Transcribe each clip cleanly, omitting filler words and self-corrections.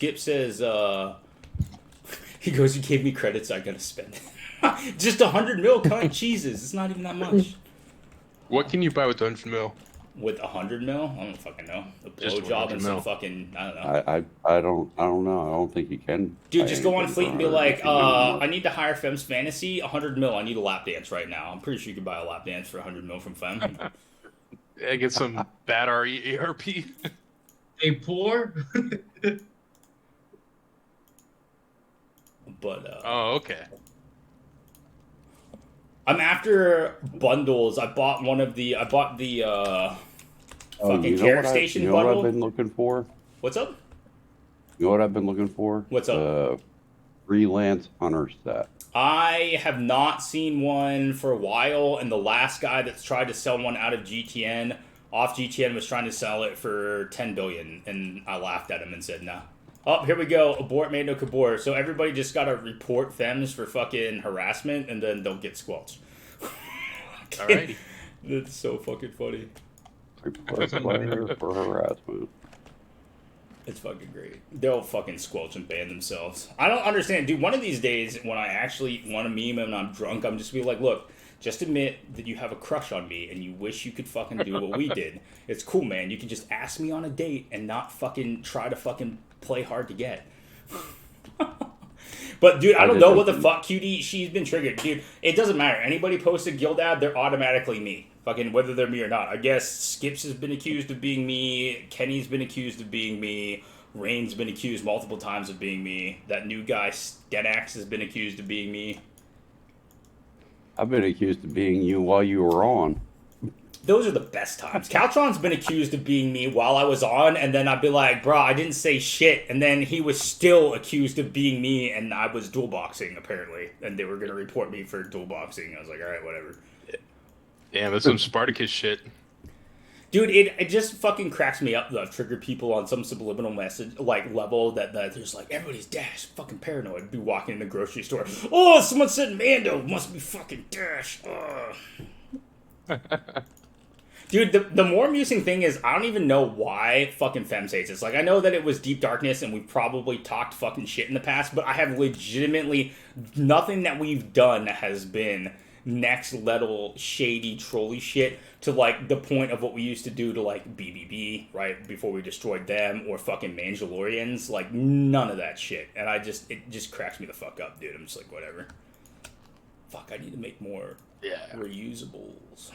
Skip says, he goes, you gave me credits, I gotta spend it. Just 100 mil, cunt. Jesus, it's not even that much. What can you buy with 100 mil? With 100 mil? I don't fucking know. A Just blowjob 100 and some mil. fucking, I don't know. I don't know. I don't think you can. Dude, buy just go on anything Fleet for and be 100 like, if you do more. I need to hire Fem's Fantasy, 100 mil. I need a lap dance right now. I'm pretty sure you could buy a lap dance for 100 mil from Fem. Yeah, get some bad ARP. Hey, poor. But, Oh, okay. I'm after bundles. I bought the fucking Carrick Station you know what bundle. I've been looking for? What's up? You know what I've been looking for? What's up? Freelance hunter set. I have not seen one for a while, and the last guy that's tried to sell one out of GTN, off GTN, was trying to sell it for 10 billion, and I laughed at him and said, nah. Oh, here we go. Abort made no cabor. So everybody just gotta report Fems for fucking harassment, and then they'll get squelched. Alrighty. That's so fucking funny. Report player for harassment. It's fucking great. They'll fucking squelch and ban themselves. I don't understand. Dude, one of these days, when I actually want to meme and I'm drunk, I'm just be like, look, just admit that you have a crush on me and you wish you could fucking do what we did. It's cool, man. You can just ask me on a date and not fucking try to fucking play hard to get. But, dude, I don't know what the fuck, QD. She's been triggered. Dude, it doesn't matter. Anybody posts a guild ad, they're automatically me. Fucking whether they're me or not. I guess Skips has been accused of being me. Kenny's been accused of being me. Rain's been accused multiple times of being me. That new guy, Stenax, has been accused of being me. I've been accused of being you while you were on. Those are the best times. Caltron's been accused of being me while I was on, and then I'd be like, bro, I didn't say shit. And then he was still accused of being me, and I was dual boxing, apparently. And they were going to report me for dual boxing. I was like, all right, whatever. Damn, that's some Spartacus shit. Dude, it just fucking cracks me up to trigger people on some subliminal message, like, level that there's like, everybody's Dash, fucking paranoid. Be walking in the grocery store. Oh, someone said Mando, must be fucking Dash. Dude, the more amusing thing is, I don't even know why fucking Fems hates this. Like, I know that it was Deep Darkness, and we've probably talked fucking shit in the past, but I have legitimately, nothing that we've done has been next level shady trolly shit to, like, the point of what we used to do to, like, BBB, right, before we destroyed them, or fucking Mandalorians. Like, none of that shit. And it just cracks me the fuck up, dude. I'm just like, whatever. Fuck, I need to make more reusables.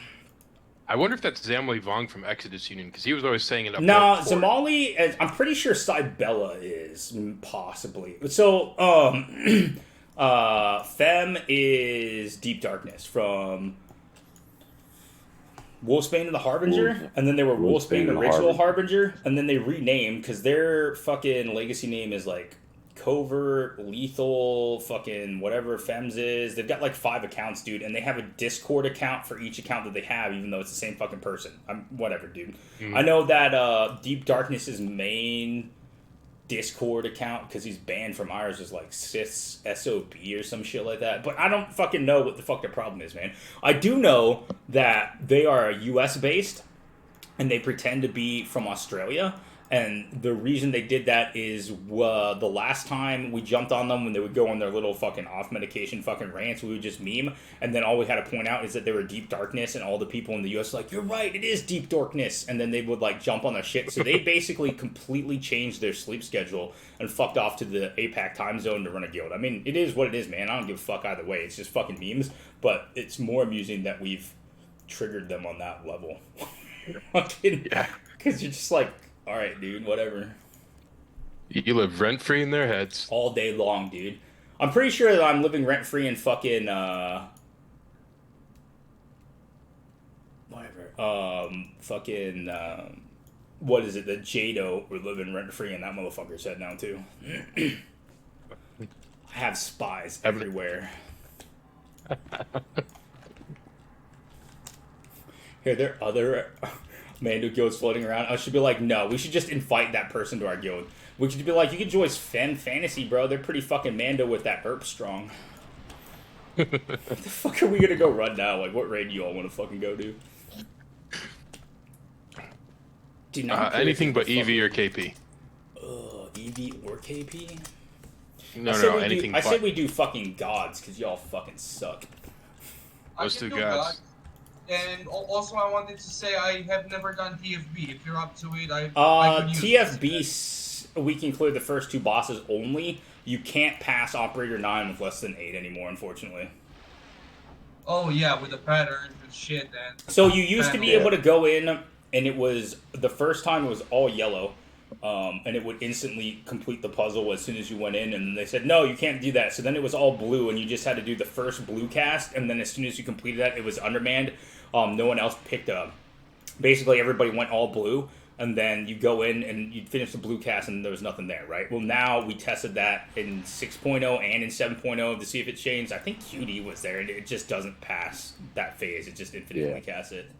I wonder if that's Zamali Vong from Exodus Union, because he was always saying it up No, there. Zamali, I'm pretty sure Cybella is, possibly. So, Fem is Deep Darkness from Wolfsbane and the Harbinger, and then they were Wolfsbane and Ritual Harbinger, and then they renamed, because their fucking legacy name is, like, Covert, Lethal, fucking whatever Fems is. They've got like 5 accounts, dude, and they have a Discord account for each account that they have, even though it's the same fucking person. Whatever, dude. I know that Deep Darkness's main Discord account, because he's banned from ours, is like Sith's SOB or some shit like that. But I don't fucking know what the fuck their problem is, man. I do know that they are US based, and they pretend to be from Australia. And the reason they did that is the last time we jumped on them when they would go on their little fucking off-medication fucking rants, we would just meme. And then all we had to point out is that they were Deep Darkness, and all the people in the US were like, you're right, it is Deep Darkness. And then they would like jump on their shit. So they basically completely changed their sleep schedule and fucked off to the APAC time zone to run a guild. I mean, it is what it is, man. I don't give a fuck either way. It's just fucking memes. But it's more amusing that we've triggered them on that level. Fucking, yeah. Because you're just like, all right, dude, whatever. You live rent-free in their heads. All day long, dude. I'm pretty sure that I'm living rent-free in fucking, whatever. What is it? The Jado, we're living rent-free in that motherfucker's head now, too. I have spies everywhere. Here, there are other Mando guilds floating around. I should be like, no, we should just invite that person to our guild. We should be like, you can join Fem Fantasy, bro. They're pretty fucking Mando with that herp strong. What the fuck are we gonna go run now? Like, what raid do you all want to fucking go to? Dude, anything but EV or KP. EV EV or KP? No, I but. say we do fucking gods, because y'all fucking suck. Let's can do do gods. God. And also, I wanted to say I have never done TFB. If you're up to it, I could use TFB, we can clear the first 2 bosses only. You can't pass Operator 9 with less than 8 anymore, unfortunately. Oh yeah, with the patterns and shit. And So you used to be able to go in, and it was the first time it was all yellow, and it would instantly complete the puzzle as soon as you went in. And then they said no, you can't do that. So then it was all blue, and you just had to do the first blue cast. And then as soon as you completed that, it was undermanned. No one else picked up. Basically, everybody went all blue, and then you go in and you finish the blue cast, and there was nothing there, right? Well, now we tested that in 6.0 and in 7.0 to see if it changed. I think QD was there, and it just doesn't pass that phase. It just infinitely casts it.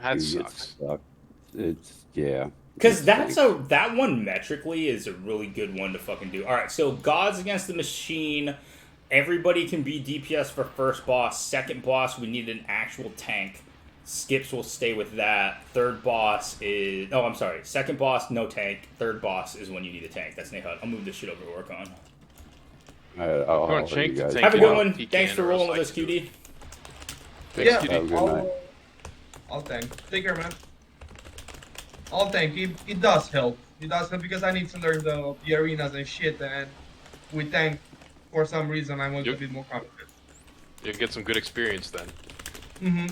That You sucks. get stuck. Yeah. Because that one metrically is a really good one to fucking do. All right, so gods against the machine. Everybody can be DPS for first boss. Second boss, we need an actual tank. Skips will stay with that. Third boss is... Oh, I'm sorry. Second boss, no tank. Third boss is when you need a tank. That's Nahud. I'll move this shit over to work on. I'll Come on, help Shank, you guys. take Have a it good out. one. He Thanks can, for or else rolling with I us, can do it. QD. Thanks, Yeah. QD. Have a good night. I'll tank. Take care, man. I'll tank. It does help. It does help because I need to learn the arenas and shit, and with tank, for some reason, I'm a little bit more confident. You'll get some good experience then. Mm-hmm.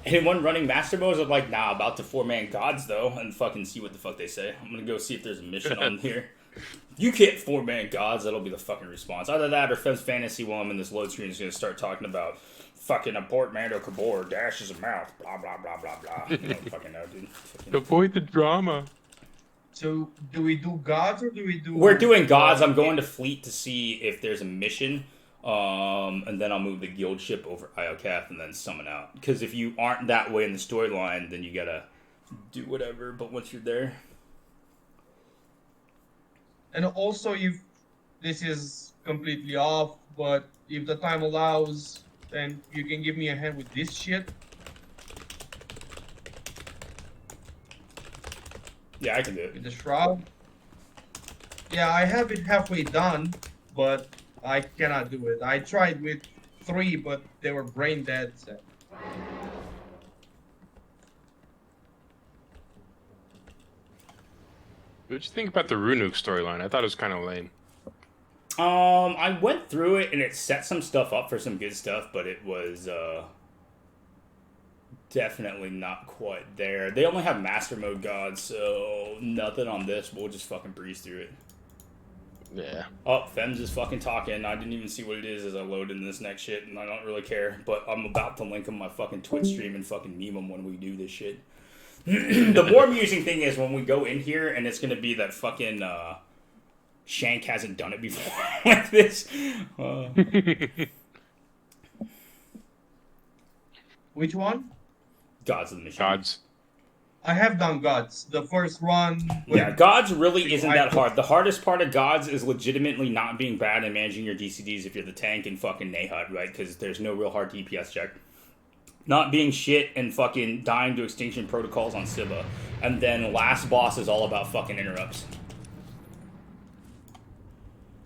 Anyone running master modes? I'm like, nah, about to 4-man gods, though, and fucking see what the fuck they say. I'm gonna go see if there's a mission on here. You can't 4-man gods, that'll be the fucking response. Either that or Fem's Fantasy while I'm in this load screen is gonna start talking about fucking abort Mando Cabor, dashes a mouth, blah, blah, blah, blah, blah. You don't fucking know, dude. Fucking... Avoid the drama. So, do we do gods or do we do... We're doing gods. I'm going to fleet to see if there's a mission. And then I'll move the guild ship over Iocath and then summon out. Because if you aren't that way in the storyline, then you gotta do whatever. But once you're there... And also, if this is completely off, but if the time allows, then you can give me a hand with this shit. Yeah, I can do it. With the shroud. Yeah, I have it halfway done, but I cannot do it. I tried with 3, but they were brain dead. So. What'd you think about the Runuk storyline? I thought it was kind of lame. I went through it and it set some stuff up for some good stuff, but it was definitely not quite there. They only have master mode gods, so nothing on this. We'll just fucking breeze through it. Yeah. Oh, Fems is fucking talking. I didn't even see what it is as I load in this next shit, and I don't really care. But I'm about to link him my fucking Twitch stream and fucking meme him when we do this shit. The more amusing thing is when we go in here and it's gonna be that fucking Shank hasn't done it before like this. Which one? Gods of the Machine. Gods. I have done gods. The first one. Yeah, Gods really isn't that hard. The hardest part of Gods is legitimately not being bad and managing your DCDs if you're the tank and fucking Nahud, right? Because there's no real hard DPS check. Not being shit and fucking dying to extinction protocols on Siva. And then last boss is all about fucking interrupts.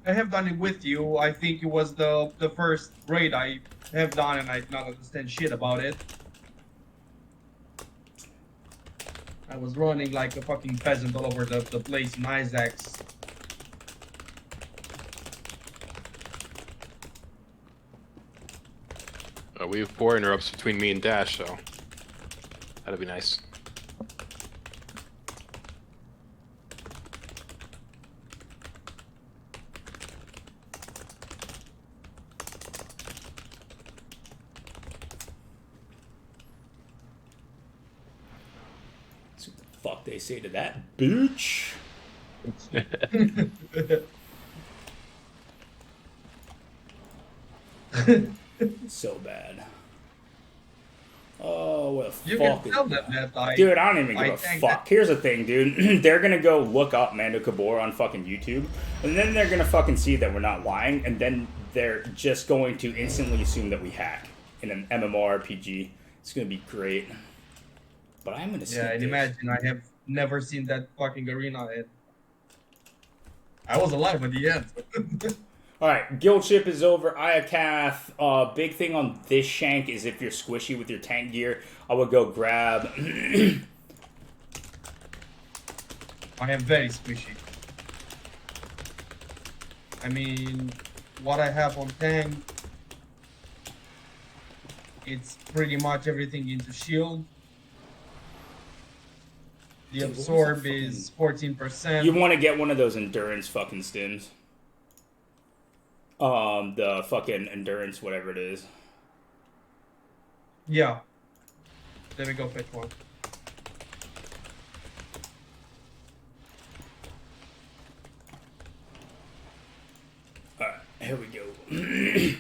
I have done it with you. I think it was the first raid I have done, and I did not understand shit about it. I was running like a fucking peasant all over the place in Izax. We have 4 interrupts between me and Dash, so that'd be nice. So what the fuck they say to that, bitch? So bad. Oh, what the You fuck can is tell them that Dude, I don't even I give a think fuck. Here's the thing, dude. They're gonna go look up Mando Cabor on fucking YouTube, and then they're gonna fucking see that we're not lying, and then they're just going to instantly assume that we hack in an MMORPG. It's gonna be great. But I'm gonna skip Yeah, and this. imagine never seen that fucking arena. And I was alive at the end. Alright, guild ship is over. Iakath. Big thing on this shank is if you're squishy with your tank gear, I would go grab. I am very squishy. I mean, what I have on tank, it's pretty much everything into shield. The Dude, absorb is 14%. You want to get one of those endurance fucking stims. The fucking endurance, whatever it is. Yeah. Let me go fetch one. Alright, here we go.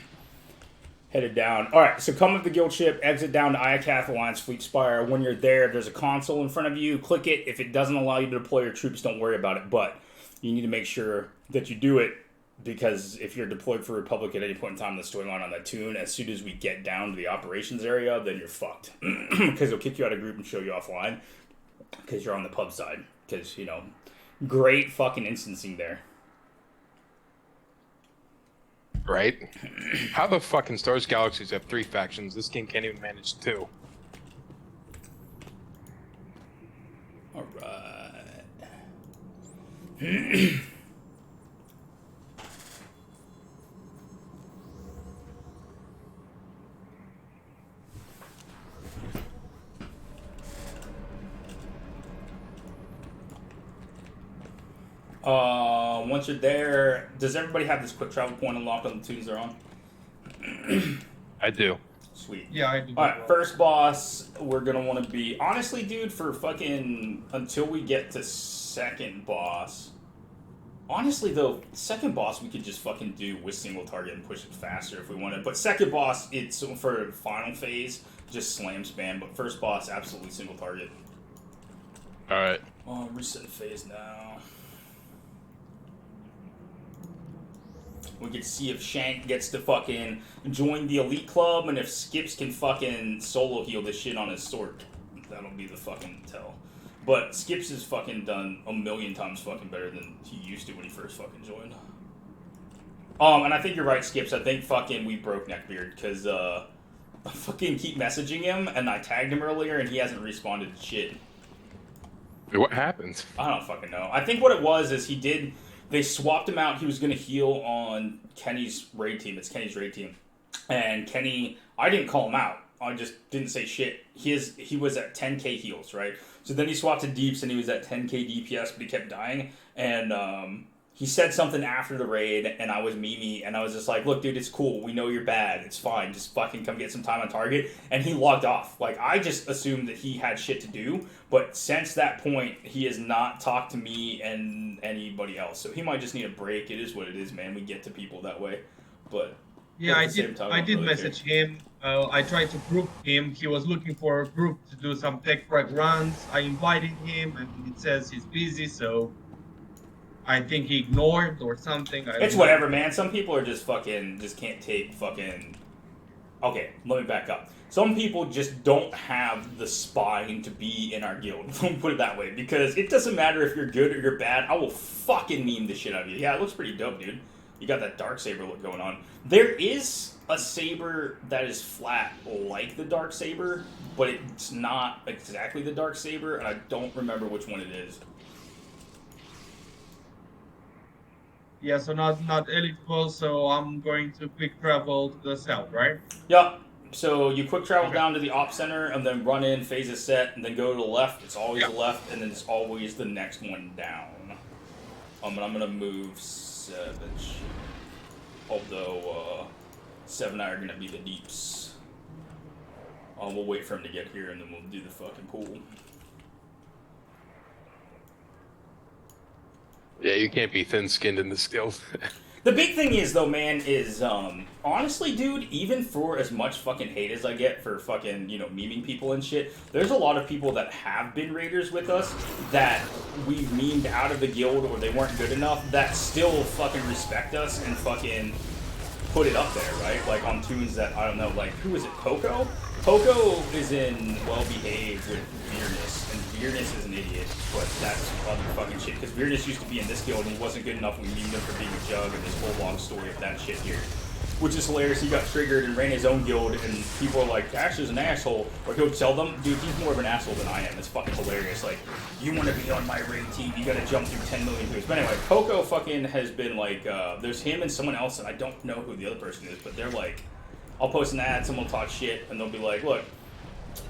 Headed down. Alright, so come up the guild ship, exit down to Iakath Alliance Fleet Spire. When you're there, there's a console in front of you. Click it. If it doesn't allow you to deploy your troops, don't worry about it. But you need to make sure that you do it, because if you're deployed for Republic at any point in time that's going on that tune, as soon as we get down to the operations area, then you're fucked. Because they'll kick you out of group and show you offline, because you're on the pub side. Because, you know, great fucking instancing there. Right? How the fucking Stars Galaxies have 3 factions? This game can't even manage 2. Alright. Once you're there, does everybody have this quick travel point unlocked on the tunes they're on? I do. Sweet. Yeah, I do. Alright, first boss, we're gonna want to be... Honestly, dude, for fucking... Until we get to second boss... Honestly, though, second boss we could just fucking do with single target and push it faster if we wanted. But second boss, it's for final phase, just slam spam. But first boss, absolutely single target. Alright. Oh, reset phase now. We can see if Shank gets to fucking join the elite club, and if Skips can fucking solo heal this shit on his sword. That'll be the fucking tell. But Skips is fucking done a million times fucking better than he used to when he first fucking joined. And I think you're right, Skips. I think fucking we broke Neckbeard, because I fucking keep messaging him, and I tagged him earlier, and he hasn't responded to shit. What happened? I don't fucking know. I think what it was is they swapped him out. He was going to heal on Kenny's raid team. It's Kenny's raid team. And Kenny, I didn't call him out. I just didn't say shit. He was at 10k heals, right? So then he swapped to Deeps and he was at 10k DPS, but he kept dying. And he said something after the raid, and I was Mimi, and I was just like, look, dude, it's cool. We know you're bad. It's fine. Just fucking come get some time on target. And he logged off. Like, I just assumed that he had shit to do, but since that point, he has not talked to me and anybody else. So he might just need a break. It is what it is, man. We get to people that way. But yeah, I did message him. I tried to group him. He was looking for a group to do some tech prep runs. I invited him, and it says he's busy, so I think he ignored or something. It's whatever, man. Some people are just can't take fucking... Okay, let me back up. Some people just don't have the spine to be in our guild. Let me put it that way. Because it doesn't matter if you're good or you're bad. I will fucking meme the shit out of you. Yeah, it looks pretty dope, dude. You got that dark saber look going on. There is a saber that is flat like the dark saber, but it's not exactly the dark saber, and I don't remember which one it is. Yeah, so not eligible, so I'm going to quick travel to the south, right? Yep. So you quick travel down to the op center and then run in, phase is set, and then go to the left. It's always the left, and then it's always the next one down. And I'm gonna move Savage. Although 7 and I are gonna be the deeps. We'll wait for him to get here and then we'll do the fucking pool. Yeah, you can't be thin-skinned in this guild. The big thing is, though, man, is, honestly, dude, even for as much fucking hate as I get for fucking, you know, memeing people and shit, there's a lot of people that have been raiders with us that we've memed out of the guild or they weren't good enough that still fucking respect us and fucking put it up there, right? Like, on tunes that, I don't know, like, who is it, Poco? Poco is in Well Behaved with Weirdness, and Veerness is an idiot, but that's other fucking shit. Because Veerness used to be in this guild and he wasn't good enough. We memed him for being a jug, and this whole long story of that shit here. Which is hilarious. He got triggered and ran his own guild, and people are like, Ash is an asshole. Or he'll tell them, dude, he's more of an asshole than I am. It's fucking hilarious. Like, you want to be on my raid team, you gotta jump through 10 million hoops. But anyway, Coco fucking has been like, there's him and someone else, and I don't know who the other person is, but they're like, I'll post an ad, someone will talk shit, and they'll be like, look,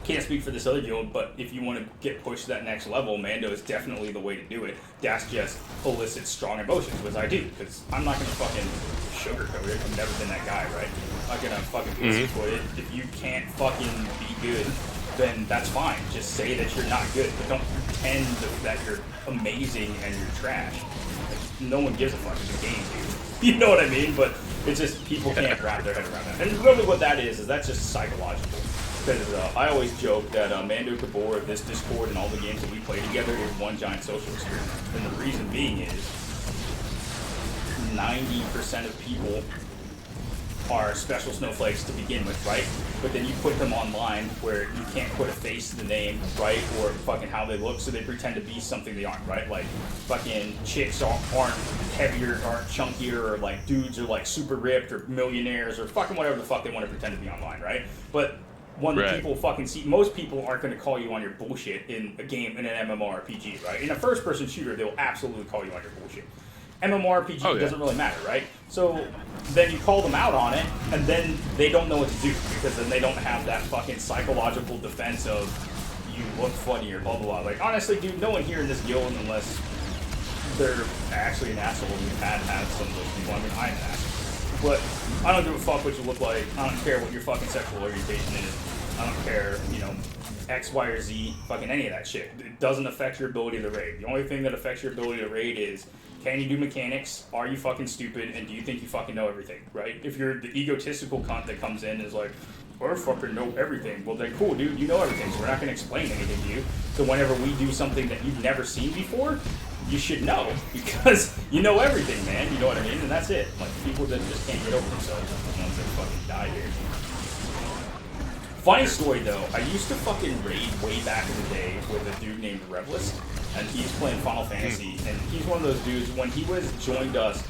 can't speak for this other guild, but if you want to get pushed to that next level, Mando is definitely the way to do it. Dash just elicits strong emotions, which I do, because I'm not going to fucking sugarcoat it. I've never been that guy, right? I'm not going to fucking pussyfoot it. If you can't fucking be good, then that's fine. Just say that you're not good, but don't pretend that you're amazing and you're trash. Like, no one gives a fuck. It's a game, dude. You know what I mean? But it's just people can't wrap their head around that. And really what that is that's just psychological. Because I always joke that Mando Gabor, this Discord, and all the games that we play together is one giant social experiment. And the reason being is 90% of people are special snowflakes to begin with, right? But then you put them online where you can't put a face to the name, right? Or fucking how they look, so they pretend to be something they aren't, right? Like, fucking chicks aren't heavier, aren't chunkier, or like dudes are like super ripped, or millionaires, or fucking whatever the fuck they want to pretend to be online, right? But when people fucking see, most people aren't going to call you on your bullshit in a game, in an MMORPG, right? In a first-person shooter, they'll absolutely call you on your bullshit. MMORPG doesn't really matter, right? So then you call them out on it, and then they don't know what to do, because then they don't have that fucking psychological defense of you look funny or blah, blah, blah. Like, honestly, dude, no one here in this guild, unless they're actually an asshole, and we've had some of those people. I mean, I'm an asshole. But I don't give a fuck what you look like. I don't care what your fucking sexual orientation is. I don't care, you know, X, Y, or Z, fucking any of that shit. It doesn't affect your ability to raid. The only thing that affects your ability to raid is, can you do mechanics? Are you fucking stupid? And do you think you fucking know everything, right? If you're the egotistical cunt that comes in and is like, I fucking know everything. Well, then cool, dude, you know everything, so we're not going to explain anything to you. So whenever we do something that you've never seen before, you should know, because you know everything, man. You know what I mean? And that's it. Like, people that just can't get over themselves are the ones that fucking die here. Funny story, though. I used to fucking raid way back in the day with a dude named Revelist, and he's playing Final Fantasy, and he's one of those dudes, when he joined us,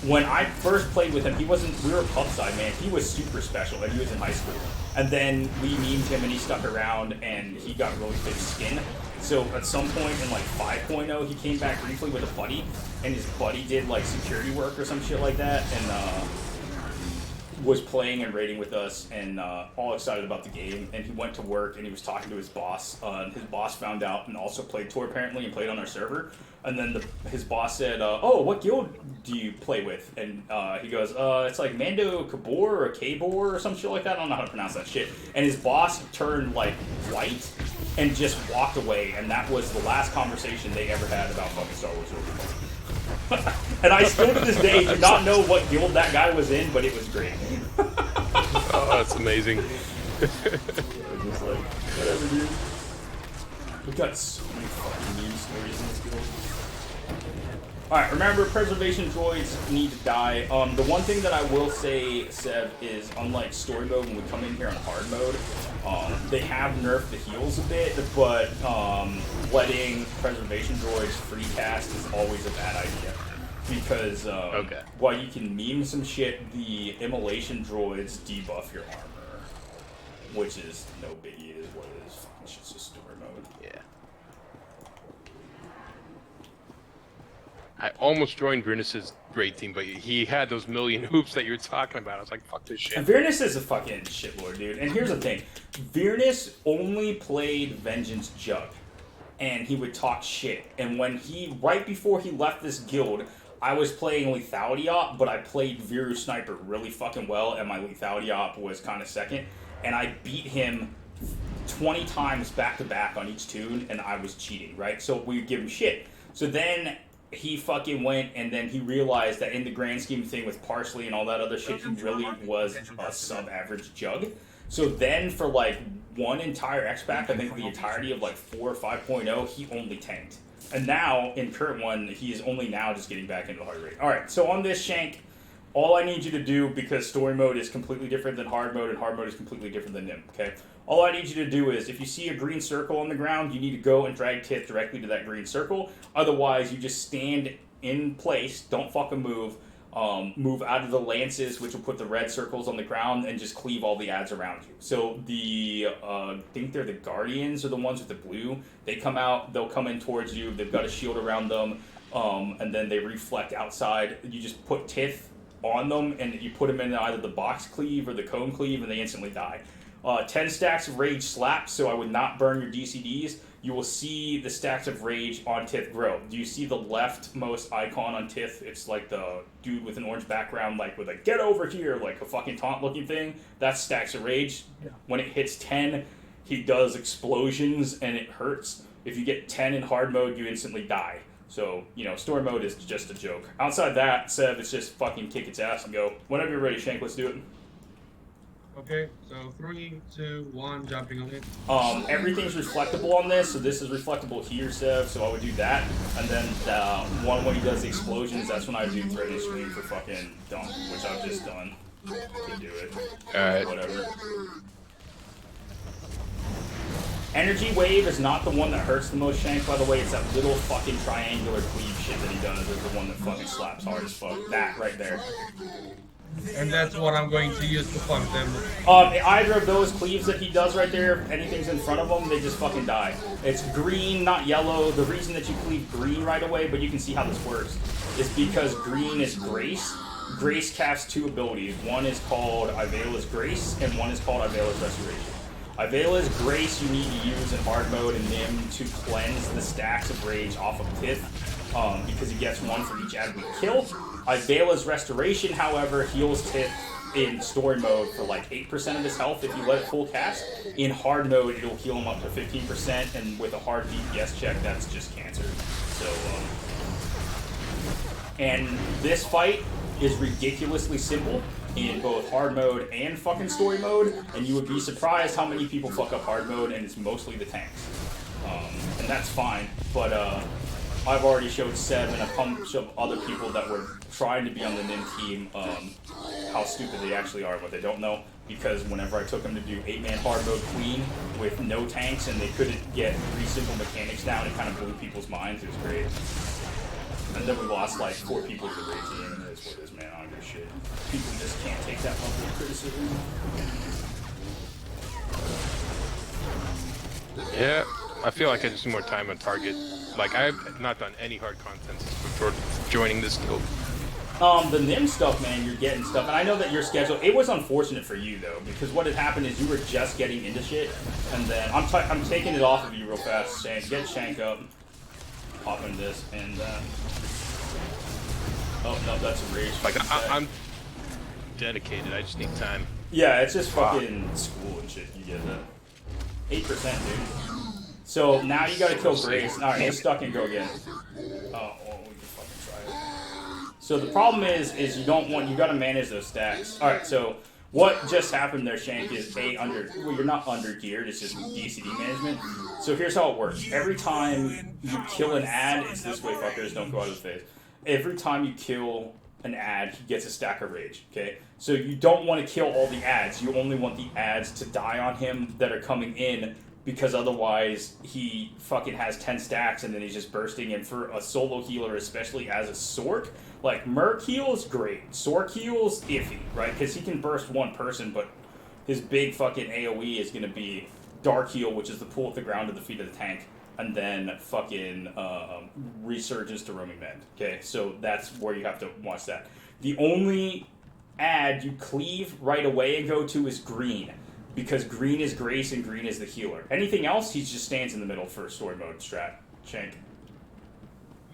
when I first played with him, we were pub side, man. He was super special, and he was in high school. And then we memed him, and he stuck around, and he got really thick skin. So at some point in like 5.0, he came back briefly with a buddy, and his buddy did like security work or some shit like that, and was playing and raiding with us, and all excited about the game. And he went to work, and he was talking to his boss. His boss found out and also played Tor apparently, and played on our server. And then his boss said, oh, what guild do you play with? And he goes, it's like Mando Kabor or Kabor or some shit like that. I don't know how to pronounce that shit. And his boss turned like white and just walked away. And that was the last conversation they ever had about fucking Star Wars. And I still to this day do not know what guild that guy was in, but it was great. Oh, that's amazing. Just like, whatever, dude. We've got so many fucking meme stories in this guild. Alright, remember, preservation droids need to die. The one thing that I will say, Seb, is unlike story mode, when we come in here on hard mode, they have nerfed the heals a bit, but letting preservation droids free cast is always a bad idea. Because while you can meme some shit, the immolation droids debuff your armor. Which is no biggie, it is what it is. It's just story mode. Yeah. I almost joined Vernus's raid team, but he had those million hoops that you were talking about. I was like, fuck this shit. And Vernus is a fucking shitlord, dude. And here's the thing. Vernus only played Vengeance Jug. And he would talk shit. And when right before he left this guild, I was playing Lethality Op, but I played Viru Sniper really fucking well, and my Lethality Op was kind of second. And I beat him 20 times back-to-back on each tune, and I was cheating, right? So we would give him shit. So then he fucking went, and then he realized that in the grand scheme of thing with Parsley and all that other shit, he really was a sub-average Jug. So then for like one entire X-Pack, I think the entirety of like 4 or 5.0, he only tanked. And now, in current one, he is only now just getting back into hard rate. Alright, so on this Shank, all I need you to do, because story mode is completely different than hard mode, and hard mode is completely different than NIM, okay? All I need you to do is, if you see a green circle on the ground, you need to go and drag Tith directly to that green circle. Otherwise, you just stand in place, don't fucking move, move out of the lances, which will put the red circles on the ground, and just cleave all the ads around you. So the, I think they're the Guardians, or the ones with the blue. They come out, they'll come in towards you, they've got a shield around them, and then they reflect outside. You just put Tith on them, and you put them in either the box cleave or the cone cleave, and they instantly die. 10 stacks of rage slaps, so I would not burn your DCDs. You will see the stacks of rage on Tith grow. Do you see the leftmost icon on Tith? It's like the dude with an orange background, like with a get over here, like a fucking taunt looking thing. That's stacks of rage. Yeah. When it hits 10, he does explosions and it hurts. If you get 10 in hard mode, you instantly die. So, you know, story mode is just a joke. Outside that, Sev, it's just fucking kick its ass and go. Whenever you're ready, Shank, let's do it. Okay, so 3, 2, 1, jumping on it. Everything's reflectable on this, so this is reflectable here, Sev, so I would do that. And then when he does the explosions, that's when I do threatening scream for fucking dump, which I've just done to do it. Alright. Whatever. Energy wave is not the one that hurts the most, Shank, by the way. It's that little fucking triangular cleave shit that he does is the one that fucking slaps hard as fuck. That right there. And that's what I'm going to use to fuck them. Either of those cleaves that he does right there, if anything's in front of them, they just fucking die. It's green, not yellow. The reason that you cleave green right away, but you can see how this works, is because green is Grace. Grace casts 2 abilities. One is called Ivela's Grace, and one is called Ivela's Restoration. Ivela's Grace you need to use in hard mode and NIM to cleanse the stacks of rage off of Tith, because he gets 1 for each ad we kill. Ivela's Restoration, however, heals Tith in story mode for like 8% of his health if you let it full cast. In hard mode, it'll heal him up to 15%, and with a hard DPS check, that's just cancer. So, and this fight is ridiculously simple in both hard mode and fucking story mode, and you would be surprised how many people fuck up hard mode, and it's mostly the tanks. And that's fine, but I've already showed Seb and a bunch of other people that were trying to be on the NIM team how stupid they actually are, what they don't know, because whenever I took them to do 8-man hard mode clean with no tanks and they couldn't get 3 simple mechanics down, it kind of blew people's minds. It was great. And then we lost like 4 people to the raid team, and it's what it is, man. I don't give a shit. People just can't take that level of criticism. Yeah, I feel like I just need more time on target. Like, I have not done any hard content before joining this guild. The NIM stuff, man, you're getting stuff. And I know that your schedule, it was unfortunate for you, though, because what had happened is you were just getting into shit, and then I'm taking it off of you real fast. Shank, get Shank up. Pop into this, and, oh, no, that's a rage. Like, I'm dedicated. I just need time. Yeah, it's just fucking school and shit. You get that. 8%, dude. So now you gotta kill Grace. Alright, he's stuck and go again. Oh, well, we can fucking try it. So the problem is you gotta manage those stacks. Alright, so what just happened there, Shank, is well, you're not under geared, it's just DCD management. So here's how it works. Every time you kill an ad, it's this way, fuckers, don't go out of his face. Every time you kill an ad, he gets a stack of rage, okay? So you don't want to kill all the ads, you only want the ads to die on him that are coming in, because otherwise he fucking has 10 stacks and then he's just bursting. And for a solo healer, especially as a Sork, like Merc heals, great. Sork heals, iffy, right? Because he can burst one person, but his big fucking AoE is going to be Dark Heal, which is the pull at the ground to the feet of the tank, and then fucking Resurgence to Roaming Mend, okay? So that's where you have to watch that. The only ad you cleave right away and go to is green, because green is Grace and green is the healer. Anything else, he just stands in the middle for story mode strat. Shank.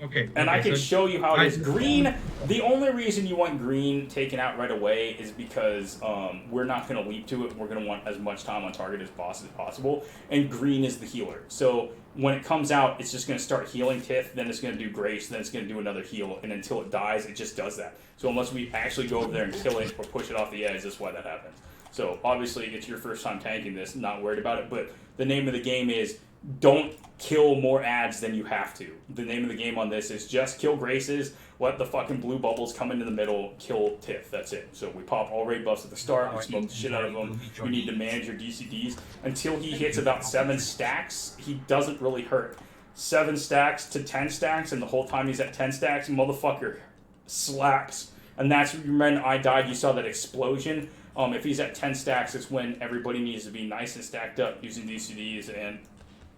Okay. And I can show you how it is. Green, the only reason you want green taken out right away is because we're not going to leap to it. We're going to want as much time on target as possible. And green is the healer. So when it comes out, it's just going to start healing Tith, then it's going to do Grace, then it's going to do another heal. And until it dies, it just does that. So unless we actually go over there and kill it or push it off the edge, that's why that happens. So obviously it's your first time tanking this, not worried about it. But the name of the game is don't kill more ads than you have to. The name of the game on this is just kill Graces, let the fucking blue bubbles come into the middle, kill Tiff. That's it. So we pop all raid buffs at the start, we smoke the shit out of them. You need to manage your DCDs. Until he hits about 7 stacks, he doesn't really hurt. 7 stacks to 10 stacks, and the whole time he's at 10 stacks, motherfucker slaps. And that's when I died, you saw that explosion. If he's at 10 stacks, it's when everybody needs to be nice and stacked up using DCDs, and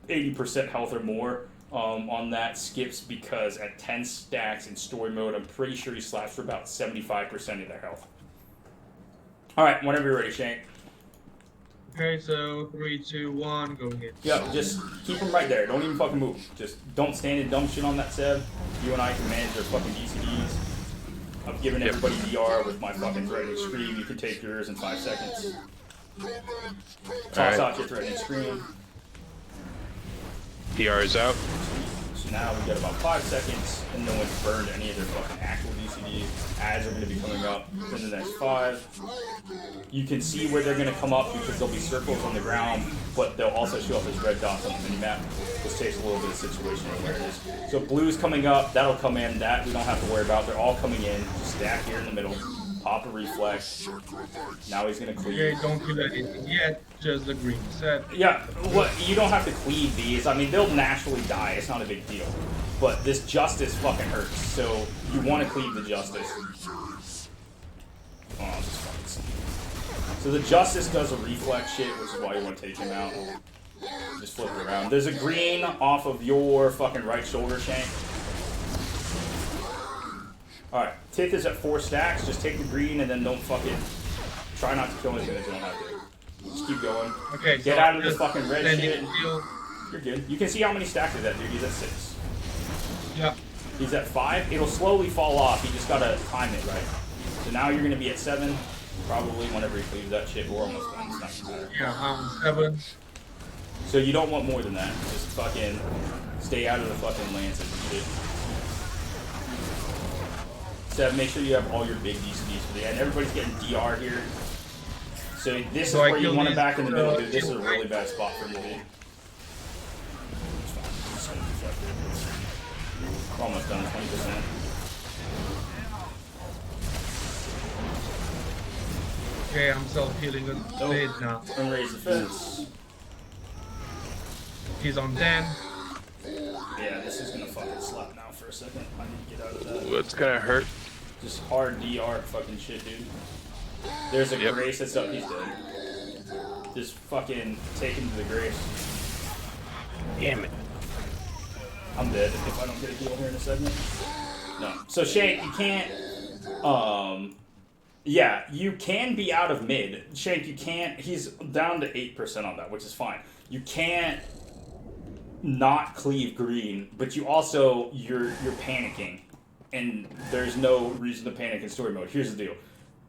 80% health or more on that skips, because at 10 stacks in story mode, I'm pretty sure he slaps for about 75% of their health. Alright, whenever you're ready, Shank. Okay, so 3, 2, 1, go hit. Yeah, just keep him right there. Don't even fucking move. Just don't stand and dumb shit on that Seb. You and I can manage their fucking DCDs. I've given everybody DR with my fucking threatening scream. You can take yours in 5 seconds. Toss out your threatening scream. DR is out. So now we got about 5 seconds, and no one's burned any of their fucking actual DCDs. Ads are going to be coming up in the next 5. You can see where they're going to come up because there'll be circles on the ground, but they'll also show up as red dots on the minimap. This takes a little bit of situational awareness. So blue's coming up, that'll come in, that we don't have to worry about. They're all coming in. Just stack here in the middle. Pop a reflex. Now he's gonna cleave. Okay, don't kill anything yet, just the green set. Yeah, what you don't have to cleave these. I mean, they'll naturally die. It's not a big deal. But this justice fucking hurts. So you want to cleave the justice. Oh, I'll just fucking see. So the justice does a reflex shit, which is why you want to take him out. Just flip it around. There's a green off of your fucking right shoulder, Shank. Alright, Tith is at 4 stacks. Just take the green and then don't fucking try not to kill anything that you don't have to. Just keep going. Okay, Get so out of the fucking red shit. Heal. You're good. You can see how many stacks is that, dude. He's at 6. Yeah. He's at 5. It'll slowly fall off. You just gotta time it right. So now you're gonna be at 7. Probably whenever he cleaves that shit. We're almost done. It's not gonna matter. Yeah, 7. So you don't want more than that. Just fucking stay out of the fucking lances. Eat it. Seb, make sure you have all your big DCDs for the end. Everybody's getting DR here. So this is where you want to back in the middle, dude. This is a really bad spot for you, dude. We're almost done, 20%. Okay, I'm self-healing a bit now. And raise the fence. He's on 10. Yeah, this is gonna fucking slap now for a second. I need to get out of that. Ooh, it's gonna hurt. Just hard DR fucking shit, dude. There's a Grace that's up, he's dead. Just fucking take him to the Grace. Damn it. I'm dead if I don't get a deal here in a second. No. So Shank, you can't yeah, you can be out of mid. Shank, you can't he's down to 8% on that, which is fine. You can't not cleave green, but you also you're panicking. And there's no reason to panic in story mode. Here's the deal.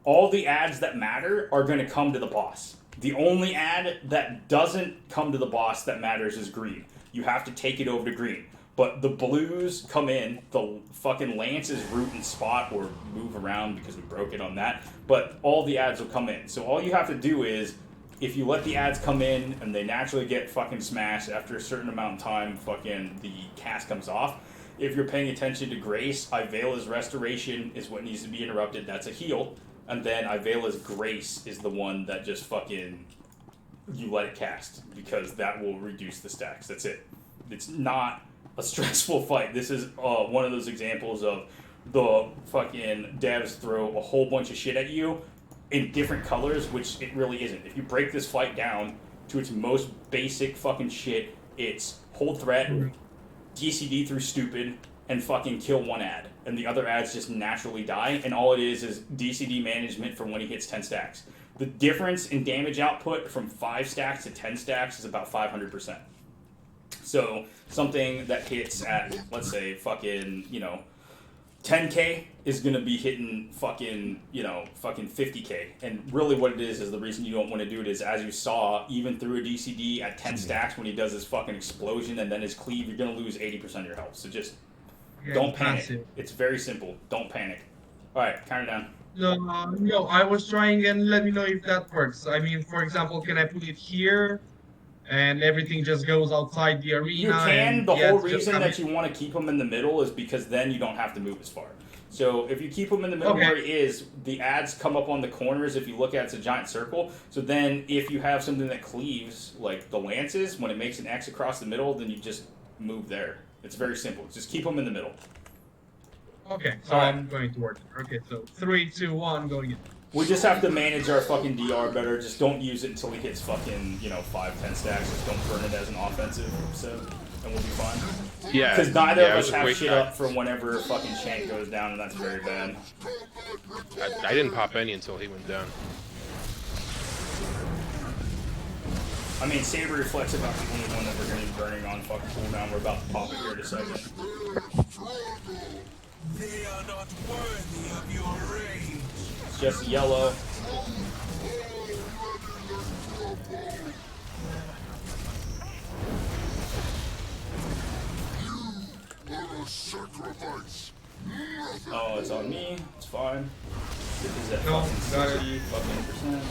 All the ads that matter are going to come to the boss. The only ad that doesn't come to the boss that matters is green. You have to take it over to green. But the blues come in, the fucking lances root and spot or move around because we broke it on that. But all the ads will come in. So all you have to do is, if you let the ads come in and they naturally get fucking smashed after a certain amount of time, fucking the cast comes off. If you're paying attention to Grace, Ivela's Restoration is what needs to be interrupted. That's a heal. And then Ivela's Grace is the one that just fucking, you let it cast. Because that will reduce the stacks. That's it. It's not a stressful fight. This is one of those examples of the fucking devs throw a whole bunch of shit at you in different colors, which it really isn't. If you break this fight down to its most basic fucking shit, it's hold threat, DCD through stupid, and fucking kill one ad. And the other ads just naturally die, and all it is DCD management from when he hits 10 stacks. The difference in damage output from 5 stacks to 10 stacks is about 500%. So something that hits at, let's say, fucking, 10k is going to be hitting fucking, fucking 50k. And really what it is the reason you don't want to do it is, as you saw, even through a DCD at 10 stacks when he does his fucking explosion and then his cleave, you're going to lose 80% of your health. So just don't panic. Passive. It's very simple. Don't panic. All right, count it down. No, I was trying and let me know if that works. I mean, for example, can I put it here? and everything just goes outside the arena. You can. And The whole it's just reason coming- that you want to keep him in the middle is because then you don't have to move as far. So if you keep him in the middle where he is, the ads come up on the corners. If you look at it, it's a giant circle. So then if you have something that cleaves, like the lances, when it makes an X across the middle, then you just move there. It's very simple. Just keep him in the middle. Okay, so I'm going towards it. Okay, so 3, 2, 1, going in. We just have to manage our fucking DR better. Just don't use it until he hits fucking, 5-10 stacks. Just don't burn it as an offensive set, and we'll be fine. Yeah. Because neither yeah, of us have shit I, up for whenever fucking Shank goes down, and that's very bad. I didn't pop any until he went down. I mean, Saber Reflex about the only one that we're going to be burning on fucking cooldown. We're about to pop it here in a second. They are not worthy of your rage. It's just yellow. Oh, it's on me. It's fine. This is at No, fucking got it. 60 fucking percent.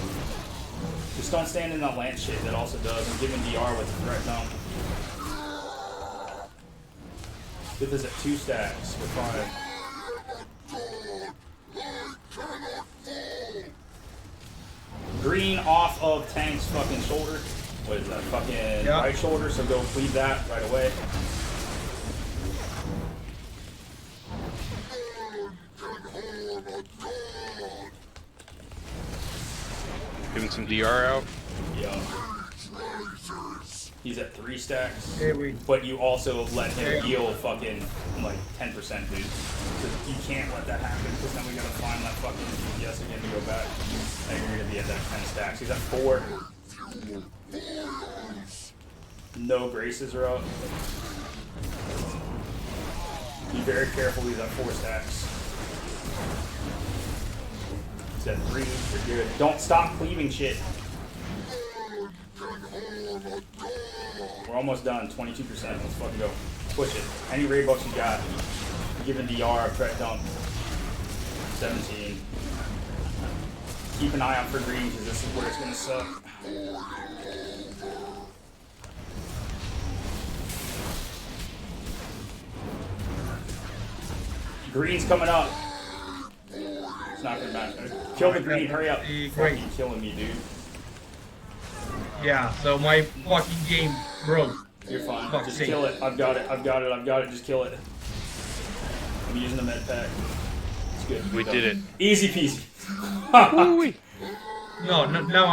Just don't stand in that land shit. That also does. I'm giving DR with the threat dump. Get this at 2 stacks. We're fine. Green off of Tank's fucking shoulder. What is that? Fucking right shoulder. So go cleave that right away. Give him some DR out. Yeah. He's at 3 stacks. Here we But you also let him heal fucking like 10%, dude. So you can't let that happen because then we gotta find that fucking DPS again to go back. And you're gonna be at that 10 stacks. He's at 4. No graces are up. Be very careful, he's at 4 stacks. He's at 3, you're good. Don't stop cleaving shit. We're almost done, 22%. Let's fucking go. Push it. Any raid buffs you got. You're giving DR a threat dump. 17. Keep an eye out for green because this is where it's gonna suck. Green's coming up. It's not gonna matter. Kill the green, hurry up. Fucking killing me, dude. Yeah, so my fucking game broke. You're fine. Fuck Just sake. kill it. I've got it. I've got it. I've got it. Just kill it. I'm using the med pack. It's good. We did it. Easy peasy. No, now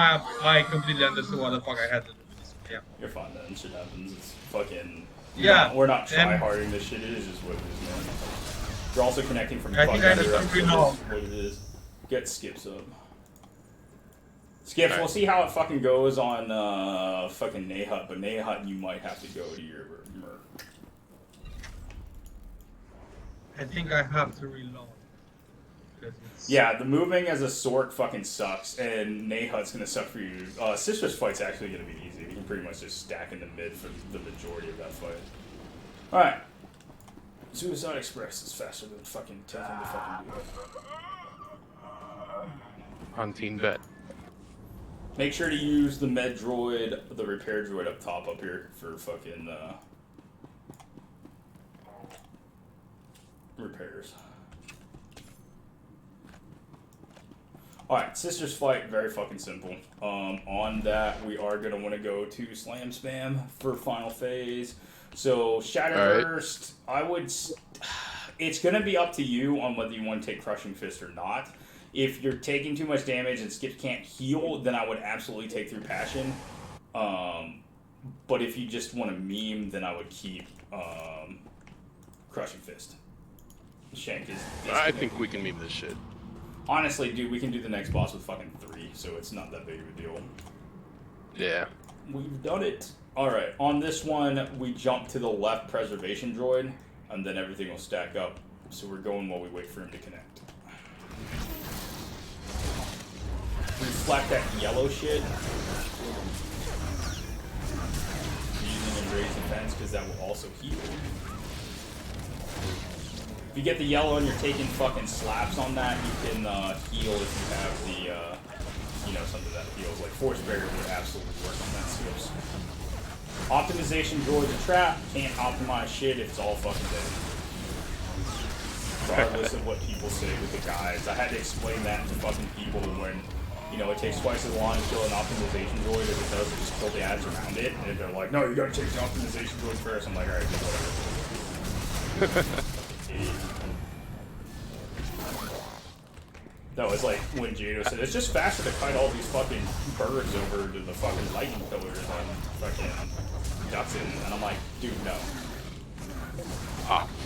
I completely understood what the fuck I had to do with this. Yeah. You're fine, man. Shit happens. It's fucking. Yeah, We're not and- try-harding this shit. It is just what it is, man. You're also connecting from I think I fucking understand Europe, so pretty it is what it is. Get skips up. Skips, Alright. we'll see how it fucking goes on fucking Nahut, but Nahut you might have to go to your merc. I think I have to reload. Because it's- Yeah, the moving as a Sork fucking sucks, and Nahut's gonna suck for you. Sister's fight's actually gonna be easy. You can pretty much just stack in the mid for the majority of that fight. Alright. Suicide Express is faster than fucking tell him to fucking do it. On team bet. Make sure to use the med droid, the repair droid up top up here for fucking repairs. Alright, Sister's Fight, very fucking simple. On that, we are going to want to go to Slam Spam for final phase. So, Shatterburst, I would... It's going to be up to you on whether you want to take Crushing Fist or not. If you're taking too much damage and Skip can't heal, then I would absolutely take Through Passion. But if you just want to meme, then I would keep Crushing Fist. Shank is... I think we can meme this shit. Honestly, dude, we can do the next boss with fucking 3, so it's not that big of a deal. Yeah. We've done it. Alright, on this one, we jump to the left Preservation Droid, and then everything will stack up. So we're going while we wait for him to connect. Reflect that yellow shit. Using and raise defense, because that will also heal. If you get the yellow and you're taking fucking slaps on that, you can heal if you have the, something that heals. Like Force Barrier would absolutely work on that skips. Optimization droid's a trap. Can't optimize shit if it's all fucking dead. Regardless of what people say with the guides. I had to explain that to fucking people when, you know, it takes twice as long to kill an optimization droid as it does to just kill the ads around it. And they're like, no, you gotta take the optimization droid first. I'm like, alright, whatever. No, it's like when Jado said, it's just faster to kite all these fucking birds over to the fucking lightning pillars on fucking Dutson. And I'm like, dude, no.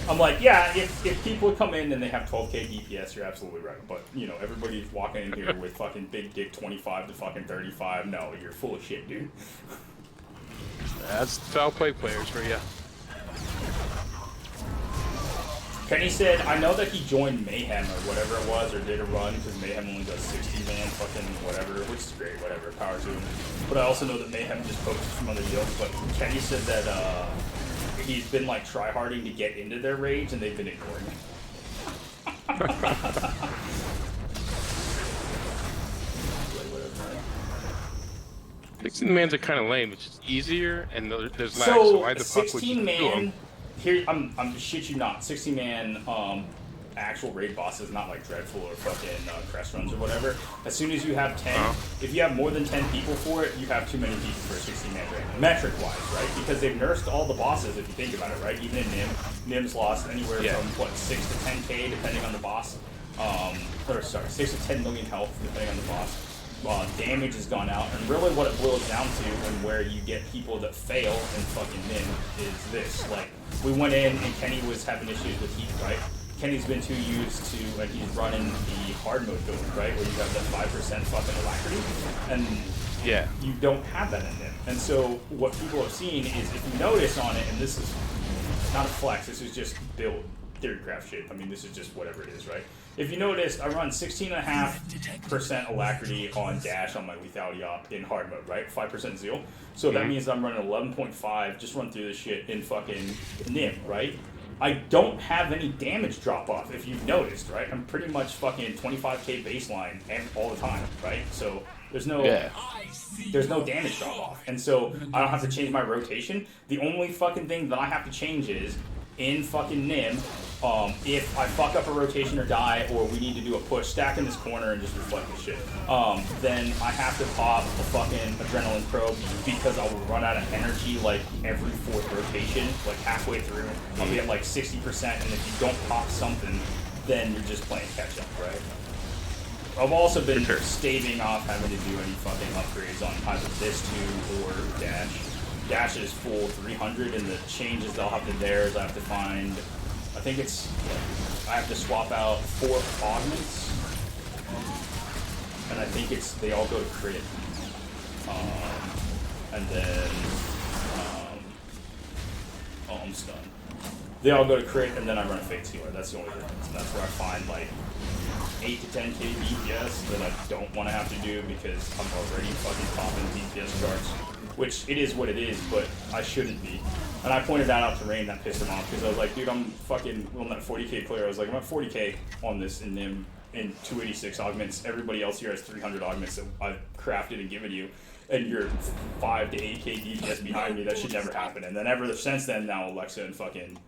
I'm like, yeah, if people would come in and they have 12k DPS, you're absolutely right. But, you know, everybody's walking in here with fucking big dick 25 to fucking 35. No, you're full of shit, dude. That's foul play players for you. Kenny said, I know that he joined Mayhem or whatever it was, or did a run, because Mayhem only does 60-man fucking whatever, which is great, whatever, power to him. But I also know that Mayhem just poaches from other guilds, but Kenny said that, he's been like tryharding to get into their raids and they've been ignoring him. 16-mans are kind of lame. It's just easier and there's lag. So why the fuck would you do them? Here, I'm shit you not. 16-man actual raid boss is not like Dreadful or fucking Crest Runs or whatever. As soon as you have 10, if you have more than 10 people for it, you have too many people for a 16-man raid. Metric-wise, right? Because they've nursed all the bosses, if you think about it, right? Even in Nim, Nim's lost anywhere from, what, 6 to 10k, depending on the boss. Or, sorry, 6 to 10 million health, depending on the boss. Damage has gone out, and really what it boils down to, and where you get people that fail in fucking Nim, is this. Like, we went in, and Kenny was having issues with heat, right? Kenny's been too used to, and he's running the hard mode build, right, where you have that 5% fucking alacrity, and you don't have that in Nim. And so what people have seen is, if you notice on it, and this is not a flex, this is just build theorycraft shit. I mean, this is just whatever it is, right? If you notice, I run 16.5% alacrity on dash on my lethality op in hard mode, right? 5% zeal. So that means I'm running 11.5, just run through this shit in fucking Nim, right? I don't have any damage drop off, if you've noticed, right? I'm pretty much fucking 25k baseline and all the time, right? So there's no damage drop off. And so I don't have to change my rotation. The only fucking thing that I have to change is in fucking Nim, if I fuck up a rotation or die, or we need to do a push, stack in this corner and just reflect this shit, then I have to pop a fucking adrenaline probe because I will run out of energy like every 4th rotation, like halfway through. I'll be at like 60%, and if you don't pop something, then you're just playing catch up, right? I've also been staving off having to do any fucking upgrades on either this too or dash. Dash is full 300, and the changes I'll have to there is I have to find, I think it's, I have to swap out 4 augments, and I think it's, they all go to crit, and then, oh, I'm stunned. They all go to crit, and then I run a fake healer. That's the only difference, and that's where I find like 8 to 10k DPS that I don't want to have to do because I'm already fucking popping DPS charts. Which, it is what it is, but I shouldn't be. And I pointed that out to Rain, that pissed him off, because I was like, dude, I'm fucking, well, not 40k player, I was like, I'm at 40k on this in Nim, in 286 augments. Everybody else here has 300 augments that I've crafted and given you, and you're 5 to 8k DPS behind me. That should never happen. And then ever since then, now Alexa and fucking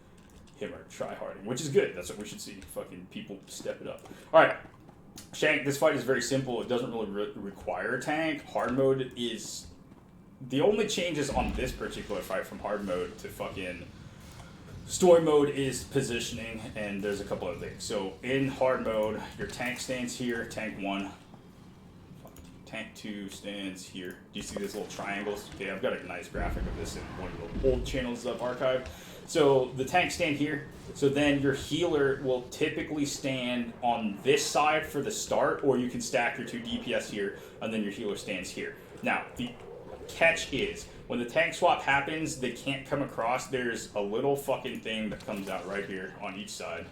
him are try-harding, which is good. That's what we should see. Fucking people step it up. Alright. Shank, this fight is very simple. It doesn't really require a tank. Hard mode is... The only changes on this particular fight from hard mode to fucking story mode is positioning, and there's a couple other things. So in hard mode, your tank stands here, tank 1. Tank 2 stands here. Do you see these little triangles? Okay, I've got a nice graphic of this in one of the old channels of archive. So the tanks stand here. So then your healer will typically stand on this side for the start, or you can stack your 2 DPS here, and then your healer stands here. Now, the catch is, when the tank swap happens, they can't come across. There's a little fucking thing that comes out right here on each side.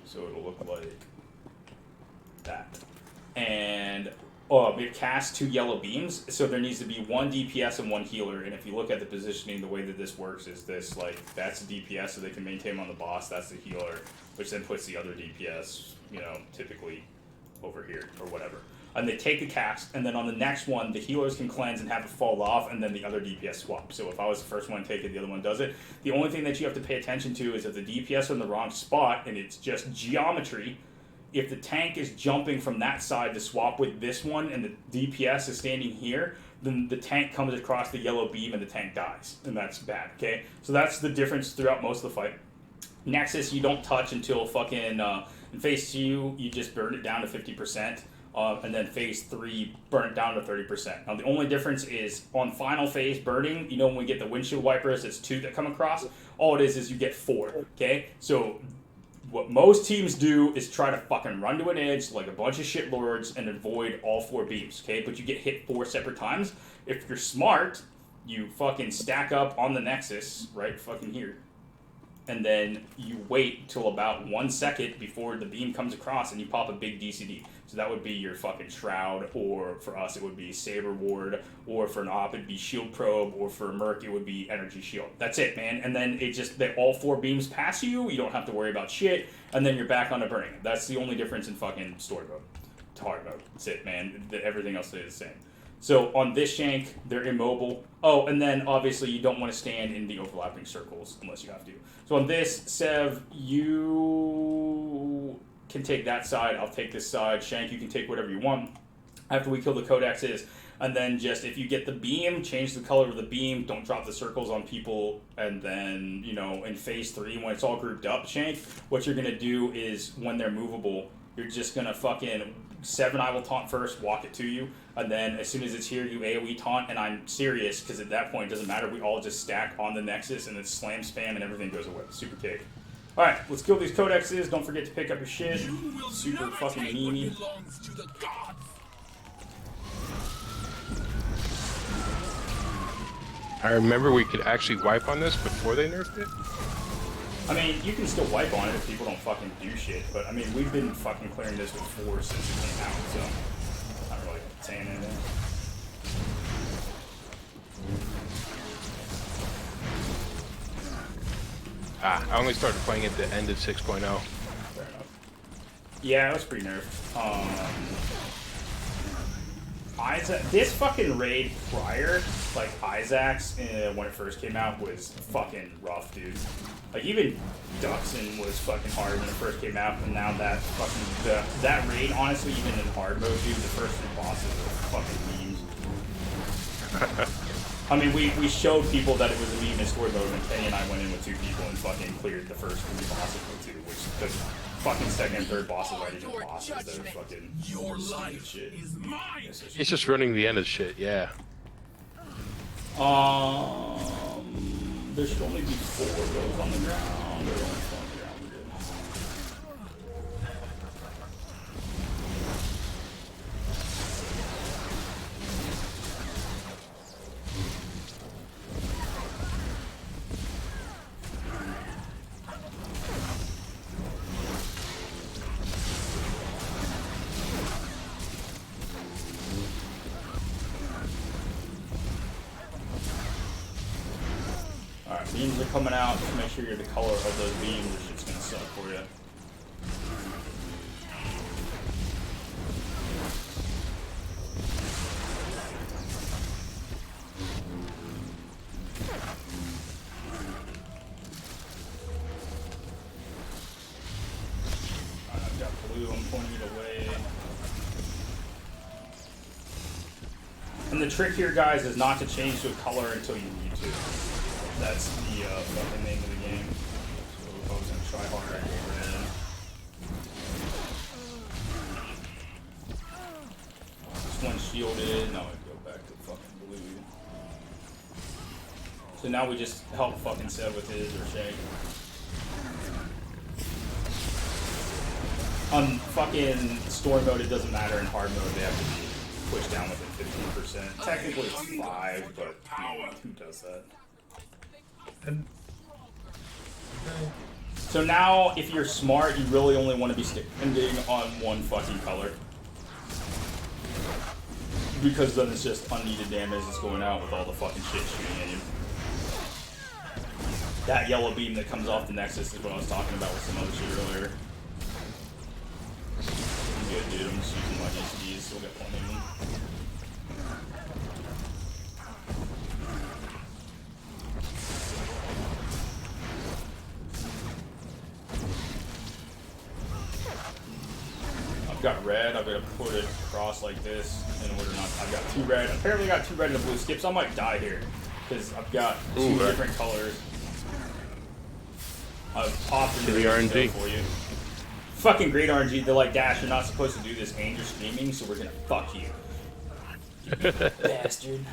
So it'll look like that. And it casts 2 yellow beams, so there needs to be 1 DPS and 1 healer. And if you look at the positioning, the way that this works is this, like, that's the DPS, so they can maintain on the boss, that's the healer, which then puts the other DPS, you know, typically over here, or whatever. and they take the cast, and then on the next one, the healers can cleanse and have it fall off, and then the other DPS swap. So if I was the first one to take it, the other one does it. The only thing that you have to pay attention to is if the DPS are in the wrong spot, and it's just geometry. If the tank is jumping from that side to swap with this one, and the DPS is standing here, then the tank comes across the yellow beam and the tank dies, and that's bad, okay? So that's the difference throughout most of the fight. Nexus, you don't touch until fucking, in phase 2, you just burn it down to 50%, and then phase 3, burn it down to 30%. Now the only difference is, on final phase burning, you know when we get the windshield wipers, it's 2 that come across, all it is you get 4, okay? So what most teams do is try to fucking run to an edge like a bunch of shitlords and avoid all 4 beams, okay? But you get hit 4 separate times. If you're smart, you fucking stack up on the Nexus, right fucking here. And then you wait till about 1 second before the beam comes across and you pop a big DCD. So that would be your fucking Shroud, or for us it would be Saber Ward, or for an Op it'd be Shield Probe, or for a Merc it would be Energy Shield. That's it, man. And then it just, that all 4 beams pass you, you don't have to worry about shit, and then you're back on to burning. That's the only difference in fucking story mode to hard mode. That's it, man. Everything else is the same. So on this shank, they're immobile. Oh, and then obviously you don't want to stand in the overlapping circles unless you have to. So on this, Sev, you can take that side, I'll take this side. Shank, you can take whatever you want after we kill the codexes. And then just, if you get the beam, change the color of the beam, don't drop the circles on people. And then, you know, in phase 3, when it's all grouped up, Shank, what you're going to do is, when they're movable, you're just going to fucking 7 I will taunt first, walk it to you, and then as soon as it's here, you AoE taunt, and I'm serious, because at that point, it doesn't matter, we all just stack on the Nexus, and it's slam spam, and everything goes away. Super kick. Alright, let's kill these codexes, don't forget to pick up your shit. Super fucking memey. I remember we could actually wipe on this before they nerfed it. I mean, you can still wipe on it if people don't fucking do shit, but I mean, we've been fucking clearing this with 4 since it came out, so not really saying anything. I only started playing at the end of 6.0. Fair enough. Yeah, it was pretty nerfed. This fucking raid prior, like Izax, when it first came out, was fucking rough, dude. Like, even Duxon was fucking hard when it first came out, and now that fucking, that raid, honestly, even in hard mode, dude, the first 3 bosses were fucking memes. I mean, we showed people that it was a meme in story mode, and Kenny and I went in with 2 people and fucking cleared the first 3 bosses with 2, which the fucking second and third bosses aren't even bosses, they're fucking Your life shit. is mine. It's just running the end of shit, yeah. There should only be 4 of those on the ground. They're only 4 on the ground, we're good. Alright, beams are coming out. Just make sure you're the color of those beams, or shit's gonna suck for you. I've got blue, I'm pointing it away. And the trick here, guys, is not to change to a color until you need to. That's the fucking name of the game. So if I was gonna try harder, I'd go red. This one's shielded. Now I go back to fucking blue. So now we just help fucking Seb with his or Shank. On fucking story mode, it doesn't matter. In hard mode, they have to be pushed down within 15%. Technically, it's 5, but you know, who does that? So now, if you're smart, you really only want to be standing on one fucking color. Because then it's just unneeded damage that's going out with all the fucking shit shooting at you. That yellow beam that comes off the Nexus is what I was talking about with some other shit earlier. I'm good, dude. I'm just using my DCDs, so we'll get plenty of them. I've got red. I'm gonna put it across like this in order not. I've got 2 red. Apparently, I got 2 red and a blue skips. I might die here because I've got 2 different colors. I've popped in the RNG for you. Fucking great RNG. They're like, Dash, you're not supposed to do this and you're streaming, so we're gonna fuck you. Bastard.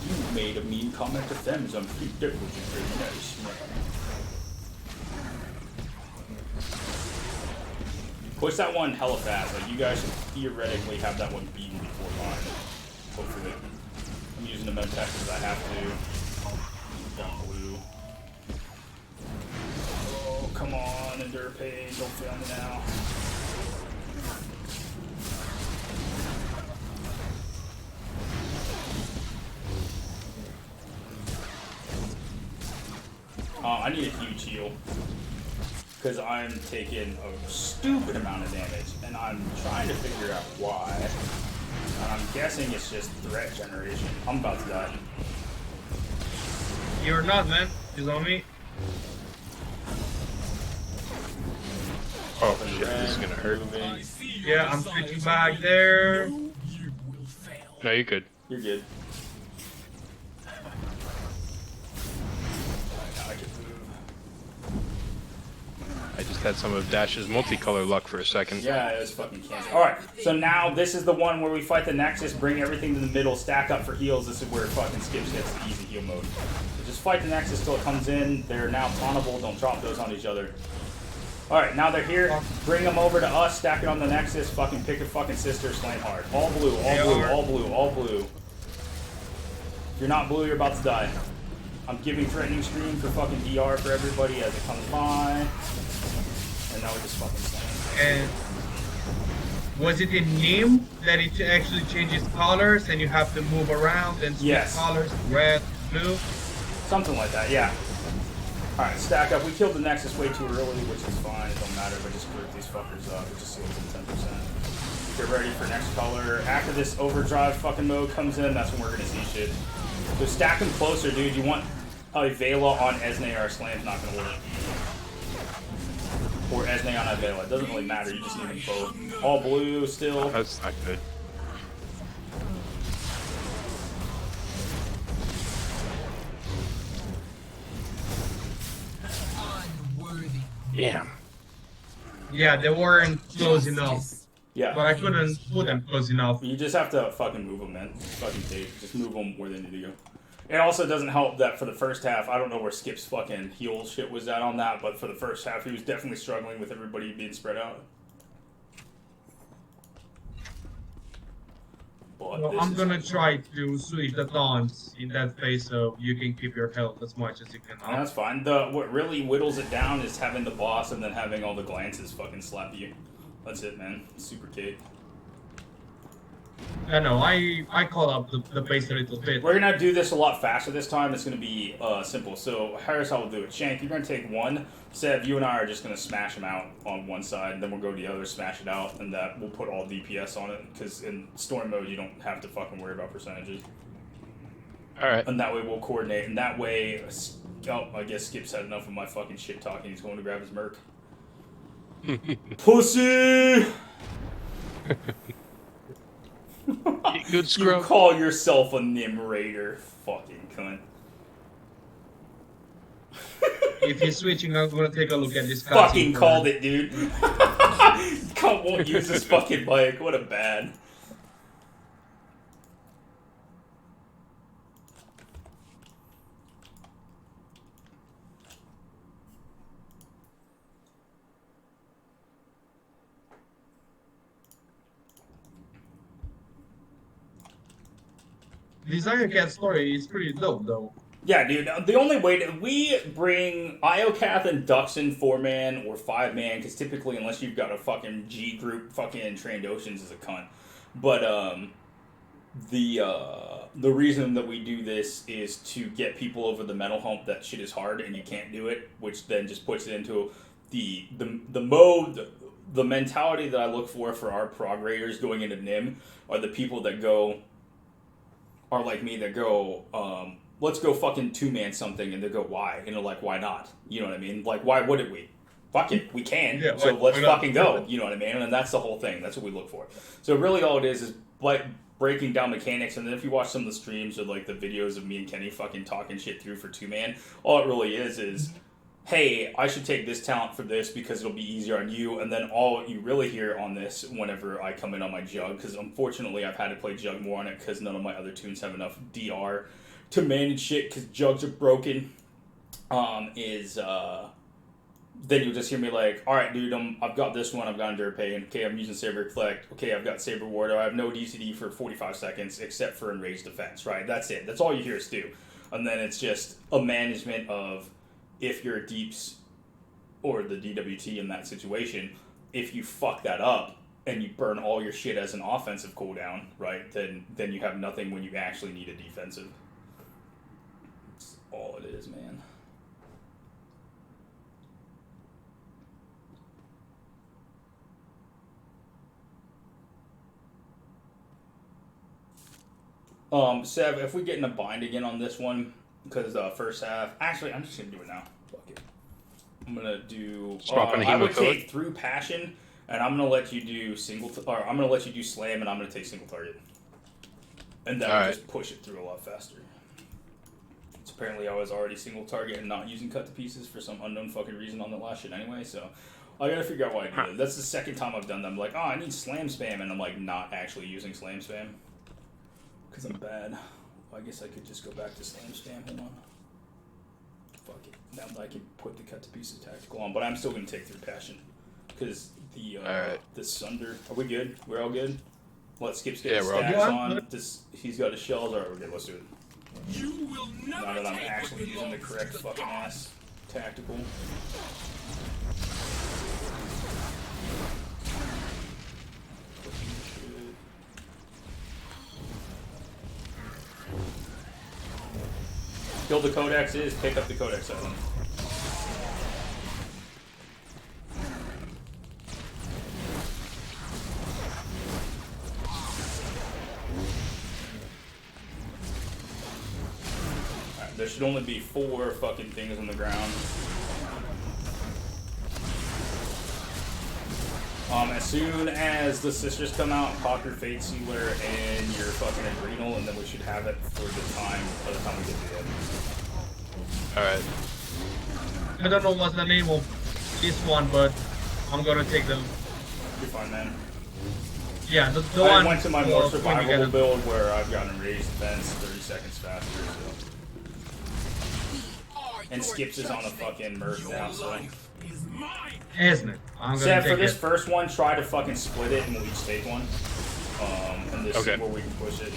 You made a mean comment to Fems on free dirt, which is very nice. Push that one hella fast. Like, you guys should theoretically have that one beaten before mine. Hopefully. I'm using the med tech because I have to. Down blue. Oh, come on, Endure Pain. Don't fail me now. I need a huge heal. Because I'm taking a stupid amount of damage, and I'm trying to figure out why. And I'm guessing it's just threat generation. I'm about to die. You're not, man. He's on me. Oh shit, this is gonna hurt. Yeah, I'm switching back there. No, you're good. You're good. I just had some of Dash's multicolor luck for a second. Yeah, it was fucking cancer. Alright, so now this is the one where we fight the Nexus, bring everything to the middle, stack up for heals. This is where fucking Skips gets the easy heal mode. So just fight the Nexus till it comes in. They're now tauntable. Don't drop those on each other. Alright, now they're here. Bring them over to us, stack it on the Nexus, fucking pick a fucking sister, slam hard. All blue, all blue, all blue, all blue. If you're not blue, you're about to die. I'm giving threatening stream for fucking DR for everybody as it comes by. And now we just fucking slam. And was it in name that it actually changes colors and you have to move around and switch colors, red, blue? Something like that, yeah. Alright, stack up. We killed the Nexus way too early, which is fine. It don't matter, but just group these fuckers up. It just seals in 10%. Get ready for next color. After this overdrive fucking mode comes in, that's when we're gonna see shit. So stack them closer, dude. You want a Vela on Esne or Slam's not gonna work. Or Esne on Vela. It doesn't really matter, you just need them both. All blue still. That's not good. Yeah. Yeah, they weren't close enough. Yeah. But I couldn't put them close enough. You just have to fucking move them, man. Just move them where they need to go. It also doesn't help that for the first half, I don't know where Skip's fucking heal shit was at on that, but for the first half, he was definitely struggling with everybody being spread out. Well, I'm gonna try to switch the taunts in that phase so you can keep your health as much as you can. And that's fine. What really whittles it down is having the boss and then having all the glances fucking slap you. That's it, man. Super cake. I know, I call up the pace a little bit. We're gonna do this a lot faster this time. It's gonna be simple. So here's how we'll do it. Shank, you're gonna take one. Sev, you and I are just gonna smash them out on one side, and then we'll go to the other, smash it out, and that we'll put all DPS on it. Because in storm mode, you don't have to fucking worry about percentages. All right. And that way we'll coordinate. And that way, oh, I guess Skip's had enough of my fucking shit talking. He's going to grab his merc. Pussy. Good scrub. You call yourself a Nim Raider, fucking cunt. If you're switching, I'm gonna take a look at this. Fucking called it, dude. Cunt won't use his fucking bike. What a bad. Desire Cat story is pretty dope, though. Yeah, dude. The only way we bring Iocath and Duxon 4-man or 5-man, because typically, unless you've got a fucking G group, fucking Trained Oceans is a cunt. But the reason that we do this is to get people over the mental hump that shit is hard and you can't do it, which then just puts it into the mode. the mentality that I look for our prog raiders going into NIM are the people that are like me that go, let's go fucking 2-man something, and they go, why? And they're like, why not? You know what I mean? Like, why wouldn't we? Fuck it, we can. Yeah, so let's why not? fucking go. You know what I mean? And that's the whole thing. That's what we look for. So really all it is like breaking down mechanics, and then if you watch some of the streams or like the videos of me and Kenny fucking talking shit through for 2-man, all it really is hey, I should take this talent for this because it'll be easier on you, and then all you really hear on this whenever I come in on my Jug, because unfortunately I've had to play Jug more on it because none of my other tunes have enough DR to manage shit because Jugs are broken, then you'll just hear me like, alright dude, I've got this one, I've got Endure Pain, okay, I'm using Saber Reflect, okay, I've got Saber Ward, I have no DCD for 45 seconds except for Enraged Defense, right? That's it. That's all you hear us do. And then it's just a management of, if you're a Deeps or the DWT in that situation, if you fuck that up and you burn all your shit as an offensive cooldown, right, then you have nothing when you actually need a defensive. That's all it is, man. Sev, if we get in a bind again on this one, because the first half, actually, I'm just gonna do it now. Fuck it. I'm gonna do. I would take through passion, and I'm gonna let you do I'm gonna let you do slam, and I'm gonna take single target, and then we'll just push it through a lot faster. It's apparently I was already single target and not using cut to pieces for some unknown fucking reason on the last shit anyway. So I gotta figure out why I do that. That's the second time I've done that. I'm like, oh, I need slam spam, and I'm like not actually using slam spam. Because I'm bad. Well, I guess I could just go back to slam spam. Hold on. Fuck it. Now that I can put the cut to pieces tactical on, but I'm still going to take through passion. Because the Sunder. Are we good? We're all good? Let Skips get his stacks on. He's got his shells. Alright, we're good. Let's do it. You will never now that I'm actually using the correct fucking ass tactical. Kill the codexes, pick up the codex item. Alright, there should only be 4 fucking things on the ground. As soon as the sisters come out, pop your Fate Sealer and your fucking Adrenal, and then we should have it for the time by the time we get to the end. Alright. I don't know what's the name of this one, but I'm gonna take them. You're fine, man. Yeah, the I one. went to my more survivable build where I've got Enraged Defense 30 seconds faster, so. And Skips is on a fucking Murph now, so. Isn't it? I'm gonna Seth, take for this it. first one, try to fucking split it and we'll each take one. And just see where we can push it.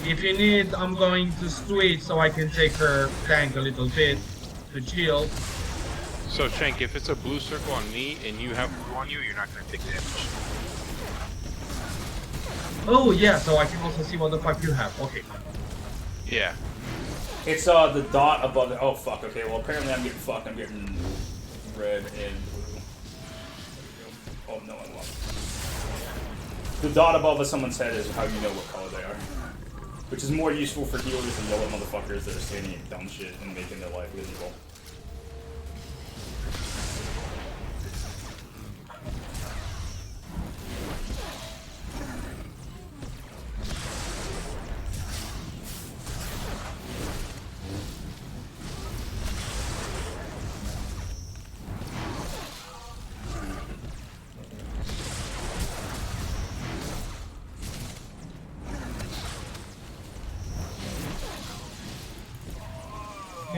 If you need, I'm going to switch so I can take her tank a little bit to chill. So Shank, if it's a blue circle on me and you have blue on you, you're not gonna take damage. Oh yeah, so I can also see what the fuck you have. Okay. Yeah. It's the dot above it. Oh fuck, okay, well apparently I'm getting fucked. I'm getting red and blue. Oh no, I'm lost. The dot above someone's head is how you know what color they are. Which is more useful for healers than yellow motherfuckers that are standing in dumb shit and making their life miserable.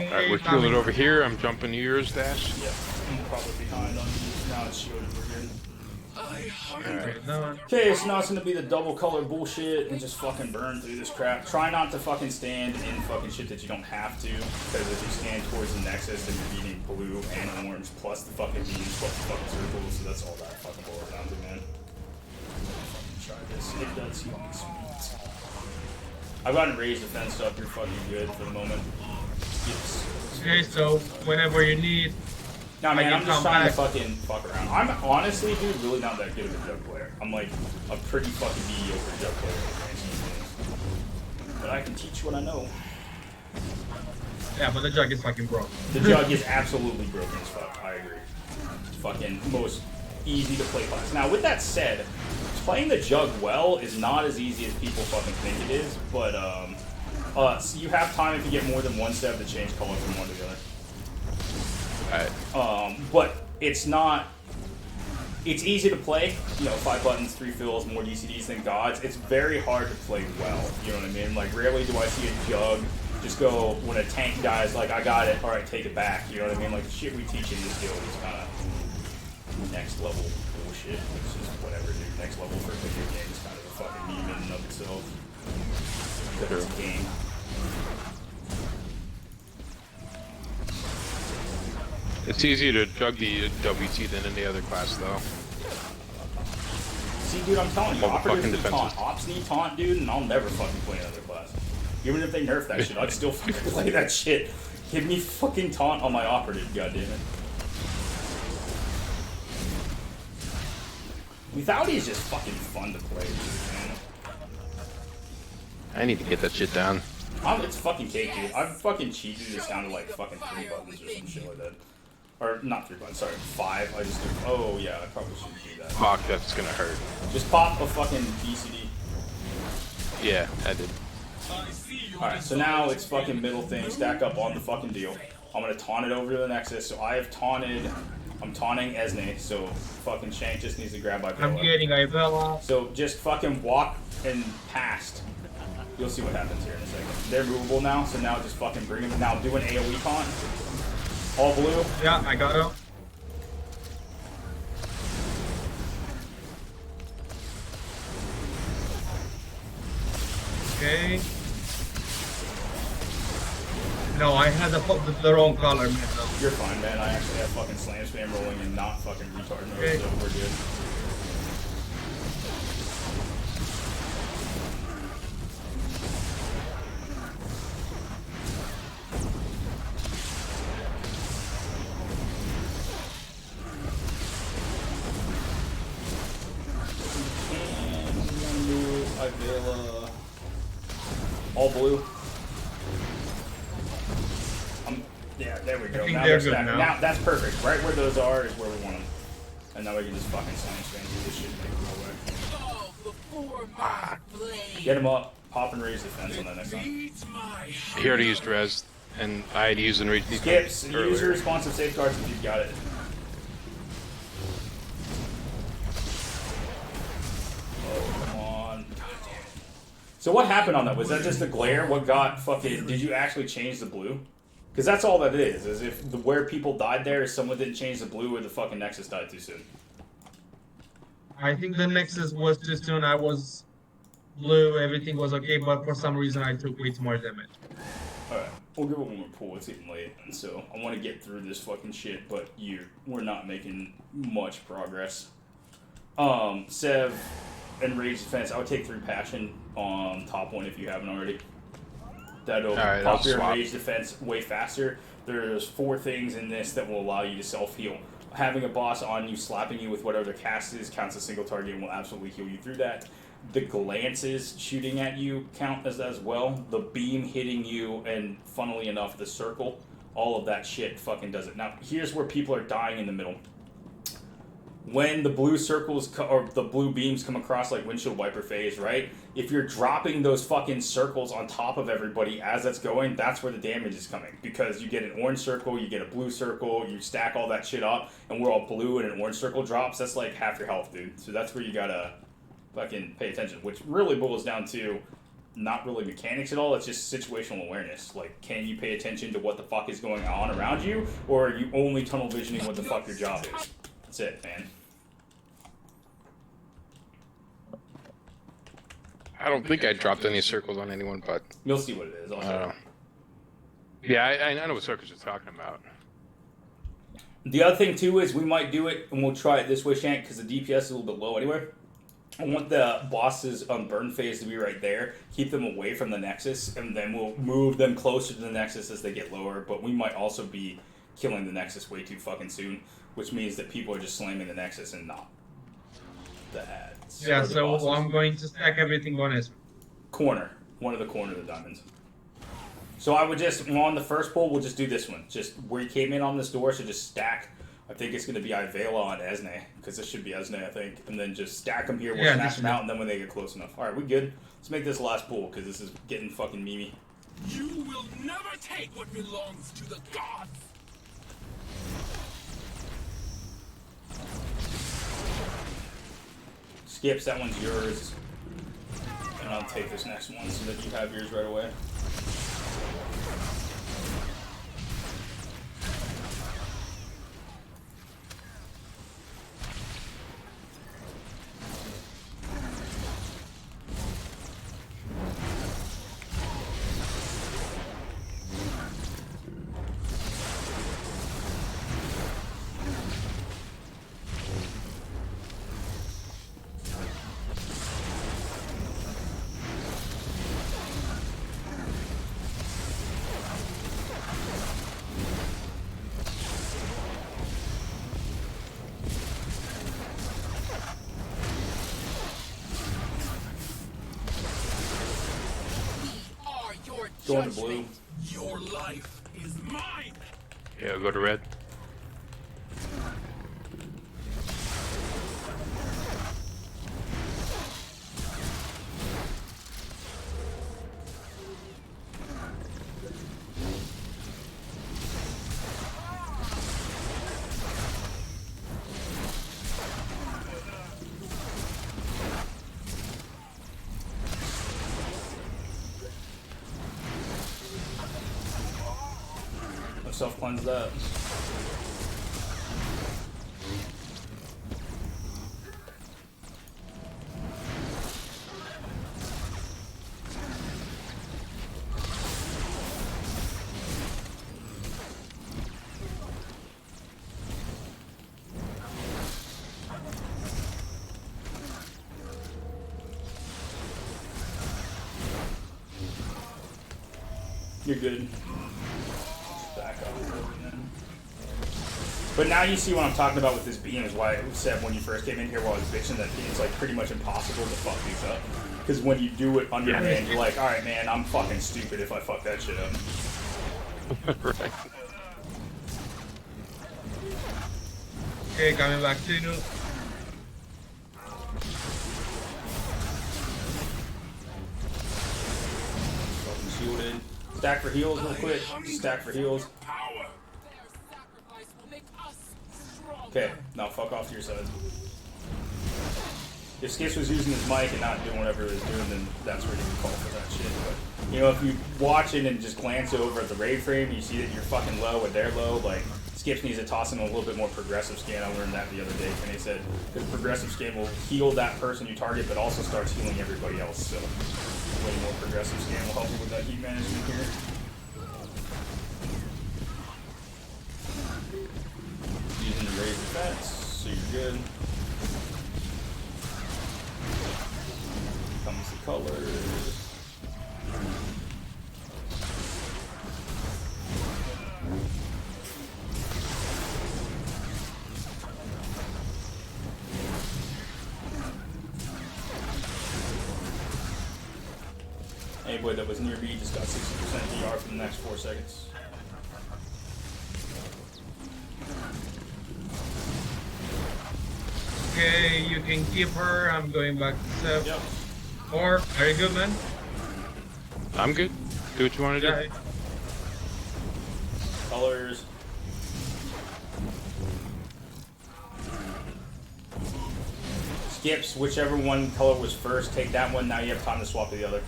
Alright, we're shielded over here. I'm jumping to yours, Dash. Yep, I'm probably behind on you. Now it's shielded, we're good. Okay, so now it's gonna be the double color bullshit and just fucking burn through this crap. Try not to fucking stand in fucking shit that you don't have to, because if you stand towards the nexus, then you're beating blue and orange, plus the fucking beams, plus the fucking circles, so that's all that fucking boils down to, man. Fucking try this. It does heal me sweet. I've gotten raised defense, so you're fucking good for the moment. Yes. Okay, so whenever you need. No, man, I'm just trying back. to fucking fuck around. I'm honestly, dude, really not that good of a jug player. I'm like a pretty fucking mediocre jug player. But I can teach what I know. Yeah, but the jug is fucking broken. The jug is absolutely broken as fuck. I agree. It's fucking most easy to play class. Now, with that said, playing the jug well is not as easy as people fucking think it is. But so you have time if you get more than one step to change color from one to the other. But it's not. It's easy to play. You know, 5 buttons, 3 fills, more DCDs than gods. It's very hard to play well. You know what I mean? Like, rarely do I see a jug just go when a tank dies. Like, I got it. All right, take it back. You know what I mean? Like, the shit we teach in this guild is kind of next level bullshit. It's just whatever, dude. Next level for a video game is kind of a fucking meme in and of itself. Because it's a game. It's easier to jug the WT than any other class, though. See, dude, I'm telling you, All the operatives fucking need taunt. defenses. Ops need taunt, dude, and I'll never fucking play another class. Even if they nerf that shit, I'd still fucking play that shit. Give me fucking taunt on my operative, goddammit. Lethality is just fucking fun to play, dude, I need to get that shit down. man. It's fucking cake, dude. I've fucking cheated this down to like fucking 3 buttons or some shit like that. Or not 3 buttons, sorry, 5. I just do. Oh yeah, I probably shouldn't do that. Fuck, that's gonna hurt. Just pop a fucking DCD. Yeah, I did. Alright, so now it's fucking middle thing, stack up on the fucking deal. I'm gonna taunt it over to the Nexus, so I have taunted. I'm taunting Esne, so fucking Shank just needs to grab my I'm Bella. getting Ivella. So just fucking walk and past. You'll see what happens here in a second. They're movable now, so now just fucking bring them. Now do an AoE taunt. All blue. Yeah, I got him. Okay. No, I had the wrong color, man. No. You're fine, man. I actually have fucking slam spam rolling and not fucking retard mode, Okay. so we're good. Ivela. All blue. Yeah, there we go. think Now they're they're good stacking. now. Now that's perfect. Right where those are is where we want them. And now we can just fucking slam spam through this shit and make them go away. Get him up. Pop and raise defense on that next one. He already used res, and I had used and reached Skips. Use your responsive safeguards if you've got it. Oh, come on. So what happened on that? Was that just a glare? What got fucking... Did you actually change the blue? Because that's all that is if where people died there is someone didn't change the blue or the fucking Nexus died too soon. I think the Nexus was too soon. I was blue, everything was okay, but for some reason I took way too much damage. Alright, we'll give it one more pull. It's getting late, and so I want to get through this fucking shit, but we're not making much progress. Sev and Rage Defense, I would take 3 Passion on top one if you haven't already. That'll Alright, pop I'll your swap. Rage Defense way faster. There's 4 things in this that will allow you to self-heal. Having a boss on you, slapping you with whatever the cast is, counts a single target and will absolutely heal you through that. The glances shooting at you count as well. The beam hitting you, and funnily enough, the circle, all of that shit fucking does it. Now, here's where people are dying in the middle. When the blue circles or the blue beams come across like windshield wiper phase, right? If you're dropping those fucking circles on top of everybody as that's going, that's where the damage is coming. Because you get an orange circle, you get a blue circle, you stack all that shit up, and we're all blue and an orange circle drops, that's like half your health, dude. So that's where you gotta fucking pay attention, which really boils down to not really mechanics at all, it's just situational awareness. Like, can you pay attention to what the fuck is going on around you, or are you only tunnel visioning what the fuck your job is? That's it, man. I don't think I dropped any circles on anyone, but You'll see what it is. I'll show you. yeah, I know what circles you're talking about. The other thing too is we might do it, and we'll try it this way, Shank, because the DPS is a little bit low anyway. I want the bosses on burn phase to be right there. Keep them away from the Nexus, and then we'll move them closer to the Nexus as they get lower. But we might also be killing the Nexus way too fucking soon, which means that people are just slamming the Nexus and not the ads. Yeah, or the so bosses. I'm going to stack everything on S. Corner. One of the corner of the diamonds. So I would just, on the first pull, we'll just do this one. Just where you came in on this door, so just stack. I think it's going to be Ivela on Esne, because this should be Esne, I think. And then just stack them here, we'll smash them out, and then when they get close enough. Alright, we good. Let's make this the last pull, because this is getting fucking memey. You will never take what belongs to the gods. Skips, that one's yours. And I'll take this next one so that you have yours right away. Going to blue. Your life is mine. Yeah, go to red. Self-cleanse that. You're good. Back up a little bit then. But now you see what I'm talking about with this beam is why I said when you first came in here while I was bitching that it's like pretty much impossible to fuck these up. Because when you do it underhand, you're like, alright man, I'm fucking stupid if I fuck that shit up. Right. Okay, coming back to you. Fucking shielded. Stack for heals real quick. Stack for heals. Power. Okay, now fuck off to your side. If Skips was using his mic and not doing whatever he was doing, then that's where you would call for that shit. But, you know, if you watch it and just glance over at the raid frame, you see that you're fucking low and they're low, like, Skips needs to toss him a little bit more progressive scan. I learned that the other day, and he said, because progressive scan will heal that person you target, but also starts healing everybody else, so way more progressive scan will help you with that heat management here. Using the raid defense, so you're good. Comes the colors. Anybody that was near me just got 60% DR for the next 4 seconds. Okay, you can keep her. I'm going back to Seth. Yep. Or, very good, man. I'm good. Do what you want to Yeah. do. Colors. Skips, whichever one color was first, take that one. Now you have time to swap to the other.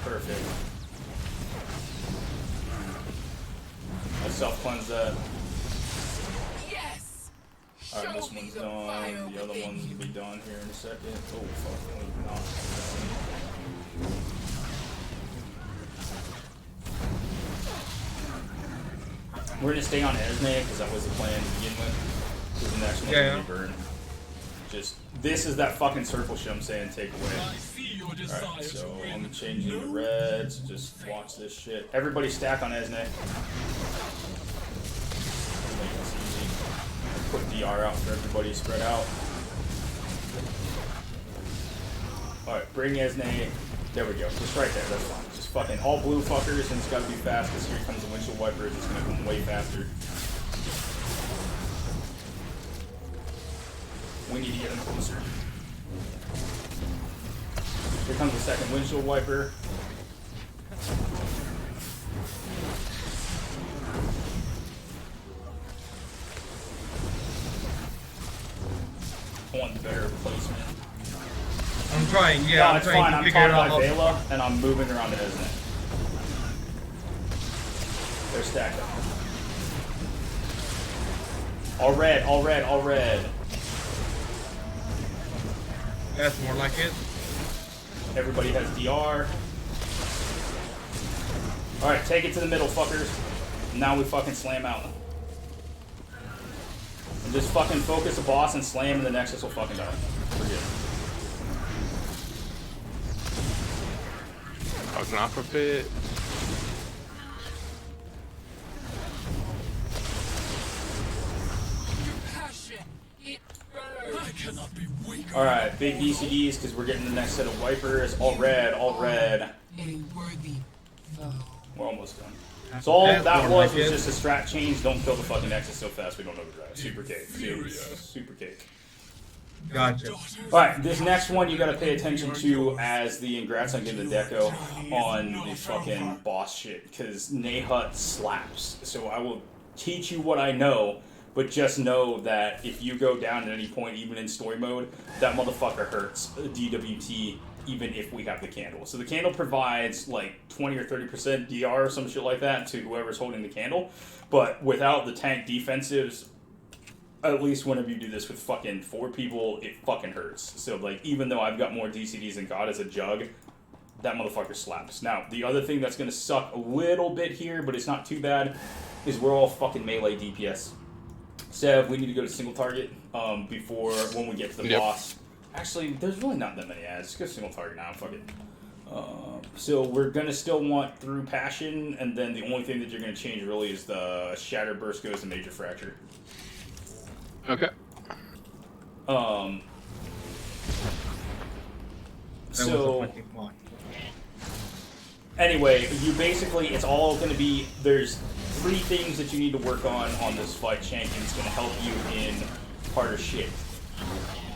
Perfect. Let's self-cleanse that. Yes. Alright, this one's done. The other one's gonna be done here in a second. Oh, fuck. No, not done. We're gonna stay on Esne because that was the plan to begin with. Because the next one's gonna be burn. Just, this is that fucking circle shit I'm saying take away. I see your desire Alright, to so win. I'm changing to red, so just watch this shit. Everybody stack on Esne. Make this easy. Put DR out for everybody, spread out. Alright, bring Esne. There we go. Just right there, that's fine. Just fucking all blue fuckers, and it's gotta be fast, because here comes the windshield wipers, it's gonna come way faster. We need to get him closer. Here comes the second windshield wiper. I want the better placement. I'm trying, yeah, No, I'm it's trying fine. to I'm figure talking it out. about Vela, and I'm moving around to Esne. They're stacked up. All red, all red, all red. That's more like it. Everybody has DR. Alright, take it to the middle, fuckers. Now we fucking slam out. And just fucking focus the boss and slam, and the Nexus will fucking die. We're good. Hogging off a bit. Passion, it burns. I cannot be weak. Alright, big DCDs, because we're getting the next set of wipers. All red, all red. A worthy foe. We're almost done. So all That's that more was like it. just a strat change. Don't kill the fucking Nexus so fast we don't overdrive. Super cake. Super cake. Gotcha. Alright, this next one you gotta pay attention to as the ingrats on getting the deco on the fucking boss shit, because Nahut slaps. So I will teach you what I know, but just know that if you go down at any point, even in story mode, that motherfucker hurts DWT even if we have the candle. So the candle provides like 20 or 30% DR or some shit like that to whoever's holding the candle, but without the tank defensives, at least whenever you do this with fucking 4 people, it fucking hurts. So, like, even though I've got more DCDs than God as a jug, that motherfucker slaps. Now, the other thing that's gonna suck a little bit here, but it's not too bad, is we're all fucking melee DPS. Sev, we need to go to single target before, when we get to the Yep. boss. Actually, there's really not that many ads. Just go single target now, fuck it. So we're gonna still want through passion, and then the only thing that you're gonna change really is the shatter burst goes to major fracture. Okay. That was a So fucking mod. anyway, you basically, it's all going to be, there's 3 things that you need to work on this fight, Shank, and it's going to help you in harder shit.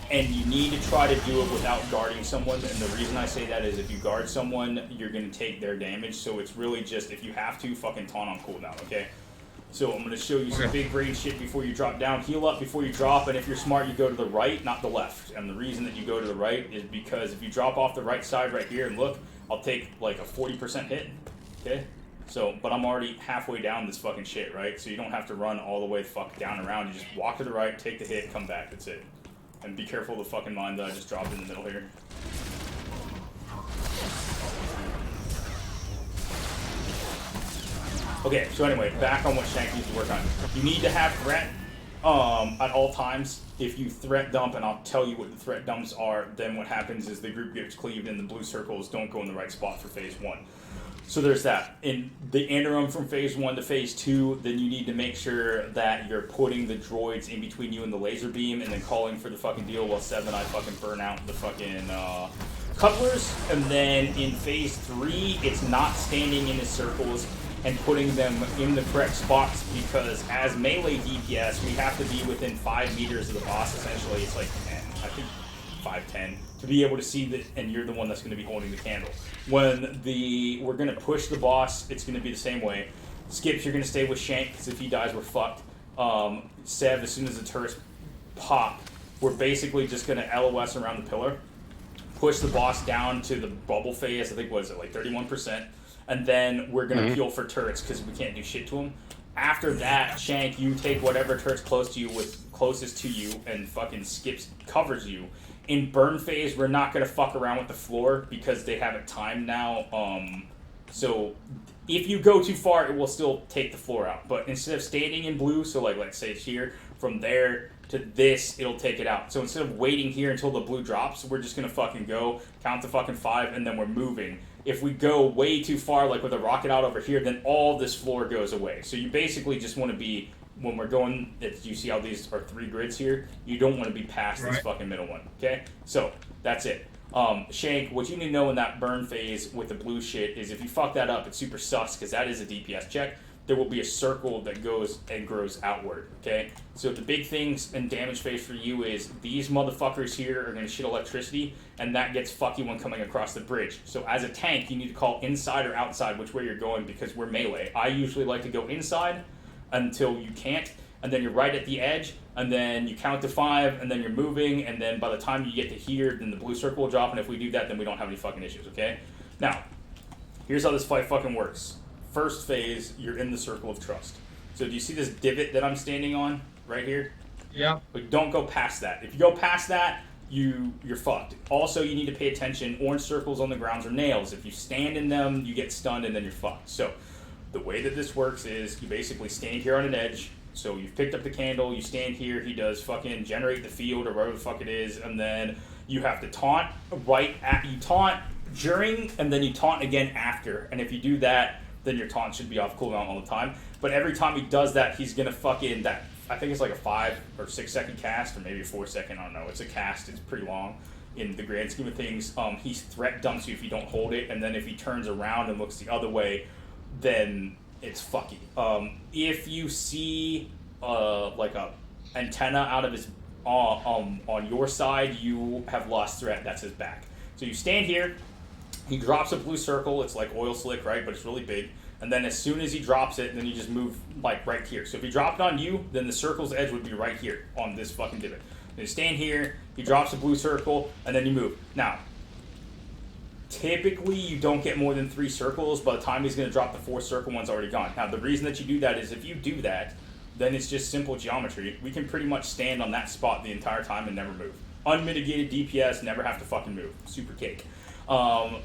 And you need to try to do it without guarding someone, and the reason I say that is if you guard someone, you're going to take their damage, so it's really just, if you have to, fucking taunt on cooldown, okay? So I'm going to show you some big brain shit before you drop down. Heal up before you drop, and if you're smart, you go to the right, not the left. And the reason that you go to the right is because if you drop off the right side right here and look, I'll take like a 40% hit, okay? So, but I'm already halfway down this fucking shit, right? So you don't have to run all the way the fuck down and around. You just walk to the right, take the hit, come back, that's it. And be careful of the fucking mine that I just dropped in the middle here. Okay, so anyway, back on what Shank needs to work on. You need to have threat at all times. If you threat dump, and I'll tell you what the threat dumps are, then what happens is the group gets cleaved and the blue circles don't go in the right spot for phase 1. So there's that. In the interim from phase 1 to phase 2, then you need to make sure that you're putting the droids in between you and the laser beam and then calling for the fucking deal while 7 I fucking burn out the fucking couplers. And then in phase 3, it's not standing in his circles and putting them in the correct spots, because as melee DPS, we have to be within 5 meters of the boss, essentially. It's like 10, I think 5'10", to be able to see that, and you're the one that's going to be holding the candle. When we're going to push the boss, it's going to be the same way. Skips, you're going to stay with Shank, because if he dies, we're fucked. Sev, as soon as the turrets pop, we're basically just going to LOS around the pillar, push the boss down to the bubble phase, I think, what is it, like 31%, and then we're going to peel for turrets, because we can't do shit to them. After that, Shank, you take whatever turret's close to you closest to you, and fucking Skips covers you. In burn phase, we're not going to fuck around with the floor, because they have it timed now. So if you go too far, it will still take the floor out. But instead of standing in blue, so like let's say it's here, from there to this, it'll take it out. So instead of waiting here until the blue drops, we're just gonna fucking go, count to fucking 5, and then we're moving. If we go way too far, like with a rocket out over here, then all this floor goes away. So you basically just want to be, when we're going, you see how these are 3 grids here? You don't want to be past this fucking middle one, okay? So, that's it. Shank, what you need to know in that burn phase with the blue shit is if you fuck that up, it's super sus, because that is a DPS check. There will be a circle that goes and grows outward, okay? So the big things in damage phase for you is these motherfuckers here are going to shit electricity, and that gets fucky when coming across the bridge. So as a tank, you need to call inside or outside which way you're going because we're melee. I usually like to go inside until you can't, and then you're right at the edge, and then you count to 5, and then you're moving, and then by the time you get to here, then the blue circle will drop, and if we do that, then we don't have any fucking issues, okay? Now, here's how this fight fucking works. First phase, you're in the circle of trust. So do you see this divot that I'm standing on right here? Yeah. But don't go past that. If you go past that, you're fucked. Also, you need to pay attention. Orange circles on the grounds are nails. If you stand in them, you get stunned and then you're fucked. So the way that this works is you basically stand here on an edge. So you've picked up the candle, you stand here, he does fucking generate the field or whatever the fuck it is, and then you have to taunt you taunt during, and then you taunt again after. And if you do that, then your taunt should be off cooldown all the time. But every time he does that, he's gonna fucking I think it's like a 5 or 6 second cast, or maybe a 4 second, I don't know. It's a cast, it's pretty long in the grand scheme of things. He's threat dumps you if you don't hold it, and then if he turns around and looks the other way, then it's fucky. If you see like a antenna out of his on your side, you have lost threat. That's his back. So you stand here. He drops a blue circle. It's like oil slick, right? But it's really big. And then as soon as he drops it, then you just move like right here. So if he dropped on you, then the circle's edge would be right here on this fucking divot. Then you stand here. He drops a blue circle, and then you move. Now, typically, you don't get more than 3 circles. By the time he's going to drop the 4th circle, one's already gone. Now, the reason that you do that is if you do that, then it's just simple geometry. We can pretty much stand on that spot the entire time and never move. Unmitigated DPS, never have to fucking move. Super cake.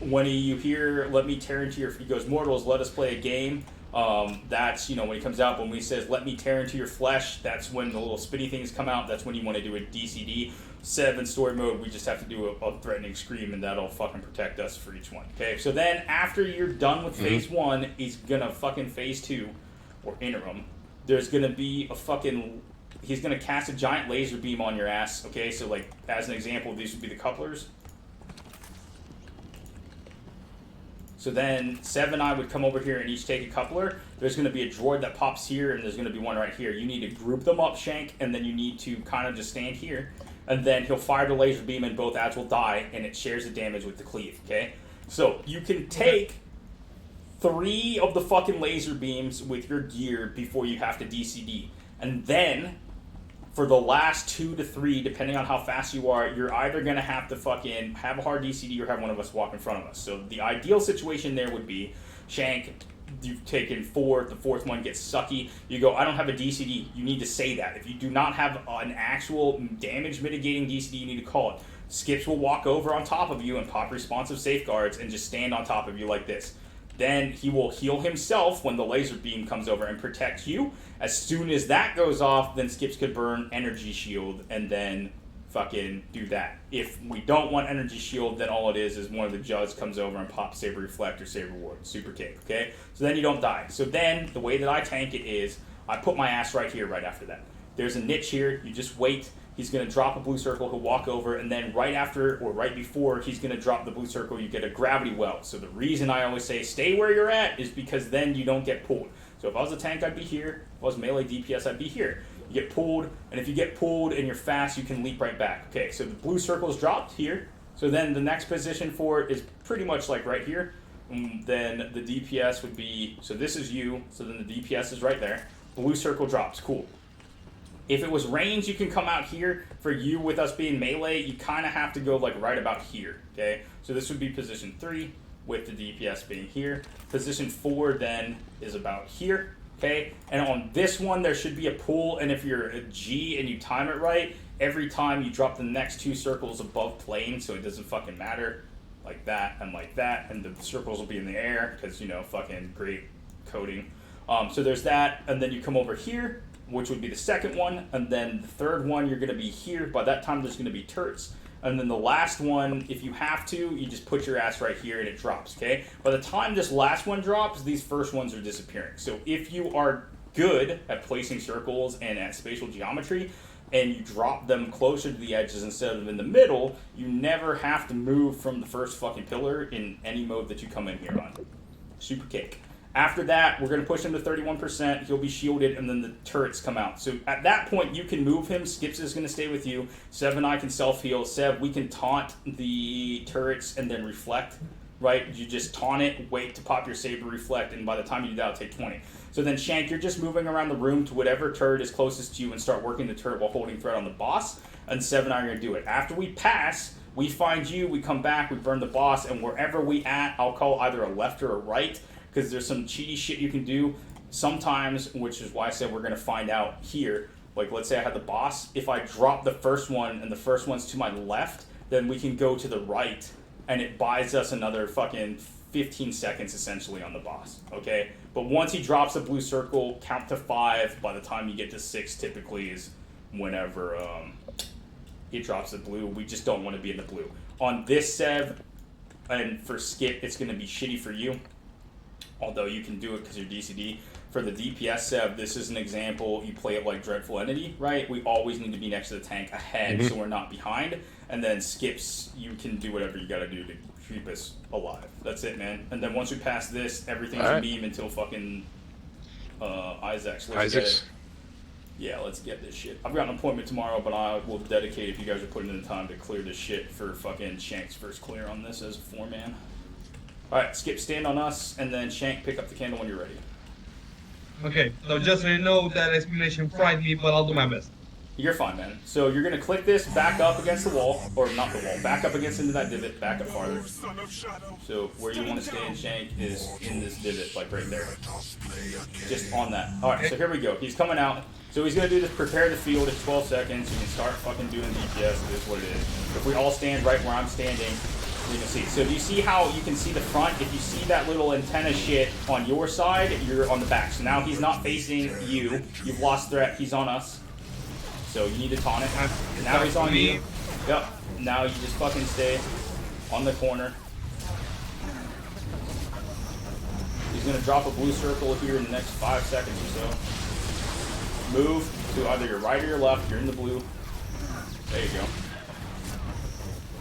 When you hear, let me tear into your, he goes, mortals, let us play a game. That's, when he comes out, when he says, let me tear into your flesh, that's when the little spinny things come out. That's when you want to do a DCD. 7 story mode, we just have to do a threatening scream, and that'll fucking protect us for each one. Okay, so then after you're done with phase 1, he's gonna fucking phase 2, or interim. There's gonna be a fucking, he's gonna cast a giant laser beam on your ass. Okay, so like as an example, these would be the couplers. So then 7 I would come over here and each take a coupler. There's going to be a droid that pops here, and there's going to be one right here. You need to group them up, Shank, and then you need to kind of just stand here. And then he'll fire the laser beam, and both ads will die, and it shares the damage with the cleave, okay? So you can take 3 of the fucking laser beams with your gear before you have to DCD. And then, for the last 2 to 3, depending on how fast you are, you're either going to have to fucking have a hard DCD or have one of us walk in front of us. So the ideal situation there would be, Shank, you've taken 4, the 4th one gets sucky. You go, I don't have a DCD. You need to say that. If you do not have an actual damage mitigating DCD, you need to call it. Skips will walk over on top of you and pop responsive safeguards and just stand on top of you like this. Then he will heal himself when the laser beam comes over and protect you. As soon as that goes off, then Skips could burn energy shield and then fucking do that. If we don't want energy shield, then all it is one of the Judds comes over and pops Saber Reflect or Saber Ward. Super kick, okay? So then you don't die. So then, the way that I tank it is, I put my ass right here right after that. There's a niche here, you just wait. He's going to drop a blue circle, he'll walk over, and then right after, or right before, he's going to drop the blue circle, you get a gravity well. So the reason I always say stay where you're at is because then you don't get pulled. So if I was a tank, I'd be here. If I was melee DPS, I'd be here. You get pulled, and if you get pulled and you're fast, you can leap right back. Okay, so the blue circle is dropped here. So then the next position for it is pretty much like right here. And then the DPS would be, so this is you, so then the DPS is right there. Blue circle drops, cool. If it was range, you can come out here. For you, with us being melee, you kind of have to go like right about here, okay? So this would be position 3, with the DPS being here. Position 4 then is about here, okay? And on this one, there should be a pull, and if you're a G and you time it right, every time you drop the next 2 circles above plane, so it doesn't fucking matter, like that, and the circles will be in the air, because, fucking great coding. So there's that, and then you come over here, which would be the second one, and then the third one you're going to be here. By that time, there's going to be turrets. And then the last one, if you have to, you just put your ass right here and it drops, okay? By the time this last one drops, these first ones are disappearing. So if you are good at placing circles and at spatial geometry, and you drop them closer to the edges instead of in the middle, you never have to move from the first fucking pillar in any mode that you come in here on. Super cake. After that, we're going to push him to 31%. He'll be shielded, and then the turrets come out. So at that point, you can move him. Skips is going to stay with you. Seb and I can self-heal. Seb, we can taunt the turrets and then reflect, right? You just taunt it, wait to pop your saber, reflect, and by the time you do that, it'll take 20. So then, Shank, you're just moving around the room to whatever turret is closest to you and start working the turret while holding threat on the boss. And Seb and I are going to do it. After we pass, we find you, we come back, we burn the boss, and wherever we at, I'll call either a left or a right, because there's some cheaty shit you can do sometimes, which is why I said we're going to find out here. Like, let's say I had the boss. If I drop the first one and the first one's to my left, then we can go to the right, and it buys us another fucking 15 seconds, essentially, on the boss, okay? But once he drops a blue circle, count to 5. By the time you get to 6, typically is whenever he drops the blue. We just don't want to be in the blue. On this Sev, and for Skip, it's going to be shitty for you. Although you can do it because you're DCD. For the DPS Sev, this is an example. You play it like Dreadful Entity, right? We always need to be next to the tank ahead so we're not behind. And then Skips, you can do whatever you gotta do to keep us alive. That's it, man. And then once we pass this, everything's a meme until fucking Izax. Izax? Yeah, let's get this shit. I've got an appointment tomorrow, but I will dedicate, if you guys are putting in the time, to clear this shit for fucking Shank's first clear on this as a 4-man. Alright, Skip, stand on us, and then Shank, pick up the candle when you're ready. Okay, so just so you know, that explanation frightened me, but I'll do my best. You're fine, man. So you're going to click this, back up against the wall, or not the wall, back up against into that divot, back up farther. So where you want to stand, Shank, is in this divot, like right there. Just on that. Alright, so here we go. He's coming out. So he's going to do this, prepare the field at 12 seconds. You can start fucking doing DPS. It is what it is. If we all stand right where I'm standing, you can see. So do you see how you can see the front? If you see that little antenna shit on your side, you're on the back. So now he's not facing you. You've lost threat. He's on us. So you need to taunt it. Now he's on you. Yep. Now you just fucking stay on the corner. He's going to drop a blue circle here in the next 5 seconds or so. Move to either your right or your left. You're in the blue. There you go.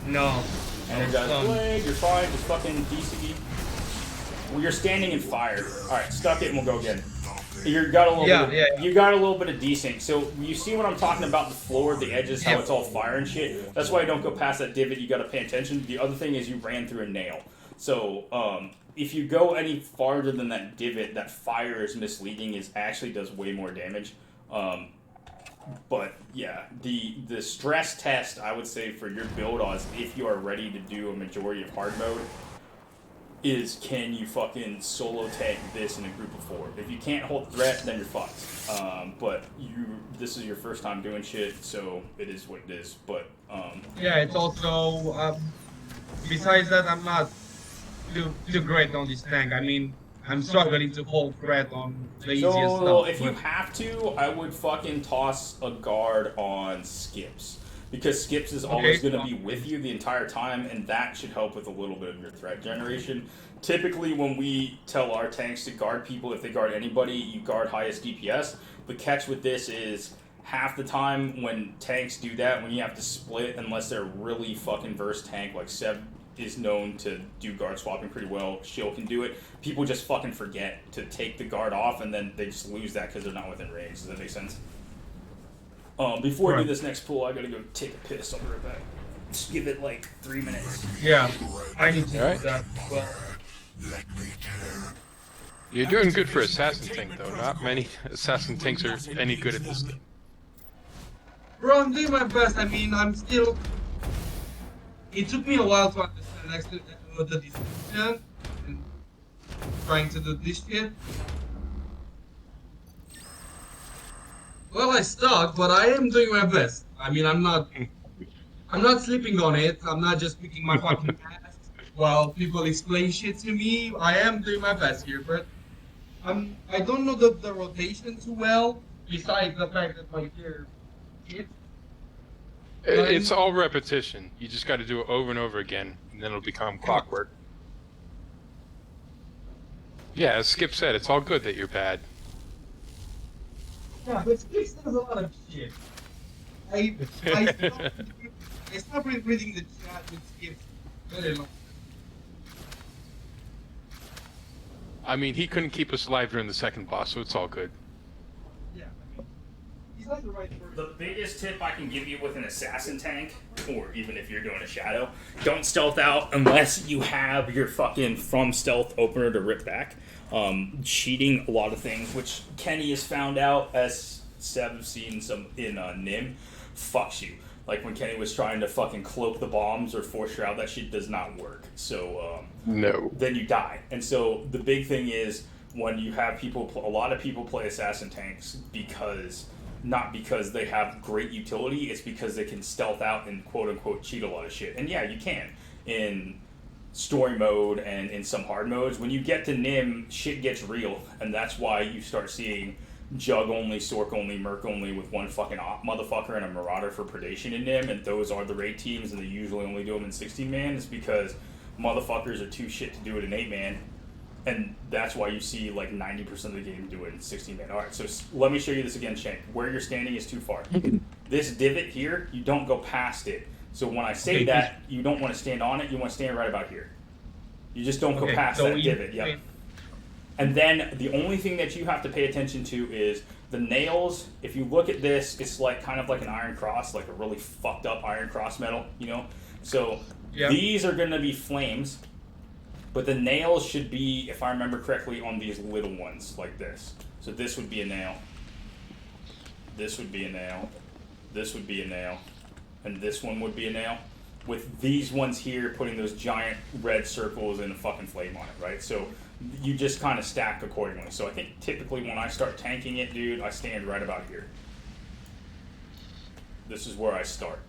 No. Energize blade, you're fine, just fucking DCD. Well, you're standing in fire. Alright, stuck it and we'll go again. You got a little you got a little bit of desync. So you see what I'm talking about, the floor, the edges, how it's all fire and shit? That's why you don't go past that divot, you gotta pay attention. The other thing is you ran through a nail. So if you go any farther than that divot, that fire is misleading, it actually does way more damage. But yeah, the stress test, I would say, for your build odds, if you are ready to do a majority of hard mode, is can you fucking solo tank this in a group of 4? If you can't hold threat, then you're fucked. But this is your first time doing shit, so it is what it is. But yeah, it's also besides that, I'm not too great on this tank. I mean, I'm struggling to hold threat on the easiest stuff. So if you have to, I would fucking toss a guard on Skips. Because Skips is always going to be with you the entire time, and that should help with a little bit of your threat generation. Typically, when we tell our tanks to guard people, if they guard anybody, you guard highest DPS. The catch with this is, half the time when tanks do that, when you have to split, unless they're really fucking versed tank, like Seb is known to do guard swapping pretty well, Shield can do it, people just fucking forget to take the guard off, and then they just lose that because they're not within range. Does that make sense? Before I do this next pull, I gotta go take a piss. I'll be right back. Just give it like 3 minutes. Yeah, I need to do that. Well, You're doing good for assassin tank though. Not many assassin tanks are any good at this game. bro, I'm doing my best. I mean, I'm still. It took me a while to understand the distinction and trying to do this shit. Well, I stuck, but I am doing my best. I mean, I'm not sleeping on it. I'm not just picking my fucking ass while people explain shit to me. I am doing my best here, but I don't know the rotation too well. Besides the fact that my gear hit. It's all repetition. You just got to do it over and over again, and then it'll become clockwork. Yeah, as Skip said, it's all good that you're bad. Yeah, but Skip says a lot of shit. I stopped reading the chat with Skip very long. I mean, he couldn't keep us alive during the second boss, so it's all good. Yeah, I mean, he's not the right person. The biggest tip I can give you with an assassin tank, or even if you're doing a shadow, don't stealth out unless you have your fucking from stealth opener to rip back. Cheating a lot of things, which Kenny has found out, as Seb have seen some in Nim, fucks you. Like when Kenny was trying to fucking cloak the bombs or force shroud, that shit does not work. So No. then you die. And so the big thing is when you have people, a lot of people play assassin tanks because, not because they have great utility, it's because they can stealth out and quote unquote cheat a lot of shit. And yeah, you can in story mode and in some hard modes. When you get to Nim, shit gets real, and that's why you start seeing Jug only, Sork only, Merc only with one fucking op motherfucker and a Marauder for predation in Nim, and those are the raid teams, and they usually only do them in 16-man. It's because motherfuckers are too shit to do it in 8-man, and that's why you see like 90% of the game do it in 16-man. Alright, so let me show you this again, Shank. Where you're standing is too far. This divot here, you don't go past it. So when I say that, you don't want to stand on it, you want to stand right about here. You just don't go past that divot. Yep. And then the only thing that you have to pay attention to is the nails. If you look at this, it's like kind of like an iron cross, like a really fucked up iron cross metal, you know? So these are going to be flames, but the nails should be, if I remember correctly, on these little ones like this. So this would be a nail. This would be a nail. This would be a nail. And this one would be a nail. With these ones here putting those giant red circles and a fucking flame on it, right? So you just kind of stack accordingly. So I think typically when I start tanking it, dude, I stand right about here. This is where I start.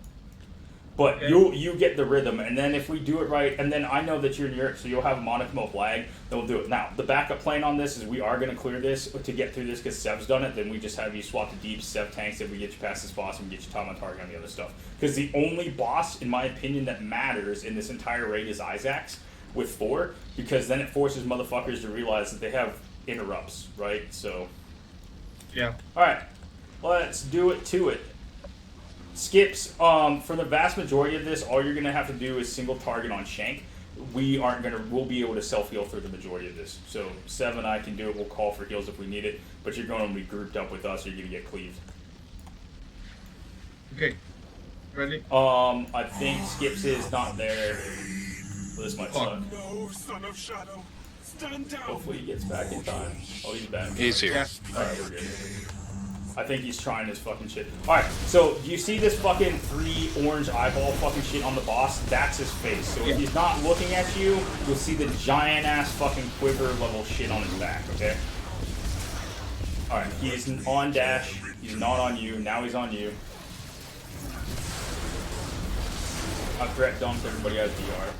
But you get the rhythm, and then if we do it right, and then I know that you're in Europe, so you'll have a monochrome of lag, then we'll do it. Now, the backup plan on this is we are going to clear this to get through this because Sev's done it, then we just have you swap the deep Sev tanks if we get you past this boss and we get you time on target on the other stuff. Because the only boss, in my opinion, that matters in this entire raid is Izax with 4, because then it forces motherfuckers to realize that they have interrupts, right? So, Yeah. alright, let's do it to it. Skips, for the vast majority of this, all you're going to have to do is single target on Shank. We'll be able to self-heal through the majority of this. So, Sev and I can do it, we'll call for heals if we need it, but you're going to be grouped up with us or you're going to get cleaved. Okay. Ready? I think Skips is not there. So this might suck. No, son of Shadow. Stand down. Hopefully he gets back in time. Oh, he's back. He's here. Alright, we're good. I think he's trying his fucking shit. Alright, so do you see this fucking 3 orange eyeball fucking shit on the boss? That's his face. So if he's not looking at you, you'll see the giant ass fucking quiver level shit on his back, okay? Alright, he's on dash. He's not on you. Now he's on you. I've threat dumped, everybody has DR.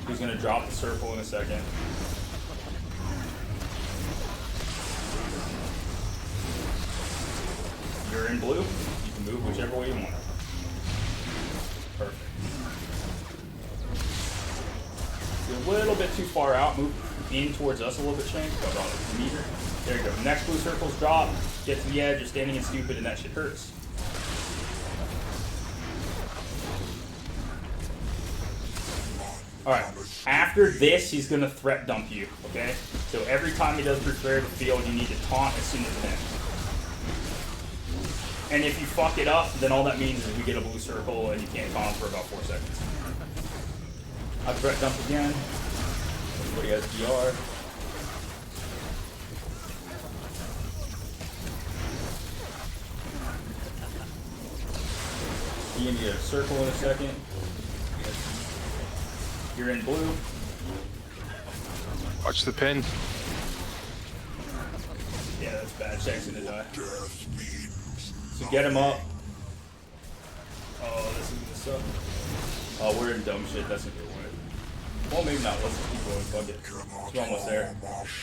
He's gonna drop the circle in a second. You're in blue. You can move whichever way you want. Perfect. You're a little bit too far out. Move in towards us a little bit, Shank. About a meter. There you go. Next blue circle's drop. Get to the edge. You're standing in stupid, and that shit hurts. Alright, after this, he's going to threat dump you, okay? So every time he does prepare the field, you need to taunt as soon as it ends. And if you fuck it up, then all that means is we get a blue circle and you can't taunt for about 4 seconds. I threat dump again. Everybody has DR. You need a circle in a second. You're in blue. Watch the pin. Yeah, that's bad. Check's in his eye. So get him up. Oh, this is gonna suck. Oh, we're in dumb shit. That's a good one. Well, maybe not. Let's just keep going. Fuck it. We're almost there.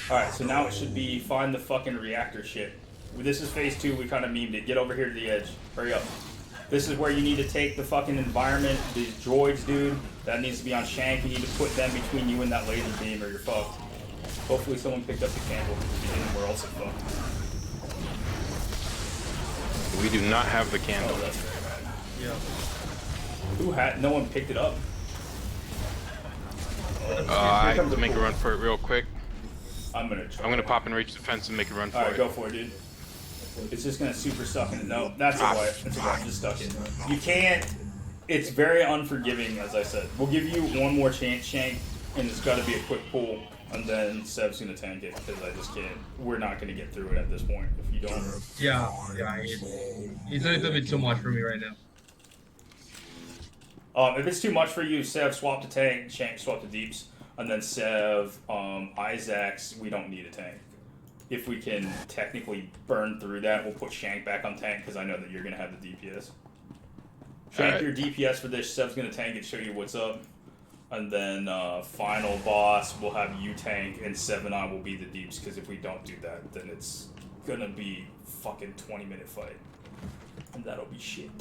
Alright, so now it should be find the fucking reactor shit. This is phase 2. We kind of memed it. Get over here to the edge. Hurry up. This is where you need to take the fucking environment. These droids, dude. That needs to be on Shank. You need to put them between you and that laser beam or you're fucked. Hopefully someone picked up the candle. If you didn't, we're also fucked. We do not have the candle. Oh, that's very bad. Yeah. Who had? No one picked it up. I have to make a run for it real quick. I'm gonna try. I'm gonna pop and reach the fence and make a run for Alright, it. go for it, dude. It's just gonna super suck in. No, that's alright. That's alright. Just stuck it. You can't. It's very unforgiving, as I said. We'll give you one more chance, Shank, and it's got to be a quick pull, and then Seb's gonna tank it because I just can't. We're not gonna get through it at this point if you don't. Yeah, it's a little bit too much for me right now. If it's too much for you, Sev, swap to tank. Shank, swap to deeps, and then Sev, Izax. We don't need a tank. If we can technically burn through that, we'll put Shank back on tank because I know that you're gonna have the DPS. Shank Alright. your DPS for this. Sev's gonna tank it, show you what's up, and then final boss we'll have you tank, and Sev and I will be the deeps. Because if we don't do that, then it's gonna be fucking 20-minute fight, and that'll be shit.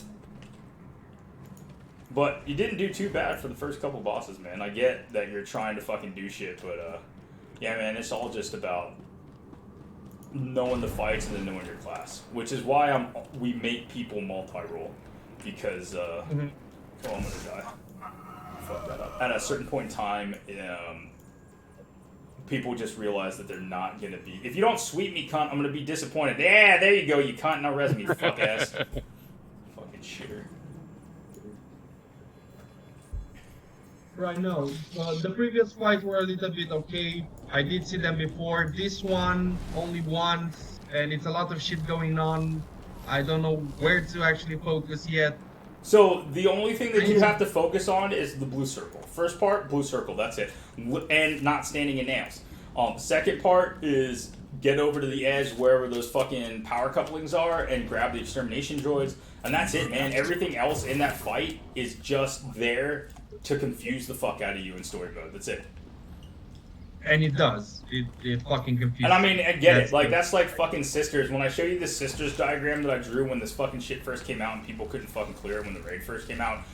But you didn't do too bad for the first couple bosses, man. I get that you're trying to fucking do shit, but yeah, man, it's all just about knowing the fights and then knowing your class, which is why we make people multi-roll because oh, I'm gonna die. Fuck that up. At a certain point in time, people just realize that they're not gonna be. If you don't sweep me, cunt, I'm gonna be disappointed. Yeah, there you go, you cunt. Now res me, fuck ass. Fucking shitter. Right now, the previous fights were a little bit okay. I did see them before. This one, only once, and it's a lot of shit going on. I don't know where to actually focus yet. So the only thing that you have to focus on is the blue circle. First part, blue circle, that's it. And not standing in nails. Second part is get over to the edge wherever those fucking power couplings are and grab the extermination droids. And that's it, man. Everything else in that fight is just there to confuse the fuck out of you in story mode. That's it. And it does. It fucking confuses. And I mean, I get it. Like, that's like fucking Sisters. When I show you the Sisters diagram that I drew when this fucking shit first came out and people couldn't fucking clear it when the raid first came out,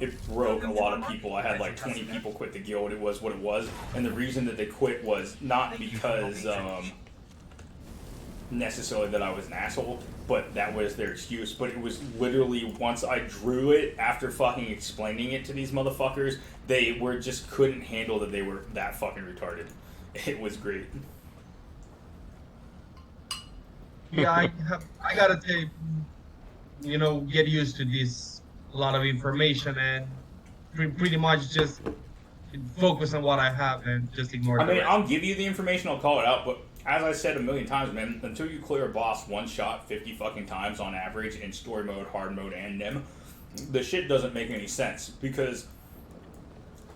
it broke a lot of people. I had like 20 people quit the guild. It was what it was. And the reason that they quit was not because necessarily that I was an asshole, but that was their excuse. But it was literally once I drew it, after fucking explaining it to these motherfuckers, they were just couldn't handle that they were that fucking retarded. It was great. Yeah, I gotta take, get used to this, a lot of information, and pretty much just focus on what I have and just ignore I the mean, rest. I'll give you the information, I'll call it out, but as I said a million times, man, until you clear a boss one shot 50 fucking times on average in story mode, hard mode, and NIM, the shit doesn't make any sense. Because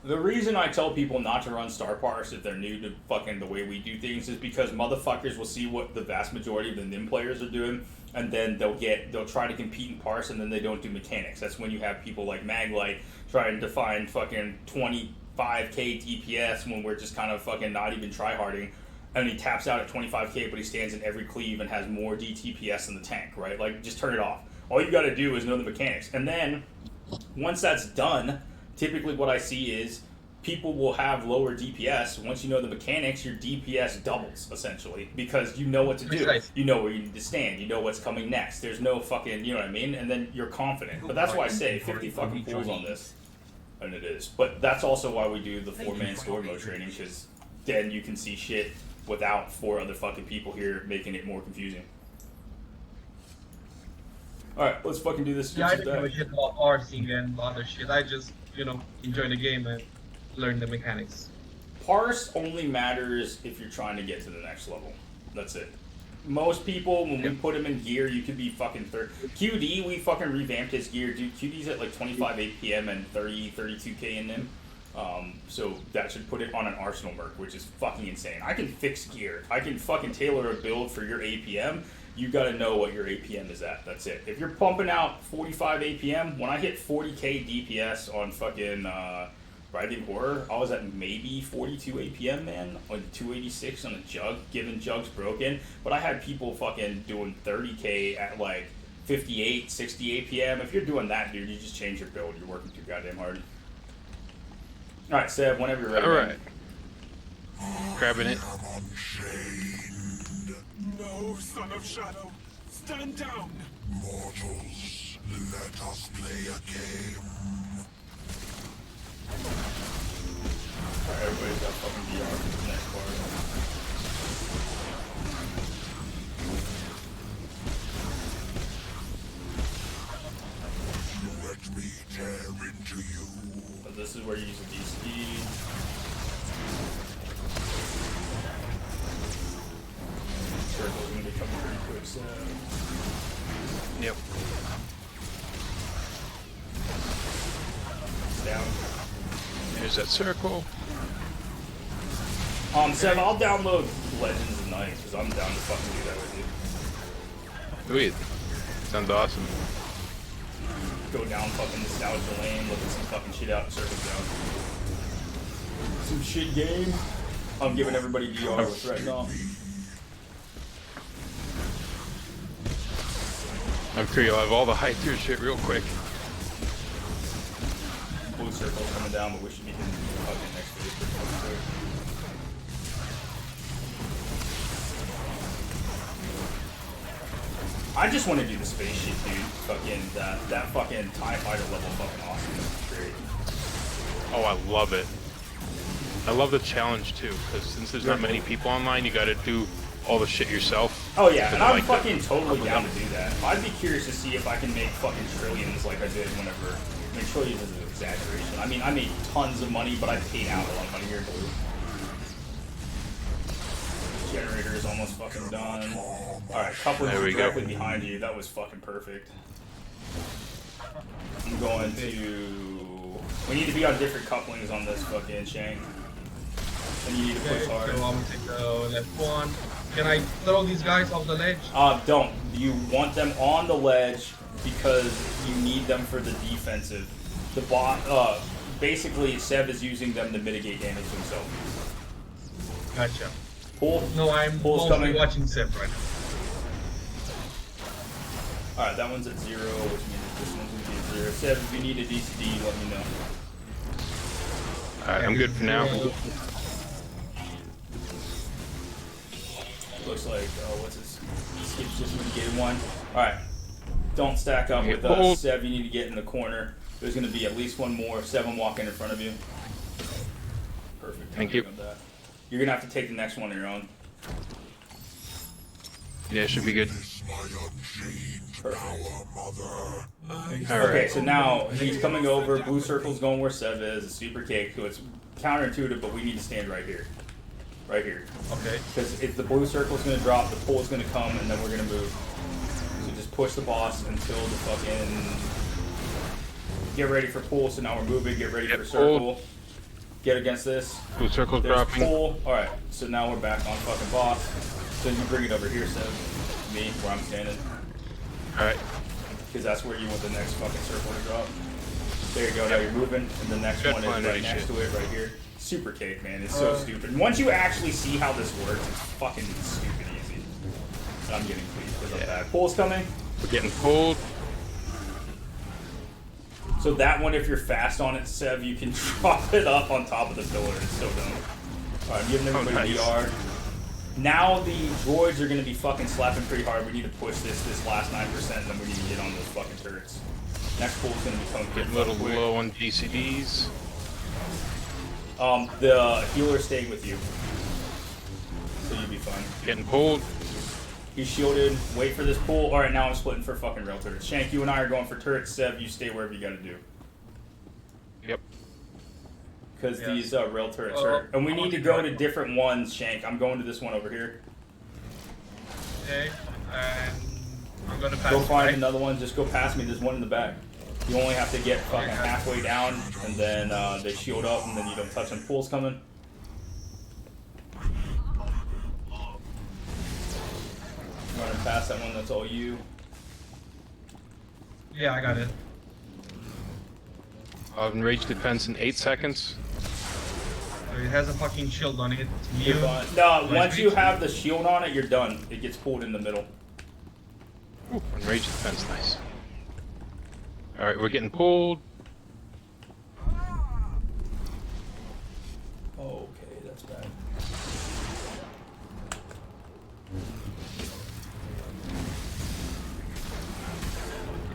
the reason I tell people not to run Star Parse if they're new to fucking the way we do things is because motherfuckers will see what the vast majority of the NIM players are doing, and then they'll try to compete in Parse, and then they don't do mechanics. That's when you have people like Maglite trying to find fucking 25k DPS when we're just kind of fucking not even tryharding. And he taps out at 25k, but he stands in every cleave and has more DTPS than the tank, right? Like, just turn it off. All you gotta do is know the mechanics. And then, once that's done, typically what I see is people will have lower DPS. Once you know the mechanics, your DPS doubles, essentially, because you know what to do. Precise. You know where you need to stand. You know what's coming next. There's no fucking, you know what I mean? And then you're confident. But that's why I say 50 fucking pools on this. And it is. But that's also why we do the 4-man story mode training, because then you can see shit without 4 other fucking people here making it more confusing. Alright, let's fucking do this. Yeah, I don't give a shit about parsing and other shit. I just, enjoy the game and learn the mechanics. Parse only matters if you're trying to get to the next level. That's it. Most people, when we put him in gear, you could be fucking third. QD, we fucking revamped his gear. Dude, QD's at like 25 APM and 32k in him. So that should put it on an Arsenal Merc, which is fucking insane. I can fix gear. I can fucking tailor a build for your APM. You gotta know what your APM is at. That's it. If you're pumping out 45 APM, when I hit 40k DPS on fucking Riding Horror, I was at maybe 42 APM, man, like 286 on a jug, given jugs broken. But I had people fucking doing 30K at like 58, 60 APM. If you're doing that, dude, you just change your build. You're working too goddamn hard. All right, Seb, whenever you're ready. All man. right. Grabbing it. No, son of Shadow. Stand down. Mortals, let us play a game. Alright, everybody's got fucking VR for the next part. Let me tear into you. So this is where you use the DCD. Circle's gonna be coming pretty quick, so. Yep. Down. Here's that circle. Seb, I'll download Legends of Night, because I'm down to fucking do that with you. Sweet. Sounds awesome. Go down fucking Nostalgia Lane, look at some fucking shit out, and circle down. Some shit game. I'm giving everybody VR with right now. I'm sure you'll have all the high tier shit real quick. Blue circle's coming down, but we should be hitting the fucking next phase pretty fucking quick. I just want to do the space shit, dude. Fucking that fucking TIE fighter level fucking awesome. That's great. Oh, I love it. I love the challenge too, because since there's not many people online, you gotta do all the shit yourself. Oh yeah, and I'm like fucking totally down to do that. I'd be curious to see if I can make fucking trillions like I did whenever. I mean, trillions is an exaggeration. I mean, I made tons of money, but I paid out a lot of money here, dude. Generator is almost fucking done. Alright, couplings There we go. directly behind you. That was fucking perfect. I'm going to... We need to be on different couplings on this fucking shank. And you need to push Okay, hard. so I'm gonna take the left one. Can I throw these guys off the ledge? Don't. You want them on the ledge because you need them for the defensive. The bot, basically, Seb is using them to mitigate damage to himself. Gotcha. Pull. No, I'm Pull's mostly coming. watching Seb right now. Alright, that one's at 0, which means this one's gonna be at 0. Seb, if you need a DCD, let me know. Alright, I'm good for now. Looks like, what's this? Skip's just mitigated one. Alright. Don't stack up with pulled. us. Seb, you need to get in the corner. There's gonna be at least one more. 7 walking in front of you. Perfect. Thank you. That. You're gonna have to take the next one on your own. Yeah, it should be good. Perfect. Alright. Okay, so now he's coming over. Blue circle's going where Seb is. It's super cake, so it's counterintuitive, but we need to stand right here. Right here. Okay. Because if the blue circle's gonna drop, the pull's gonna come, and then we're gonna move. So just push the boss until the fucking... Get ready for pull, so now we're moving. Get ready for circle. pull. Get against this. Blue circle's There's dropping. pull. Alright, so now we're back on fucking boss. So you bring it over here, Seb. Me, where I'm standing. Alright. Because that's where you want the next fucking circle to drop. There you go, now you're moving, and the next Good one is plan, right ready, next shit. to it, right here. Super cake, man. It's so stupid. Once you actually see how this works, it's fucking stupid easy. And I'm getting pleased because I'm bad. Pull's coming. We're getting pulled. So that one, if you're fast on it, Sev, you can drop it up on top of the pillar. It's so dumb. Alright, I'm giving everybody nice. VR. Now the droids are going to be fucking slapping pretty hard. We need to push this last 9%, and then we need to get on those fucking turrets. Next pull's going to be coming Getting pretty a little quick. low on DCDs. The healer's staying with you. So you'll be fine. Getting pulled. He's shielded. Wait for this pull. Alright, now I'm splitting for fucking rail turrets. Shank, you and I are going for turrets. Sev, you stay wherever you gotta do. Yep. Because Yeah. these rail turrets are... And we need to go to different ones, Shank. I'm going to this one over here. Okay. And I'm gonna pass. Go find right? another one. Just go past me. There's one in the back. You only have to get fucking halfway down, and then they shield up, and then you don't touch them. Pull's coming. Running past that one, that's all you. Yeah, I got it. Enrage defense in 8 seconds. It has a fucking shield on it. You're fine. No, once you have the shield on it, you're done. It gets pulled in the middle. Ooh, enrage defense, nice. Alright, we're getting pulled. Okay, that's bad.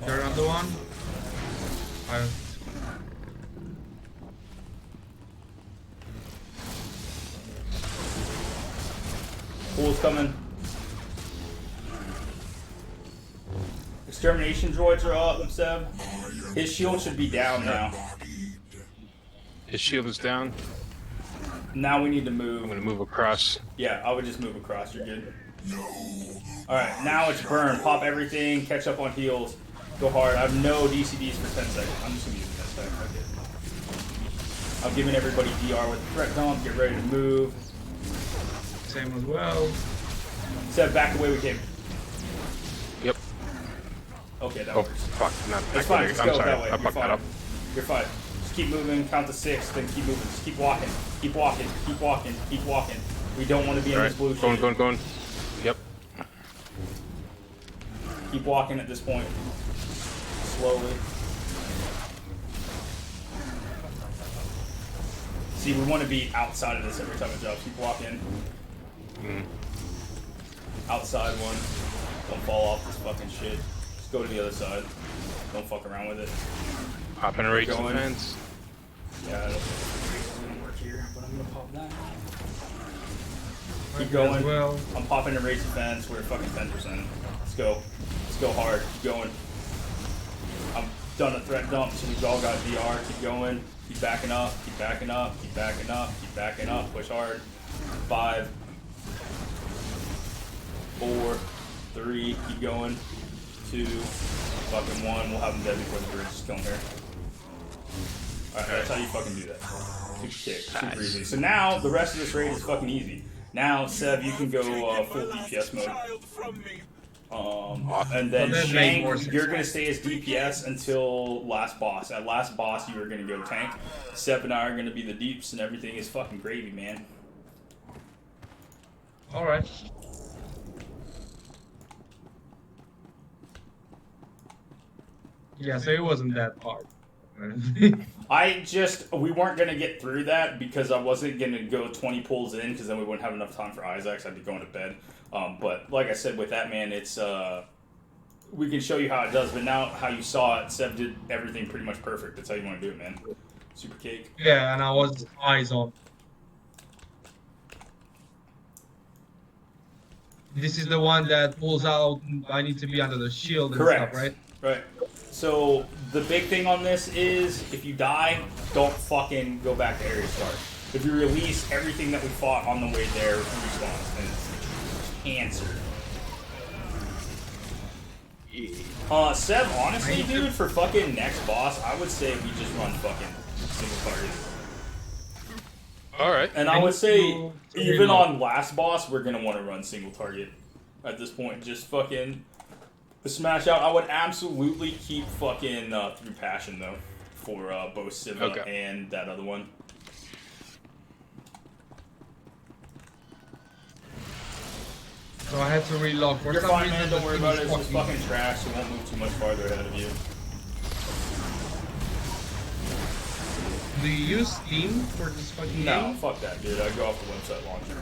You're another one. Pool's coming. Extermination droids are up, Seb. His shield should be down now. His shield is down. Now we need to move. I'm gonna move across. Yeah, I would just move across. You're good. Alright, now it's burn. Pop everything. Catch up on heals. Go hard. I have no DCDs for 10 seconds. I'm just gonna use 10 seconds. Okay. I'm giving everybody DR with the threat dump. Get ready to move. Same as well. Seb, back the way we came. Yep. Okay, that Oh, works. fuck. Not It's back fine. there. Just I'm go sorry. that way. I You're fucked that fine. up. You're fine. Just keep moving. Count to 6. Then keep moving. Just keep walking. Keep walking. Keep walking. Keep walking. We don't want to be in this blue Alright, going, shit. going, going. Yep. Keep walking at this point. Slowly. See, we want to be outside of this every time it drops. Keep walking. Outside one. Don't fall off this fucking shit. Just go to the other side. Don't fuck around with it. Pop and enrage Going. defense. Yeah, I don't think it's gonna work here, but I'm gonna pop that. Keep going. Well. I'm popping a race defense. We're fucking 10%. Let's go. Let's go hard. Keep going. I'm done a threat dump, so we've all got DR. Keep going. Keep backing up. Keep backing up. Keep backing up. Keep backing up. Push hard. 5, 4, 3. Keep going. 2, fucking 1. We'll have them dead before the bridge. Just kill him here. Alright, that's how you fucking do that. Super kick. Super easy. So now, the rest of this raid is fucking easy. Now, Seb, you can go full DPS mode. Child from me. And then Well, that made Shank, more sense. you're gonna stay as DPS until last boss. At last boss, you are gonna go tank. Seb and I are gonna be the deeps, and everything is fucking gravy, man. Alright. Yeah, so it wasn't that hard. We weren't gonna get through that because I wasn't gonna go 20 pulls in because then we wouldn't have enough time for Izax. I'd be going to bed. But like I said, with that, man, it's we can show you how it does. But now, how you saw it, Seb did everything pretty much perfect. That's how you want to do it, man. Super cake. Yeah, and I was eyes on. This is the one that pulls out. I need to be under the shield and Correct. stuff, right? Right. So the big thing on this is if you die, don't fucking go back to area start. If you release everything that we fought on the way there, respawns, and it's cancer. Seb, honestly, dude, for fucking next boss, I would say we just run fucking single target. Alright. And I would say, even on last boss, we're gonna want to run single target at this point. Just fucking smash out. I would absolutely keep fucking through passion though for both Siva and that other one. So I had to reload. For You're some fine, reason, man. the Don't worry thing about is it. It's just fucking- fucking trash. So it won't move too much farther ahead of you. Do you use Steam for this fucking No, game? fuck that, dude. I go off the website launcher.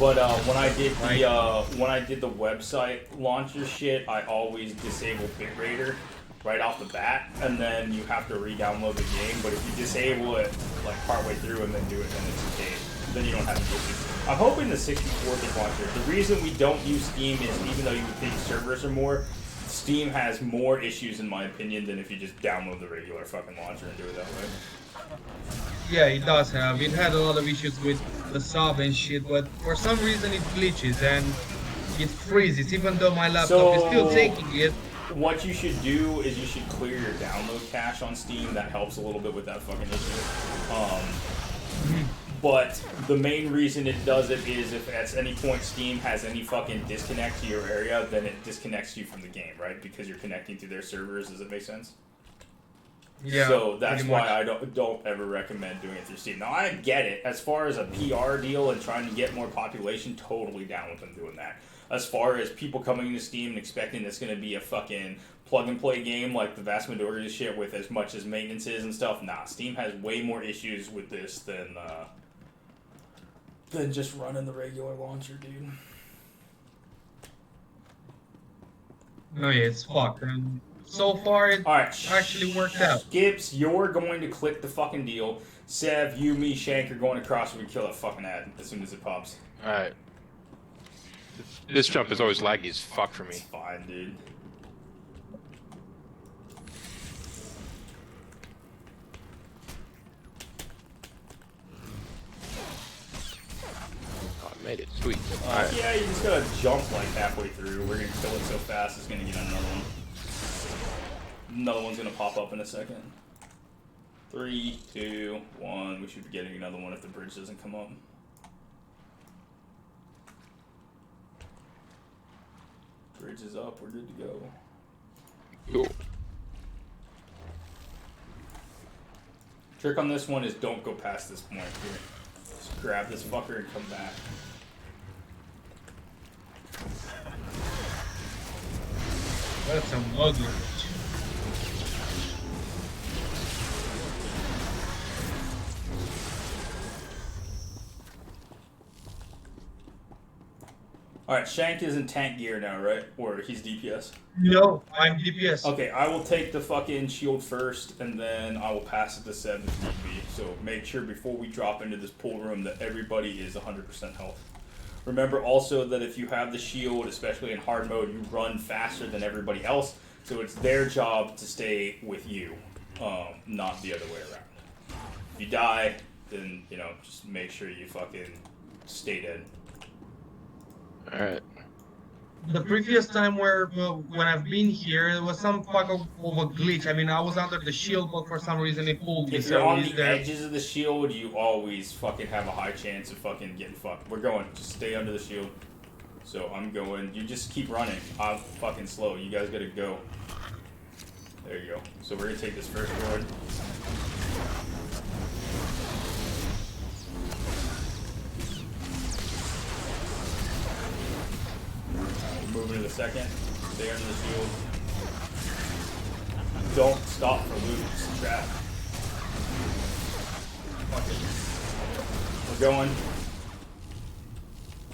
But when I did the website launcher shit, I always disable Bitrater right off the bat, and then you have to re-download the game. But if you disable it like partway through and then do it, then it's okay. Then you don't have to issue. I'm hoping the 64-bit launcher. The reason we don't use Steam is even though you would think servers are more, Steam has more issues in my opinion than if you just download the regular fucking launcher and do it that way. Yeah, it does have. It had a lot of issues with the sub and shit, but for some reason it glitches and it freezes, even though my laptop is still taking it. What you should do is you should clear your download cache on Steam. That helps a little bit with that fucking issue. But the main reason it does it is if at any point Steam has any fucking disconnect to your area, then it disconnects you from the game, right? Because you're connecting to their servers. Does it make sense? Yeah, so that's pretty why much. I don't ever recommend doing it through Steam. Now I get it. As far as a PR deal and trying to get more population, totally down with them doing that. As far as people coming into Steam and expecting it's going to be a fucking plug and play game like the vast majority of shit with as much as maintenance is and stuff, nah. Steam has way more issues with this than just running the regular launcher, dude. No, yeah, it's fucked. And so far, it All right, actually worked out. Skips, you're going to click the fucking deal. Sev, you, me, Shank are going across. We can kill that fucking ad as soon as it pops. All right. This jump is always laggy as fuck for me. It's fine, dude. Oh, I made it. Sweet. All right. Yeah, you just gotta jump like halfway through. We're gonna kill it so fast, it's gonna get another one. Another one's gonna pop up in a second. 3, 2, 1. We should be getting another one if the bridge doesn't come up. Bridge is up. We're good to go. Cool. Trick on this one is don't go past this point here. Just grab this fucker and come back. That's some ugly. Alright, Shank is in tank gear now, right? Or he's DPS. No, I'm DPS. Okay, I will take the fucking shield first, and then I will pass it to Seb if need be. So make sure before we drop into this pool room that everybody is 100% health. Remember also that if you have the shield, especially in hard mode, you run faster than everybody else. So it's their job to stay with you, not the other way around. If you die, then, you know, just make sure you fucking stay dead. All right. The previous time when I've been here, it was some fuck of a glitch. I mean, I was under the shield, but for some reason it pulled me. If you're So on is the there... edges of the shield, you always fucking have a high chance of fucking getting fucked. We're going. Just stay under the shield. So I'm going. You just keep running. I'm fucking slow. You guys gotta go. There you go. So we're gonna take this first ward. We're moving to the second. Stay under the shield. Don't stop for loot. Just trap. Fuck it. We're going.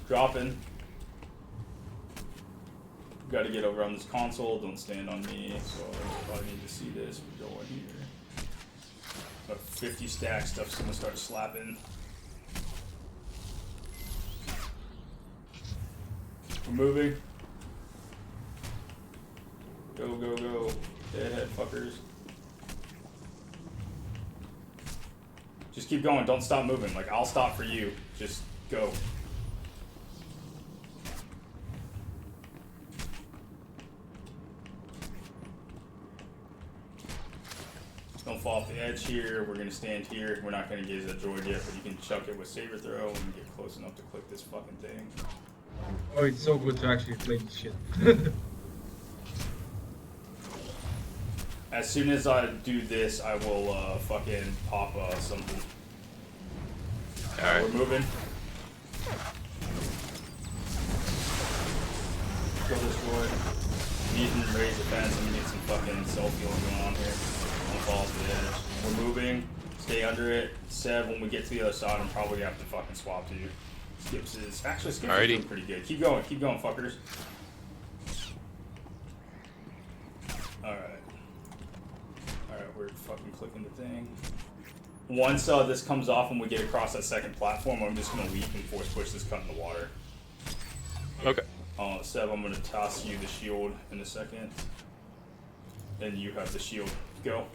Dropping. Got to get over on this console. Don't stand on me. So I probably need to see this. We're going here. About 50 stack stuff's gonna start slapping. We're moving. Go, go, go. Stay ahead, fuckers. Just keep going. Don't stop moving. Like, I'll stop for you. Just go. Don't fall off the edge here. We're gonna stand here. We're not gonna get that droid yet, but you can chuck it with saber throw and get close enough to click this fucking thing. Oh, it's so good to actually play this shit. As soon as I do this, I will fucking pop something. Alright. We're moving. Kill this droid. Need to raise the fence and get some fucking self-healing going on here. Don't fall off the edge. We're moving. Stay under it. Seb, when we get to the other side, I'm probably gonna have to fucking swap to you. Skips is actually Skips is doing pretty good. Keep going, fuckers. Alright. Alright, we're fucking clicking the thing. Once this comes off and we get across that second platform, I'm just gonna leap and force push this cut in the water. Okay. Seb, I'm gonna toss you the shield in a second. Then you have the shield. Go.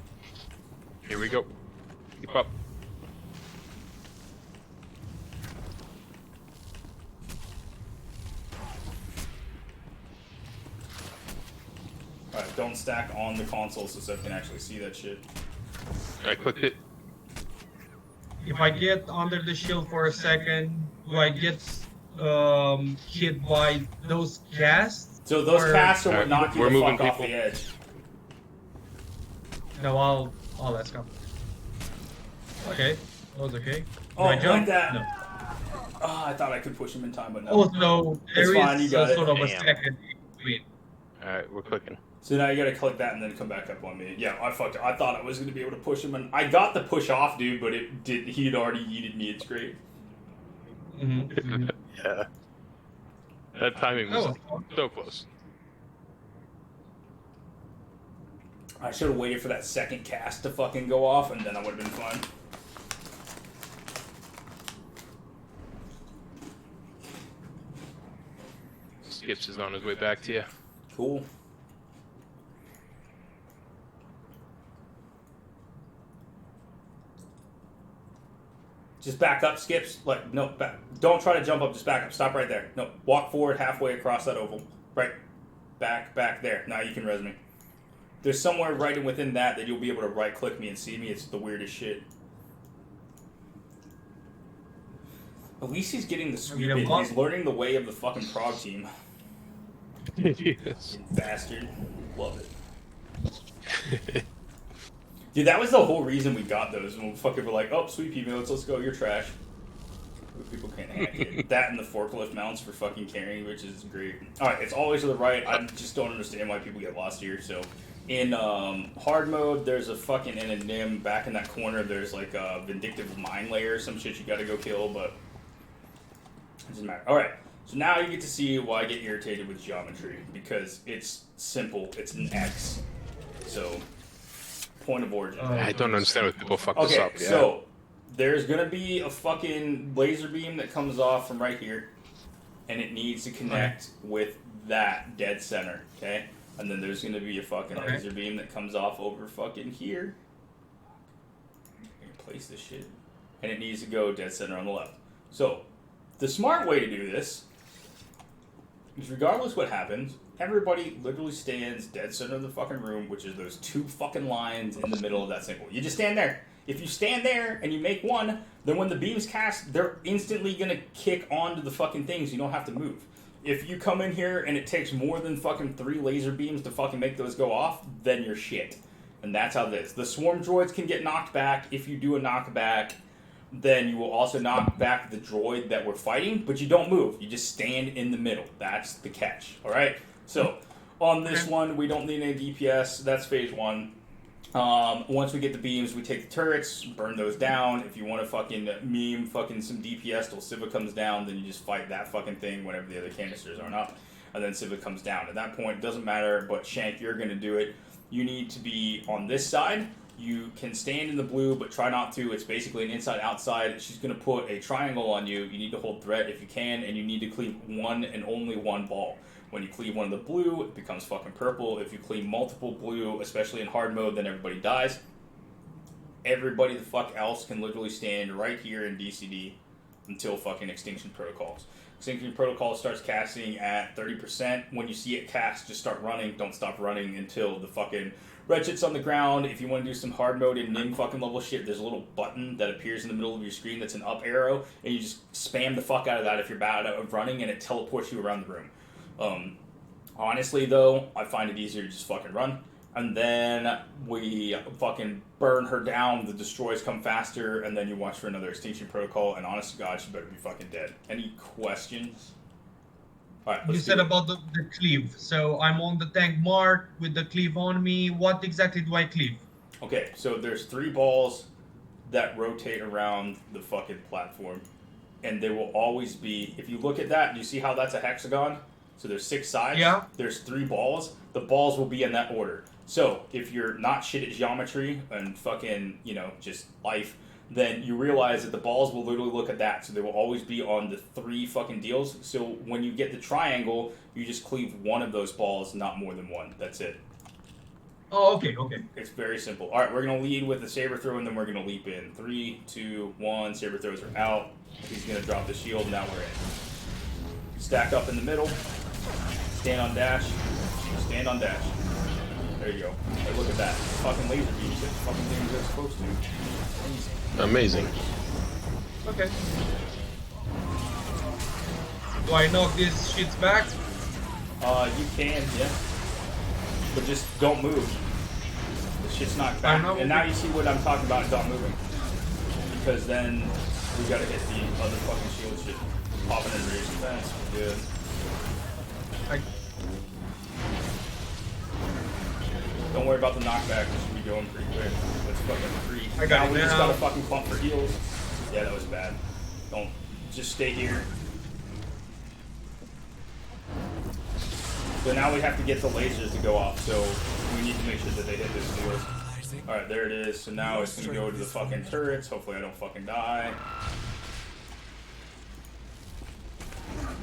Here we go. Keep up. Alright, don't stack on the console so Seb can actually see that shit. I clicked it. If I get under the shield for a second, do I get hit by those casts? So those Or- casts are what Alright, knock you we're the moving fuck off people. the edge. No, Oh, let's go. Okay. That was okay. Oh, Right like jump? that. No. Oh, I thought I could push him in time, but no. Also, It's there fine, you is got it. sort of a Damn. second in between. Alright, we're clicking. So now you gotta click that and then come back up on me. Yeah, I fucked it. I thought I was gonna be able to push him, and I got the push off, dude, but it did. He had already yeeted me. It's great. Mm-hmm. Yeah. That timing was That was fun. so close. I should have waited for that second cast to fucking go off, and then I would have been fine. Skips is on his way back to you. Cool. Just back up, Skips. Like, no, back. Don't try to jump up. Just back up. Stop right there. No, walk forward halfway across that oval. Right. Back there. Now you can res me. There's somewhere right within that you'll be able to right-click me and see me. It's the weirdest shit. At least he's getting the sweep in. He's learning the way of the fucking Prague team. Yes. Bastard. Love it. Dude, that was the whole reason we got those. When we fucking were like, oh, sweet females, let's go, you're trash. People can't hack it. That and the forklift mounts for fucking carrying, which is great. Alright, it's always to the right. I just don't understand why people get lost here. So, in hard mode, there's a fucking, in a NIM, back in that corner, there's like a vindictive mine layer, some shit you gotta go kill, but it doesn't matter. Alright, so now you get to see why I get irritated with geometry, because it's simple, it's an X. So, point of origin. I don't understand what people fuck this up. Okay, Yeah. so there's gonna be a fucking laser beam that comes off from right here, and it needs to connect with that dead center, okay? And then there's gonna be a fucking laser beam that comes off over fucking here. Place this shit, and it needs to go dead center on the left. So, the smart way to do this is, regardless what happens, everybody literally stands dead center of the fucking room, which is those two fucking lines in the middle of that symbol. You just stand there. If you stand there and you make one, then when the beams cast, they're instantly gonna kick onto the fucking things. You don't have to move. If you come in here and it takes more than fucking 3 laser beams to fucking make those go off, then you're shit. And that's how this. The swarm droids can get knocked back. If you do a knockback, then you will also knock back the droid that we're fighting, but you don't move. You just stand in the middle. That's the catch. Alright? So, on this one, we don't need any DPS. That's phase 1. Once we get the beams, we take the turrets, burn those down. If you want to fucking meme fucking some DPS till Civa comes down, then you just fight that fucking thing whenever the other canisters aren't up. And then Civa comes down. At that point, it doesn't matter, but Shank, you're going to do it. You need to be on this side. You can stand in the blue, but try not to. It's basically an inside-outside. She's going to put a triangle on you. You need to hold threat if you can, and you need to cleave one and only one ball. When you cleave one of the blue, it becomes fucking purple. If you cleave multiple blue, especially in hard mode, then everybody dies. Everybody the fuck else can literally stand right here in DCD until fucking Extinction Protocols. Extinction Protocol starts casting at 30%. When you see it cast, just start running. Don't stop running until the fucking red shit's on the ground. If you want to do some hard mode and NIM fucking level shit, there's a little button that appears in the middle of your screen that's an up arrow, and you just spam the fuck out of that if you're bad at running, and it teleports you around the room. Honestly though, I find it easier to just fucking run. And then we fucking burn her down, the destroys come faster, and then you watch for another Extinction Protocol, and honest to God, she better be fucking dead. Any questions? Alright, You said about the cleave. So I'm on the tank mark with the cleave on me. What exactly do I cleave? Okay, so there's 3 balls that rotate around the fucking platform. And they will always be, if you look at that, do you see how that's a hexagon? So there's 6 sides. Yeah. There's 3 balls. The balls will be in that order. So if you're not shit at geometry and fucking, you know, just life, then you realize that the balls will literally look at that. So they will always be on the 3 fucking deals. So when you get the triangle, you just cleave one of those balls, not more than one. That's it. Oh, okay. It's very simple. Alright, we're going to lead with the saber throw, and then we're going to leap in. 3, 2, 1. Saber throws are out. He's going to drop the shield. Now we're in. Stack up in the middle. Stand on dash. Stand on dash. There you go. Hey, look at that. Fucking laser beam. You get the fucking things they're supposed to. Amazing. Okay. Do I knock these shits back? You can, yeah. But just don't move. The Shit's knocked back. know. And now you see what I'm talking about, not moving. Because then we gotta hit the other fucking shield shit. Popping and raise defense. Good. Don't worry about the knockback. We should be going pretty quick. Let's fucking retreat. I got now it we just now. gotta fucking clump for heals. Yeah, that was bad. Don't. Just stay here. So now we have to get the lasers to go off, so we need to make sure that they hit this heals. Alright, there it is. So now it's gonna go to the fucking turrets. Hopefully I don't fucking die.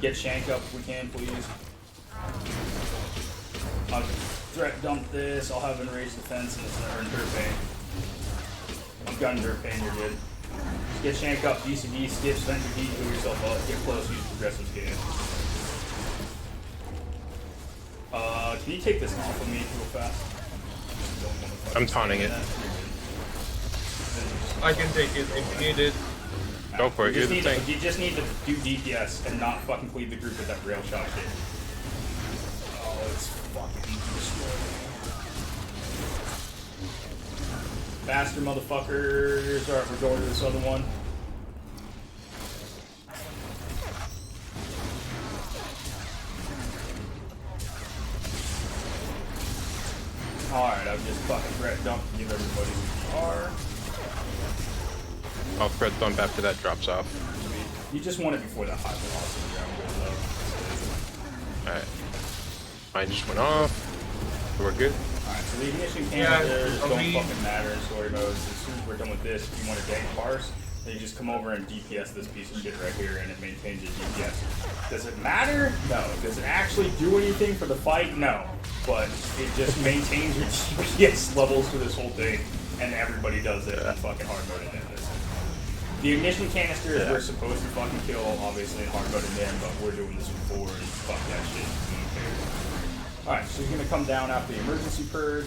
Get Shank up if we can, please. I'll threat dump this. I'll have enraged defense and it's gonna earn dirt pain. I've gotten dirt pain, you're good. Just get Shank up, DCD, skip, spend your heat, heal yourself up, get close, use progressive scan. Can you take this off of me real fast? I'm taunting it. I can take it if you need it. Go for it. You're the tank. You just need to do DPS and not fucking lead the group with that rail shot shit. Oh, it's fucking destroying. Faster, motherfuckers. Alright, we're going to this other one. Alright, I've just fucking threat dump to give everybody CPR. I'll thread dump after that drops off. You just want it before that high velocity round goes up. Alright. Mine just went off. So we're good. Alright, so the ignition Yeah, canisters don't me- fucking matter in story modes. As soon as we're done with this, if you want to gank parse, then you just come over and DPS this piece of shit right here and it maintains your DPS. Does it matter? No. Does it actually do anything for the fight? No. But it just maintains your DPS levels for this whole thing, and everybody does it in fucking hard mode and this. The ignition canisters we're supposed to fucking kill, obviously, in hard mode and then, but we're doing this before and fuck that shit. Alright, so he's gonna come down after the emergency purge.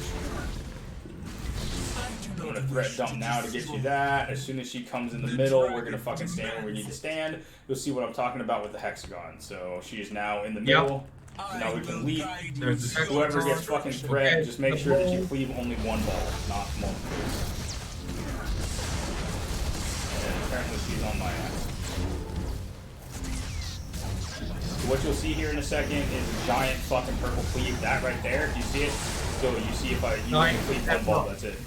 I'm gonna threat dump now to get you that. As soon as she comes in the middle, we're gonna fucking stand where we need to stand. You'll see what I'm talking about with the hexagon. So she is now in the middle. So now we can leave. Whoever gets fucking threat, just make sure that you cleave only one ball, not multiple. And apparently she's on my ass. So what you'll see here in a second is a giant fucking purple cleave. That right there, do you see it? So you see if I can cleave one ball, that's it.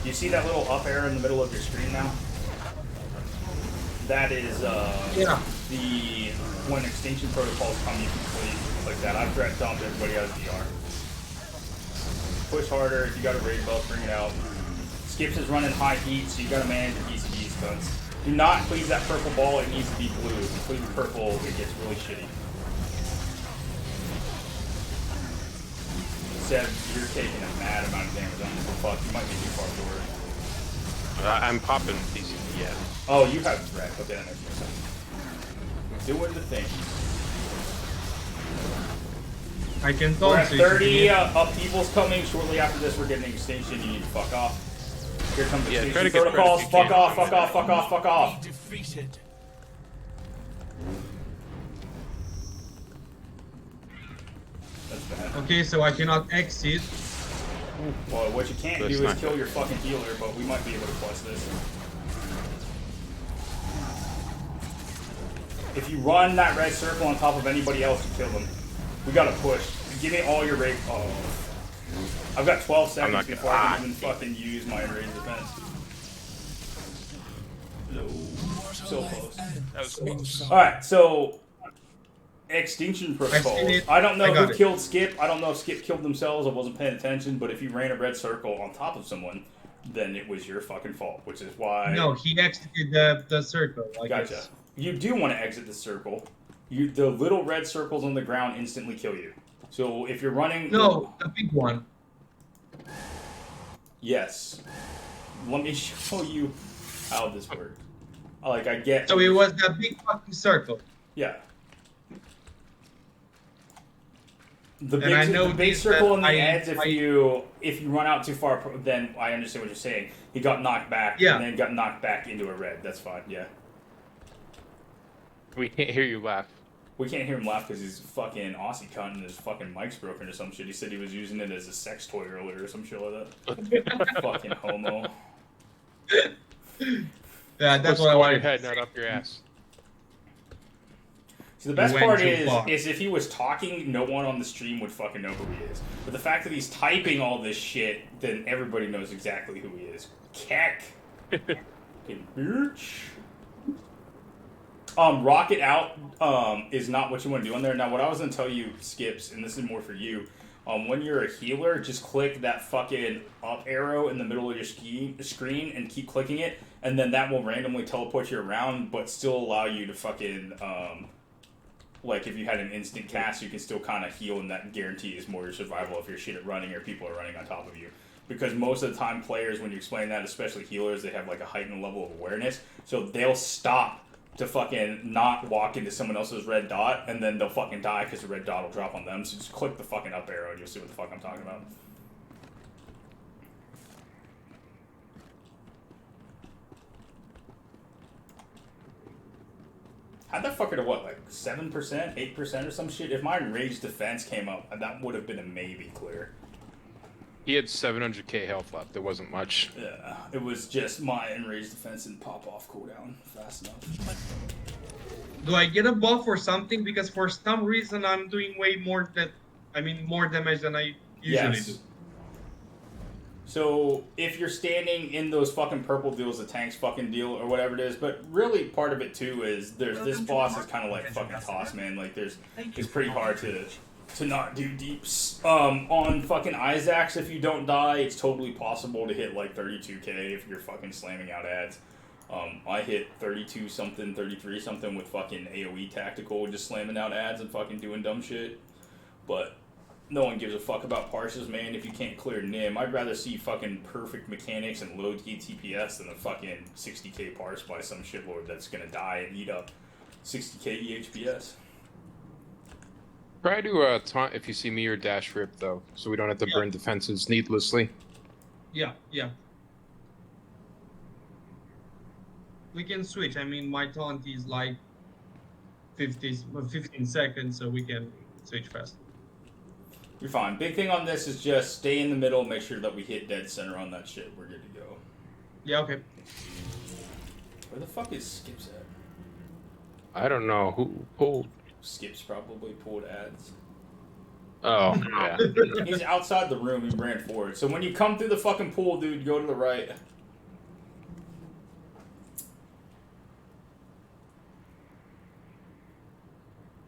You see that little up arrow in the middle of your screen now? That is the when extinction protocols come, you can click that. I've threat dumped, everybody has DR. Push harder, if you got a raid buff, bring it out. Skips is running high heat, so you gotta manage the DCD stunts. Do not cleave that purple ball, it needs to be blue. If you cleave the purple, it gets really shitty. Seb, you're taking a mad amount of damage on this. Fuck, you might be too far forward. I'm popping DCD, yeah. Oh, you have threat. Okay, that makes more sense. Doing the thing. I can We're taunt at you. 30 upheavals coming. Shortly after this, we're getting extinction. You need to fuck off. Here comes Yeah, try extinction to get protocols. credit if you Fuck can. off, fuck off, fuck off, fuck off. Defeated. That's bad. Okay, so I cannot exit. Well, what you can't That's do not is kill good. your fucking healer, but we might be able to plus this. If you run that red circle on top of anybody else, you kill them. We gotta push. Give me all your raid. Oh. I've got 12 seconds not before gonna- I can even fucking use my raid defense. No. So close. That was close. Alright, so extinction protocols. it. I don't know I got who it. killed Skip. I don't know if Skip killed themselves. I wasn't paying attention. But if you ran a red circle on top of someone, then it was your fucking fault. Which is why. No, he exited the circle. I Gotcha. guess. You do want to exit the circle. The little red circles on the ground instantly kill you. So if you're running. No, the big one. Yes. Let me show you how this works. Like I get. So it was that big fucking circle. Yeah. The And I big, know the big that circle in the I- ends, if you run out too far, then I understand what you're saying. He got knocked back, Yeah. and then got knocked back into a red. That's fine, yeah. We can't hear you laugh. We can't hear him laugh because he's fucking Aussie cunt and his fucking mic's broken or some shit. He said he was using it as a sex toy earlier or some shit like that. Fucking homo. Yeah, that's Push what I on wanted your to head, say. not up your ass. See, the best went part too is far. if he was talking, no one on the stream would fucking know who he is. But the fact that he's typing all this shit, then everybody knows exactly who he is. Keck. Fucking bitch. Rocket out is not what you want to do on there. Now, what I was going to tell you, Skips, and this is more for you, when you're a healer, just click that fucking up arrow in the middle of your screen and keep clicking it, and then that will randomly teleport you around, but still allow you to fucking, like, if you had an instant cast, you can still kind of heal, and that guarantees more your survival if your shit at running or people are running on top of you. Because most of the time, players, when you explain that, especially healers, they have, like, a heightened level of awareness, so they'll stop to fucking not walk into someone else's red dot, and then they'll fucking die because the red dot will drop on them. So just click the fucking up arrow and you'll see what the fuck I'm talking about. How'd that fucker to what, like 7%, 8% or some shit? If my enraged defense came up, that would have been a maybe clear. He had 700k health left. There wasn't much. Yeah, it was just my enraged defense and pop off cooldown fast enough. Do I get a buff or something? Because for some reason I'm doing way more more damage than I usually do. So if you're standing in those fucking purple deals, the tanks fucking deal or whatever it is, but really part of it too is this boss is kind of like fucking toss, man. Like it's pretty hard to not do deeps. On fucking Izax, if you don't die, it's totally possible to hit like 32k if you're fucking slamming out ads. I hit 32 something, 33 something with fucking AoE tactical, just slamming out ads and fucking doing dumb shit. But no one gives a fuck about parses, man, if you can't clear Nim. I'd rather see fucking perfect mechanics and low TPS than a fucking 60k parse by some shitlord that's gonna die and eat up 60k EHPS. Try to taunt if you see me or dash rip, though, so we don't have to burn defenses needlessly. Yeah. We can switch. I mean, my taunt is like 15 seconds, so we can switch fast. You're fine. Big thing on this is just stay in the middle, make sure that we hit dead center on that shit. We're good to go. Yeah, okay. Where the fuck is Skips at? I don't know who pulled. Skips probably pulled ads. Oh, yeah. He's outside the room, he ran forward. So when you come through the fucking pool, dude, go to the right.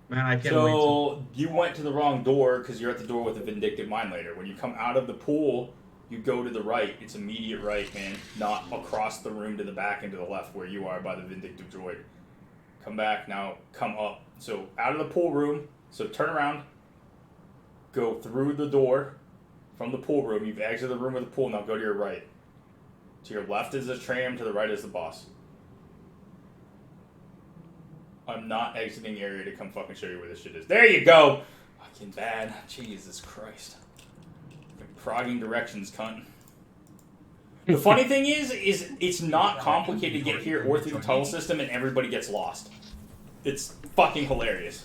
Man, I can't wait. So you went to the wrong door because you're at the door with a Vindictive Mind Later. When you come out of the pool, you go to the right. It's immediate right, man. Not across the room to the back and to the left where you are by the Vindictive Droid. Come back, now come up. So out of the pool room, so turn around, go through the door from the pool room. You've exited the room with the pool, now go to your right. To your left is the tram, to the right is the boss. I'm not exiting area to come fucking show you where this shit is. There you go! Fucking bad. Jesus Christ. Progging directions, cunt. The funny thing is it's not complicated to get here or through the tunnel system and everybody gets lost. It's fucking hilarious.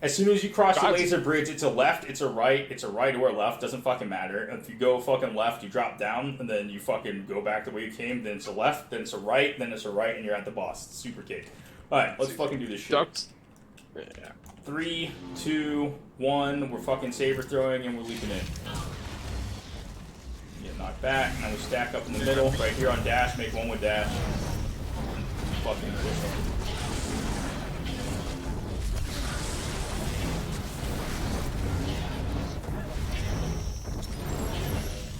As soon as you cross the laser bridge, it's a left, it's a right or a left, doesn't fucking matter. If you go fucking left, you drop down, and then you fucking go back the way you came, then it's a left, then it's a right, then it's a right, and you're at the boss. It's super cake. Alright, let's fucking do this shit. Ducks. 3, 2, 1, we're fucking saber throwing and we're leaping in. Get knocked back, now we stack up in the middle, right here on dash, make one with dash. Fucking push on.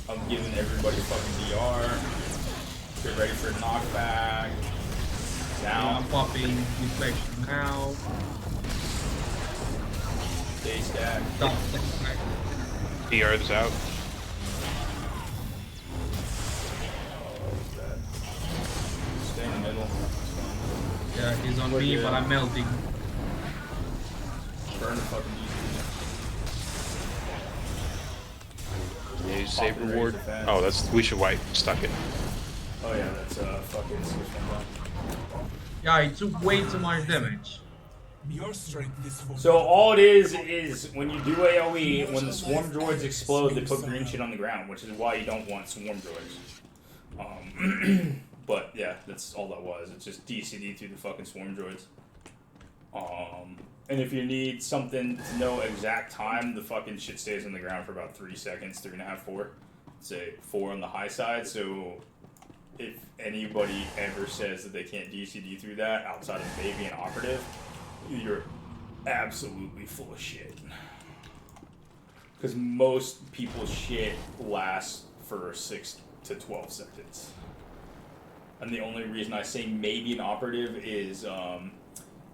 I'm giving everybody fucking DR. Get ready for knockback. Down. I'm popping deflection now. Stay stack. DR's out. Stay in the middle. Yeah, he's on me, but I'm melting. Burn the fucking Yeah, saber ward. Oh, that's we should wipe. Stuck it. Oh yeah, that's fucking switch one down. Yeah, it took way too much damage. Your strength is for So all it is when you do AoE, when the swarm droids explode, they put green shit on the ground, which is why you don't want swarm droids. But yeah, that's all that was. It's just DCD through the fucking swarm droids. And if you need something to know exact time, the fucking shit stays on the ground for about 3 seconds, 3.5, 4. Say 4 on the high side. So if anybody ever says that they can't DCD through that outside of maybe an operative, you're absolutely full of shit. Because most people's shit lasts for 6 to 12 seconds. And the only reason I say maybe an operative is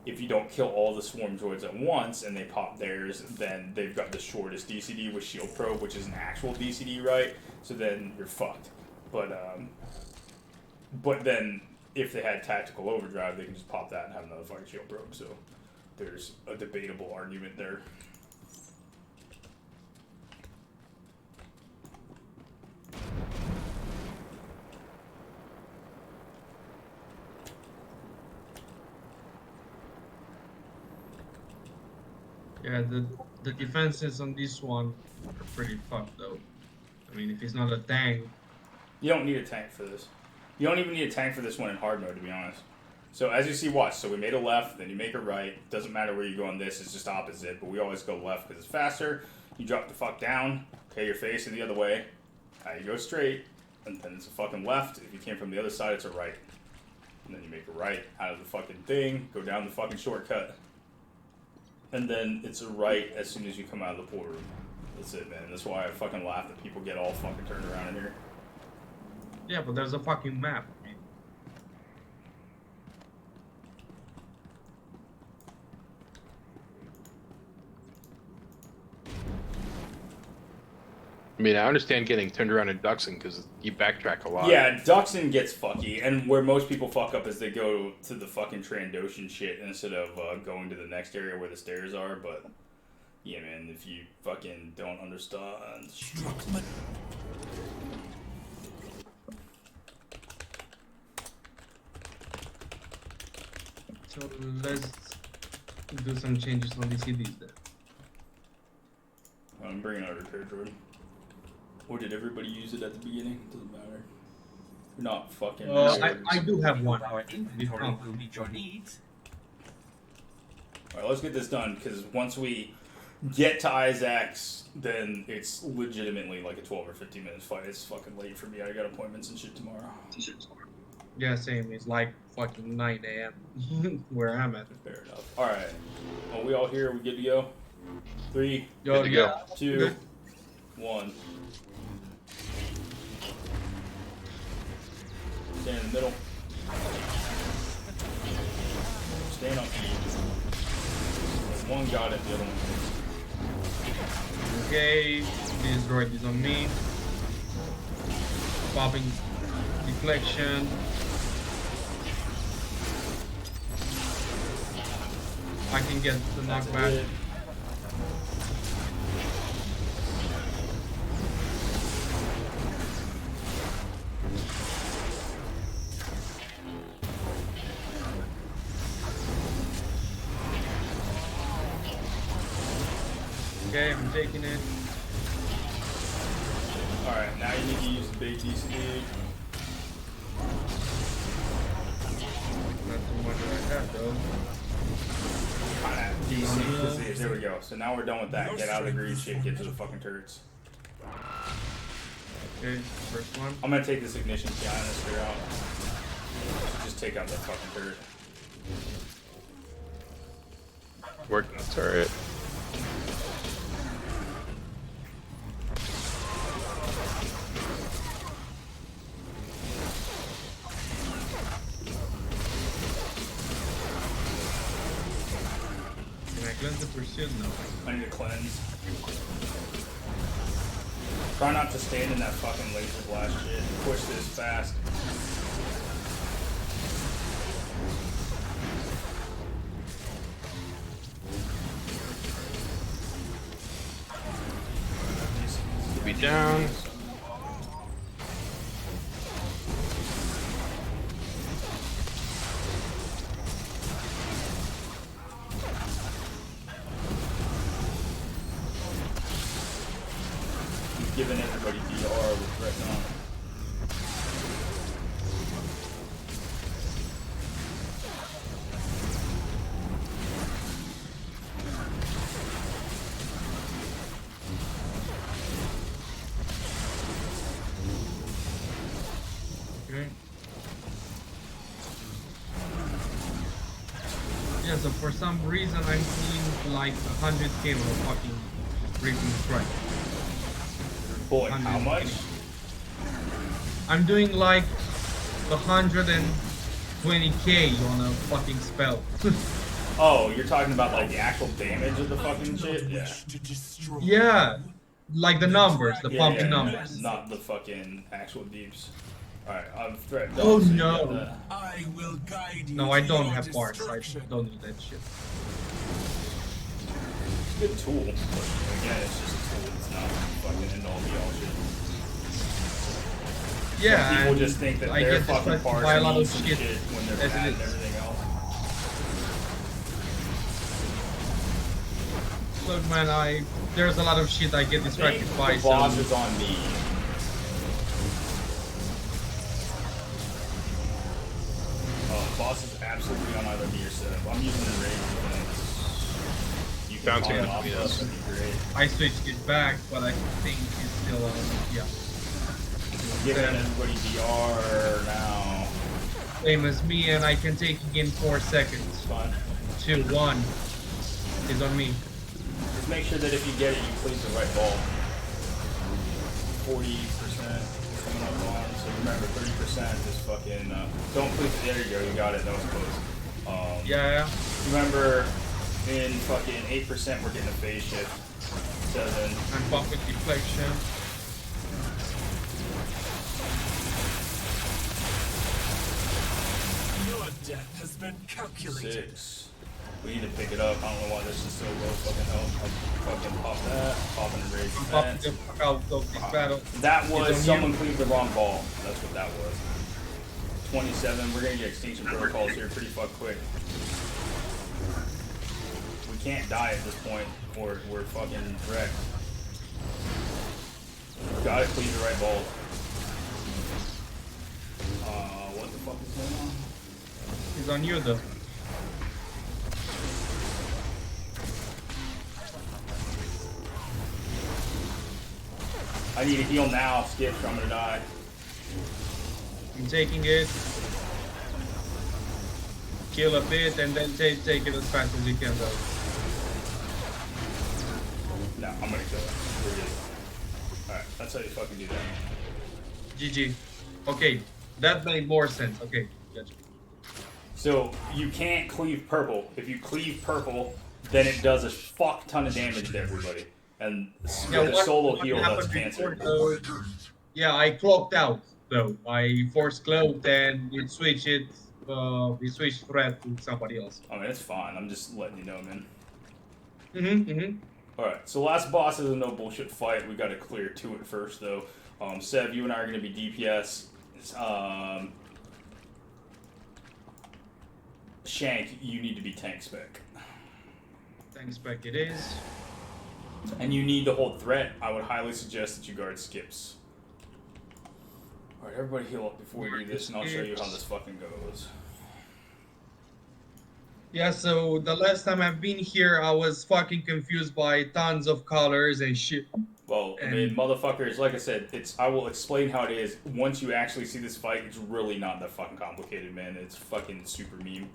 if you don't kill all the swarm droids at once and they pop theirs, then they've got the shortest DCD with shield probe, which is an actual DCD, right? So then you're fucked. But then if they had tactical overdrive, they can just pop that and have another fucking shield probe. So there's a debatable argument there. Yeah, the defenses on this one are pretty fucked though. I mean, if he's not a tank, You don't need a tank for this. You don't even need a tank for this one in hard mode, to be honest. So as you see, watch. So we made a left, then you make a right. Doesn't matter where you go on this, it's just opposite. But we always go left because it's faster. You drop the fuck down. Okay, you're facing the other way. Now you go straight, and then it's a fucking left. If you came from the other side, it's a right. And then you make a right out of the fucking thing, go down the fucking shortcut. And then it's a right as soon as you come out of the pool room. That's it, man. That's why I fucking laugh that people get all fucking turned around in here. yeah, but there's a fucking map. I mean, I understand getting turned around in Duxon because you backtrack a lot. Yeah, Duxon gets fucky, and where most people fuck up is they go to the fucking Trandoshan shit instead of going to the next area where the stairs are, but yeah, man, if you fucking don't understand... So let's do some changes on the CDs then. I'm bringing out a repair droid. Or did everybody use it at the beginning? Doesn't matter. You're not fucking... I do have one. Our inventory will meet your needs. Alright, let's get this done, because once we get to Izax, then it's legitimately like a 12 or 15 minutes fight. It's fucking late for me. I got appointments and shit tomorrow. Yeah, same. It's like fucking 9 a.m. where I'm at. Fair enough. Alright. Are we all here? We good to go? 3, Good to go. 2, Good. 1. Stand in the middle. Stand on feet. One got it, the other one. Okay, this droid is on me. Popping deflection. I can get the knockback. Okay, I'm taking it. Alright, now you need to use the big DCD. Not too much like that though. DC. There we go. So now we're done with that. Get out of the green shit, get to the fucking turrets. Okay, first one. I'm gonna take this ignition behind this spear out. Just take out that fucking turret. Working the turret. Can I cleanse the pursuit? No. I need to cleanse. Try not to stand in that fucking laser blast shit. Push this fast. Be down. giving everybody DR with threat on. Okay. Yeah, so for some reason I'm seeing like 100k of fucking breaking strike. Boy, how much? I'm doing like 120k on a fucking spell. Oh, you're talking about like the actual damage of the fucking shit? Yeah. To destroy Yeah, like the numbers, the Yeah, pumping yeah, numbers. not the fucking actual deeps. Alright, I've threatened. Oh, so you no. got that. I will guide you No, I to don't your have parts. I destruction. don't need that shit. It's a good tool, but again, it's just a tool. It's not fucking end all be all shit. Yeah, Some people and just think that I their get fucking distracted parts by a lot mean of some shit when they're as it bad and is. everything else. Look, man, there's a lot of shit I get distracted The by. boss So is on me. Boss is absolutely on either me or Seb. I'm using the rage defense. You can Bouncing call it off off, me, that'd yes. be great. I switched it back, but I think it's still on. Yeah, Giving everybody DR now. same as me, and I can take it in 4 It's seconds. fine. 2, 1 is on me. Just make sure that if you get it, you please the right ball. 40% coming up on. So remember, 30% is fucking. Don't please. There you go. You got it. That was close. Yeah, Remember, in fucking 8%, we're getting a phase shift. 7, and pump with deflection. Your death has been calculated. 6. We need to pick it up. I don't know why this is so low fucking health. I'll fucking pop that. Pop and raise I'm popping that. the fuck out of this battle. That was It's on someone you. cleaved the wrong ball. That's what that was. 27. We're gonna get extinction protocols here pretty fuck quick. We can't die at this point, or we're fucking wrecked. Gotta cleave the right ball. What the fuck is going on? He's on you though. I need to heal now, Skip, or I'm gonna die. I'm taking it. Kill a bit and then take it as fast as you can though. No, I'm gonna kill it. We're good. Alright, that's how you fucking do that. GG. Okay, that made more sense. Okay, gotcha. So, you can't cleave purple. If you cleave purple, then it does a fuck ton of damage to everybody. And with a solo heal, that's cancer. Yeah, I cloaked out though. I force cloaked and it switched it. We switched threat to somebody else. I mean, it's fine. I'm just letting you know, man. Mm-hmm. Alright, so last boss is a no bullshit fight. We gotta clear to it first, though. Seb, you and I are gonna be DPS. Shank, you need to be tank spec. Thanks, back it is. And you need to hold threat. I would highly suggest that you guard skips. Alright, everybody heal up before we do this, and I'll show you how this fucking goes. Yeah, so the last time I've been here, I was fucking confused by tons of colors and shit. Well, I mean, motherfuckers, like I said, I will explain how it is. Once you actually see this fight, it's really not that fucking complicated, man. It's fucking super meme.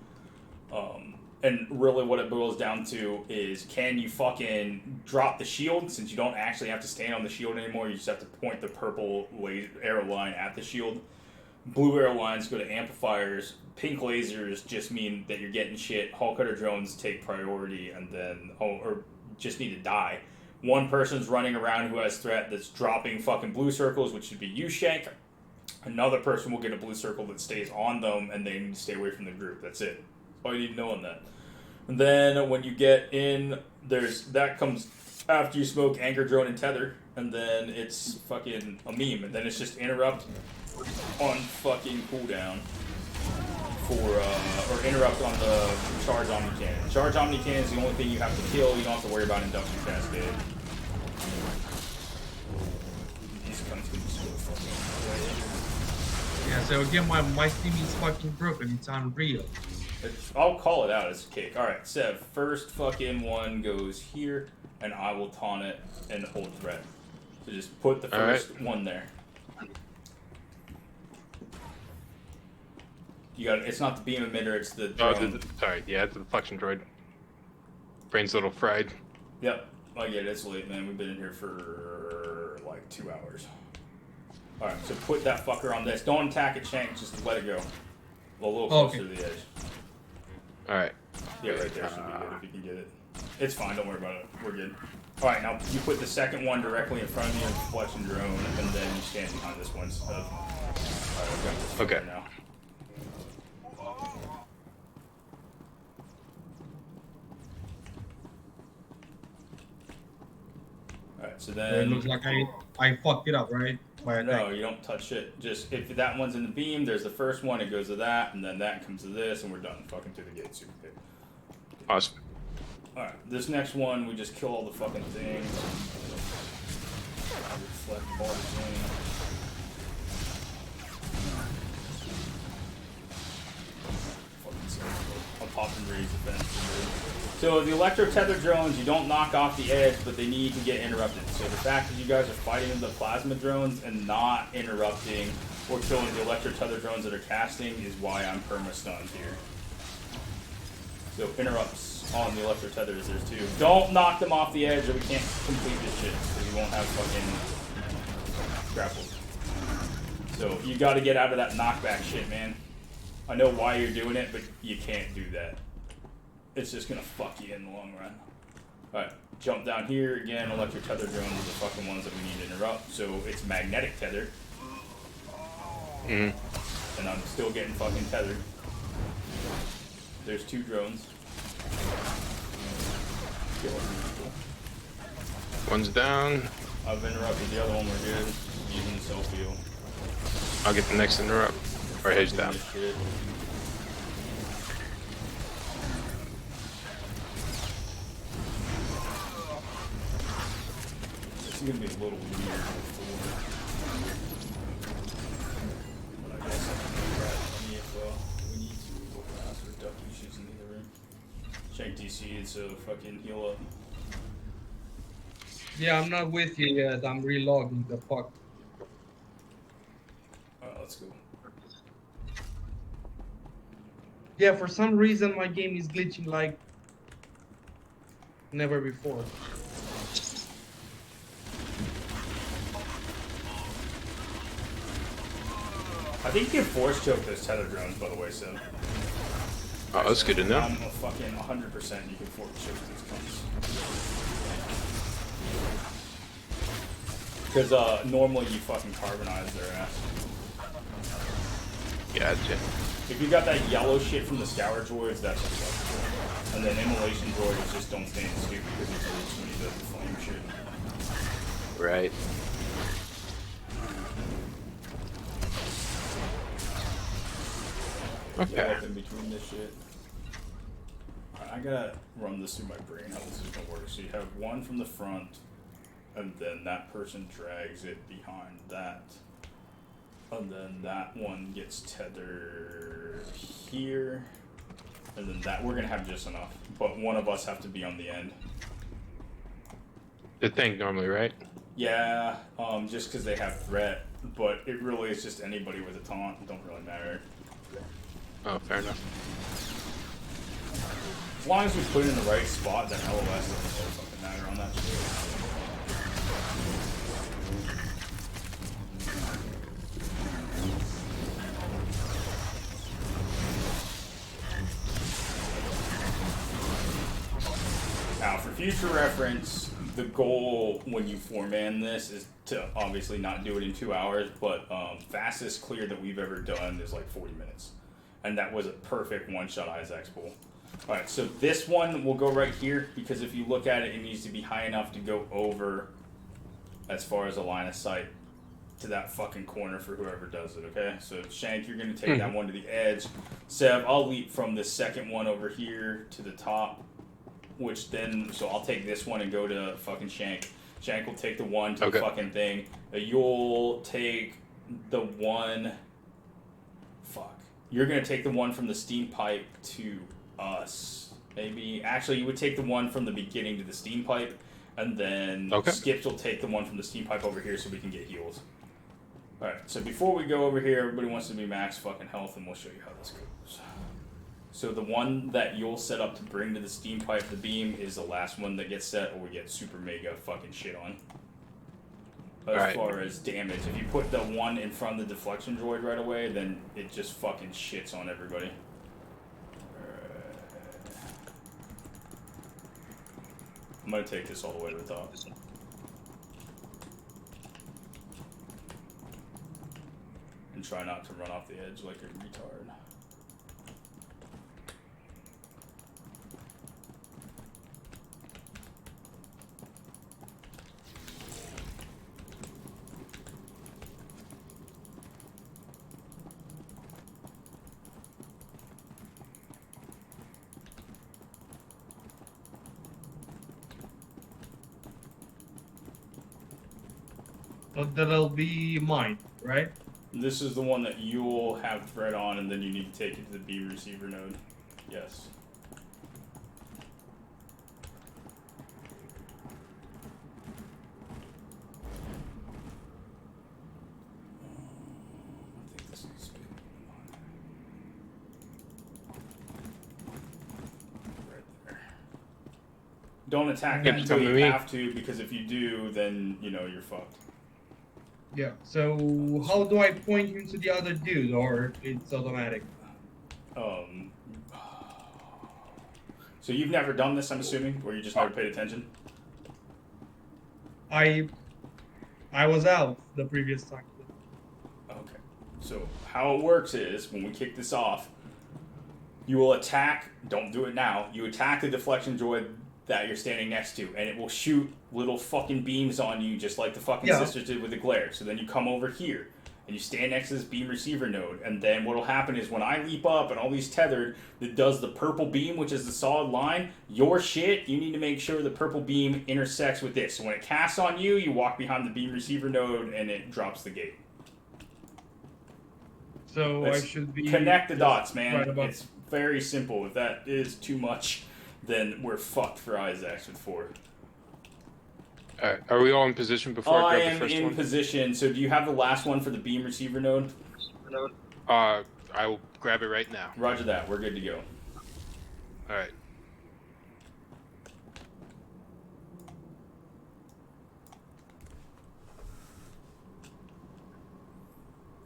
And really what it boils down to is, can you fucking drop the shield, since you don't actually have to stand on the shield anymore, you just have to point the purple arrow line at the shield. Blue arrow lines go to amplifiers. Pink lasers just mean that you're getting shit. Hull cutter drones take priority, and then, or just need to die. One person's running around who has threat that's dropping fucking blue circles, which should be you, Shank. Another person will get a blue circle that stays on them, and they need to stay away from the group. That's it. All you need to know on that. And then when you get in, that comes after you smoke anchor, drone, and tether, and then it's fucking a meme, and then it's just interrupt on fucking cooldown or interrupt on the charge omni cannon. Charge omni cannon is the only thing you have to kill. You don't have to worry about induction cascade. Yeah, so again, my Steam is fucking broken. It's unreal. I'll call it out as a cake. Alright, Sev, first fucking one goes here, and I will taunt it and hold threat. So just put the first one there. You got it's not the beam emitter, it's the drone. Sorry, yeah, it's the deflection droid. Brain's a little fried. Yep. I get it, it's late, man. We've been in here for like 2 hours. Alright, so put that fucker on this. Don't attack it, Shank, just let it go. A little closer to the edge. Alright. Yeah, right there should be good if you can get it. It's fine, don't worry about it. We're good. Alright, now you put the second one directly in front of you, deflection drone, and then you stand behind this one. Alright, I've got this okay. now. Alright, so then... It looks like I fucked it up, right? No, you don't touch it. Just, if that one's in the beam, there's the first one, it goes to that, and then that comes to this, and we're done. Fucking through the gate, super good. Awesome. Alright, this next one, we just kill all the fucking things. Reflect all the things. Fucking sick. I'll pop and raise the fence. So the electro-tether drones, you don't knock off the edge, but they need to get interrupted. So the fact that you guys are fighting the plasma drones and not interrupting or killing the electro-tether drones that are casting is why I'm perma-stunned here. So interrupts on the electro-tethers, there's two. Don't knock them off the edge or we can't complete this shit, because you won't have fucking grappled. So you gotta get out of that knockback shit, man. I know why you're doing it, but you can't do that. It's just gonna fuck you in the long run. Alright, jump down here again. Electric tether drones are the fucking ones that we need to interrupt. So it's magnetic tether. And I'm still getting fucking tethered. There's two drones. One's down. I've interrupted the other one, we're good. Using the self-heal. I'll get the next interrupt. Or hedge down. It's gonna be a little weird before. But I guess I can grab any if we need to. Or duck issues in the room. Shank DC, so fucking heal up. Yeah, I'm not with you yet. I'm relogging the fuck. Alright, let's go. Yeah, for some reason my game is glitching like never before. I think you can force choke those tether drones, by the way, so. Oh, that's good to know. I'm a fucking 100% you can force choke these cunts. Because normally you fucking carbonize their ass. Gotcha. If you got that yellow shit from the scour droids, that's acceptable. And then immolation droids just don't stand stupid because he bleeds when he does the flame shit. Right. Okay. In between this shit. I gotta run this through my brain how this is gonna work. So you have one from the front, and then that person drags it behind that. And then that one gets tethered here. And then that, we're gonna have just enough. But one of us have to be on the end. The thing normally, right? Yeah, just because they have threat. But it really is just anybody with a taunt. It don't really matter. Oh, fair enough. As long as we put it in the right spot, then LOS doesn't really fucking matter on that shit. Now, for future reference, the goal when you foreman this is to obviously not do it in 2 hours, but fastest clear that we've ever done is like 40 minutes. And that was a perfect one-shot Izax pull. Alright, so this one will go right here, because if you look at it, it needs to be high enough to go over, as far as a line of sight, to that fucking corner for whoever does it, okay? So, Shank, you're going to take that one to the edge. Sev, I'll leap from the second one over here to the top, which then, so I'll take this one and go to fucking Shank. Shank will take the one to Okay. the fucking thing. You'll take the one. Fuck. You're gonna take the one from the steam pipe to us. Maybe. Actually, you would take the one from the beginning to the steam pipe, and then Skips will take the one from the steam pipe over here so we can get heals. Alright, so before we go over here, everybody wants to be max fucking health, and we'll show you how this goes. So the one that you'll set up to bring to the steam pipe, the beam, is the last one that gets set, or we get super mega fucking shit on. As far as damage, if you put the one in front of the deflection droid right away, then it just fucking shits on everybody. I'm gonna take this all the way to the top. And try not to run off the edge like a retard. So that'll be mine, right? This is the one that you'll have thread on, and then you need to take it to the beam receiver node. Yes. I think this needs to be right there. Don't attack that until you have to, because if you do, then, you know, you're fucked. Yeah. So how do I point him to the other dude, or it's automatic? So you've never done this, I'm assuming, or you just never paid attention? I was out the previous time. Okay. So how it works is, when we kick this off, you will attack, don't do it now, you attack the deflection droid that you're standing next to, and it will shoot little fucking beams on you just like the fucking sisters did with the glare. So then you come over here, and you stand next to this beam receiver node, and then what'll happen is when I leap up and all these tethered, that does the purple beam, which is the solid line, your shit, you need to make sure the purple beam intersects with this. So when it casts on you, you walk behind the beam receiver node, and it drops the gate. So I should be... Connect the dots, man. Right about... It's very simple. If that is too much, then we're fucked for Izax with 4. Alright, are we all in position before I grab the first one? I am in position, so do you have the last one for the beam receiver node? I will grab it right now. Roger that, we're good to go. Alright.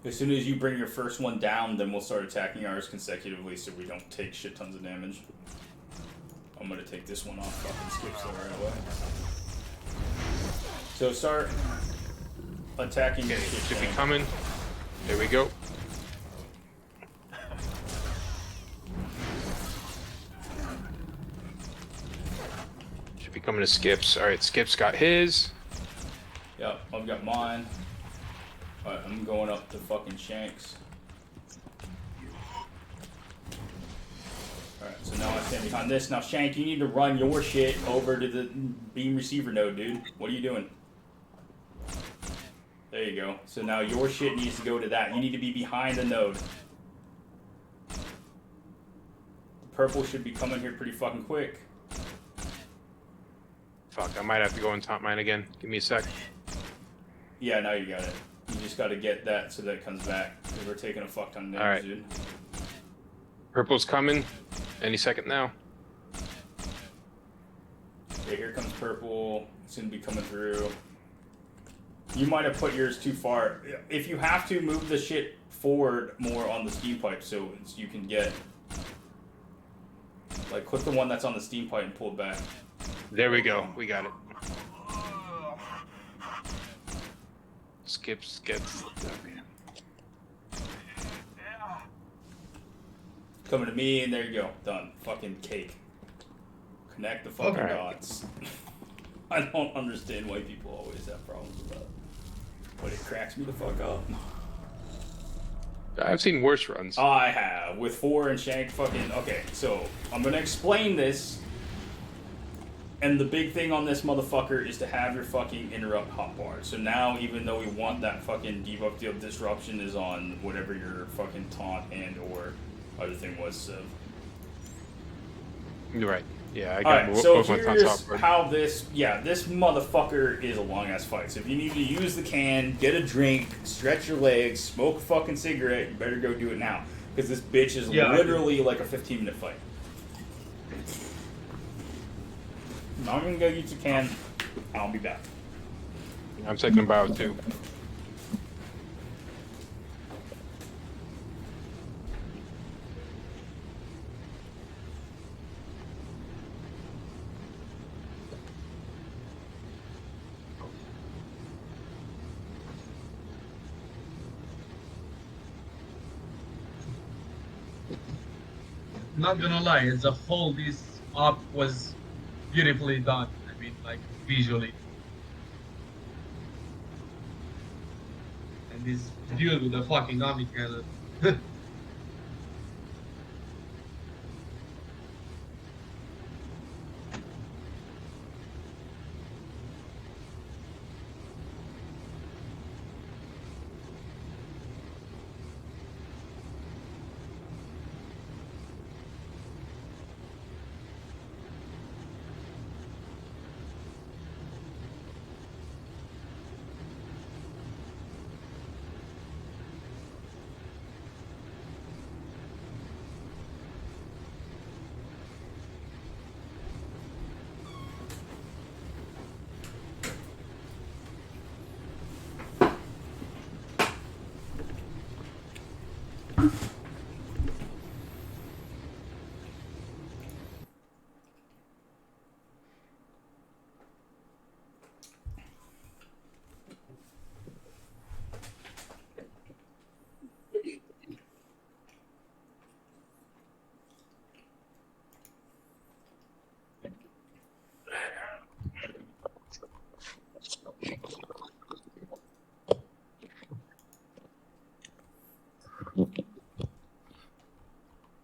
As soon as you bring your first one down, then we'll start attacking ours consecutively so we don't take shit tons of damage. I'm gonna take this one off, fucking skips there right away. So start attacking. Okay, should be coming. There we go. Should be coming to Skips. Alright, Skips got his. Yep, I've got mine. Alright, I'm going up to fucking Shanks. Alright, so now I stand behind this. Now, Shank, you need to run your shit over to the beam receiver node, dude. What are you doing? There you go. So now your shit needs to go to that. You need to be behind the node. The purple should be coming here pretty fucking quick. Fuck, I might have to go on top mine again. Give me a sec. Yeah, now you got it. You just gotta get that so that it comes back. Because we're taking a fuck ton of damage, Alright. dude. Purple's coming. Any second now. Okay, here comes purple. It's gonna be coming through. You might have put yours too far. If you have to, move the shit forward more on the steam pipe so you can get... Like, click the one that's on the steam pipe and pull it back. There we go. We got it. Skips gets... Okay. Coming to me, and there you go. Done. Fucking cake. Connect the fucking Alright. dots. I don't understand why people always have problems with that. But it cracks me the fuck up. I've seen worse runs. I have. With 4 and Shank fucking... Okay, so I'm gonna explain this. And the big thing on this motherfucker is to have your fucking interrupt hotbar. So now, even though we want that fucking debuff deal disruption is on whatever your fucking taunt and or other thing was, Civ. You're right. Yeah, I got Alright, so both my taunts here's off. how this motherfucker is a long ass fight. So if you need to use the can, get a drink, stretch your legs, smoke a fucking cigarette, you better go do it now. Because this bitch is literally like a 15-minute fight. I'm gonna go use the can, I'll be back. I'm taking a bow too. Not gonna lie, as a whole, this op was beautifully done. I mean, like, visually. And this dude with the fucking Omni cannon.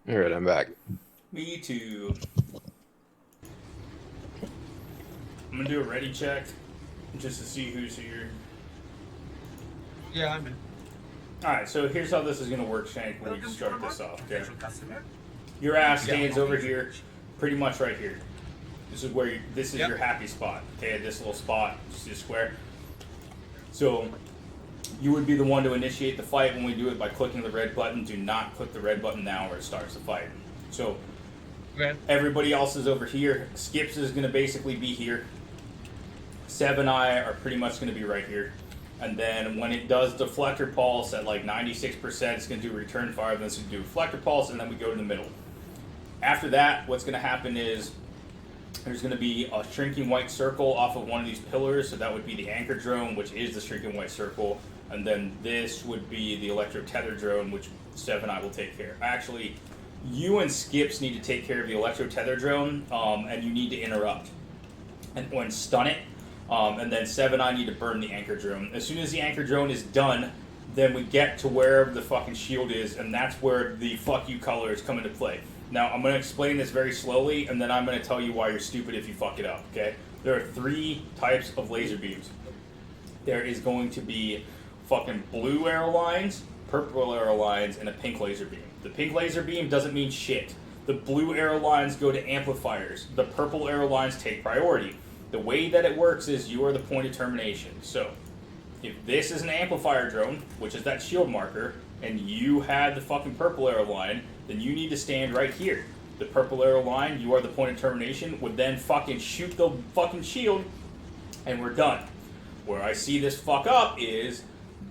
Alright, I'm back. Me too. I'm gonna do a ready check just to see who's here. Yeah, I'm in. Alright, so here's how this is gonna work, Shank, when you start this off, okay? Your ass stands over here, pretty much right here. This is where this is your happy spot, okay? This little spot, just a square. So you would be the one to initiate the fight when we do it by clicking the red button. Do not click the red button now or it starts the fight. So everybody else is over here. Skips is going to basically be here. Sev and I are pretty much going to be right here. And then when it does deflector pulse at like 96%, it's going to do return fire, then it's going to do reflector pulse, and then we go to the middle. After that, what's going to happen is there's going to be a shrinking white circle off of one of these pillars, so that would be the anchor drone, which is the shrinking white circle, and then this would be the electro tether drone, which Steph and I will take care of. Actually, you and Skips need to take care of the electro tether drone, and you need to interrupt and stun it, and then Sev and I need to burn the anchor drone. As soon as the anchor drone is done, then we get to wherever the fucking shield is, and that's where the fuck you colors come into play. Now, I'm going to explain this very slowly, and then I'm going to tell you why you're stupid if you fuck it up, okay? There are 3 types of laser beams. There is going to be fucking blue arrow lines, purple arrow lines, and a pink laser beam. The pink laser beam doesn't mean shit. The blue arrow lines go to amplifiers. The purple arrow lines take priority. The way that it works is you are the point of termination. So, if this is an amplifier drone, which is that shield marker, and you had the fucking purple arrow line, then you need to stand right here. The purple arrow line, you are the point of termination, would then fucking shoot the fucking shield, and we're done. Where I see this fuck up is,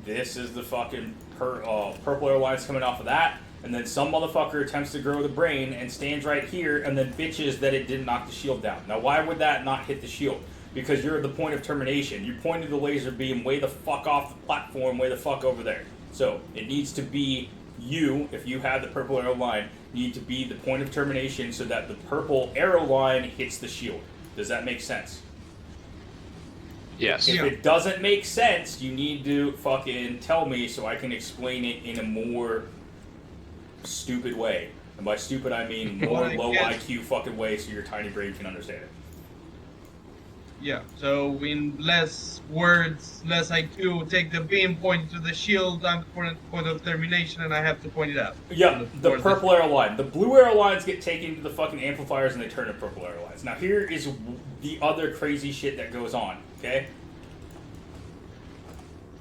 this is the fucking purple arrow lines coming off of that, and then some motherfucker attempts to grow the brain and stands right here and then bitches that it didn't knock the shield down. Now why would that not hit the shield? Because you're at the point of termination. You pointed the laser beam way the fuck off the platform, way the fuck over there. So it needs to be you, if you have the purple arrow line, need to be the point of termination so that the purple arrow line hits the shield. Does that make sense? Yes. If it doesn't make sense, you need to fucking tell me so I can explain it in a more stupid way. And by stupid, I mean more low IQ fucking way so your tiny brain can understand it. Yeah, so in less words, less IQ, take the beam, point to the shield, I'm point of termination, and I have to point it out. Yeah, the Towards purple arrow line. The blue arrow lines get taken to the fucking amplifiers and they turn to purple arrow lines. Now here is the other crazy shit that goes on, okay?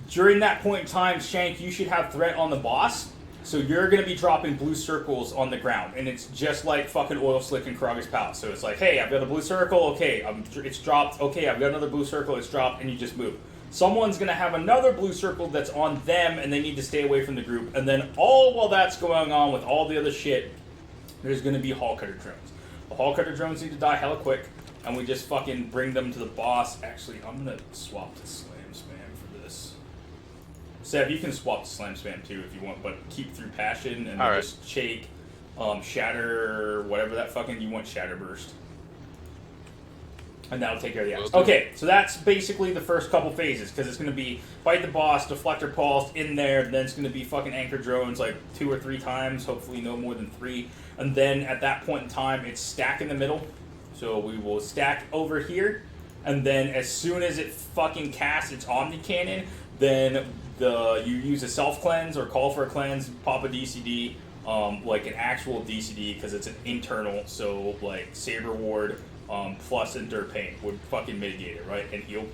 During that point in time, Shank, you should have threat on the boss, so you're going to be dropping blue circles on the ground, and it's just like fucking Oil Slick in Karaga's Palace. So it's like, hey, I've got a blue circle, okay, it's dropped, okay, I've got another blue circle, it's dropped, and you just move. Someone's going to have another blue circle that's on them, and they need to stay away from the group, and then all while that's going on with all the other shit, there's going to be Hall Cutter drones. The Hall Cutter drones need to die hella quick, and we just fucking bring them to the boss. Actually, I'm going to swap to Slam Spam for this. Seb, you can swap to Slam Spam too if you want, but keep through Passion, and then just shake, Shatter, whatever that fucking, you want Shatter Burst. And that'll take care of the axe. Okay, so that's basically the first couple phases, because it's going to be fight the boss, Deflector Pulse in there, then it's going to be fucking Anchor Drones like 2 or 3 times, hopefully no more than 3. And then at that point in time, it's stack in the middle. So we will stack over here, and then as soon as it fucking casts its Omni Cannon, then you use a self-cleanse or call for a cleanse, pop a DCD, like an actual DCD, because it's an internal, so like Saber Ward, plus Endure Pain would fucking mitigate it, right? And heal.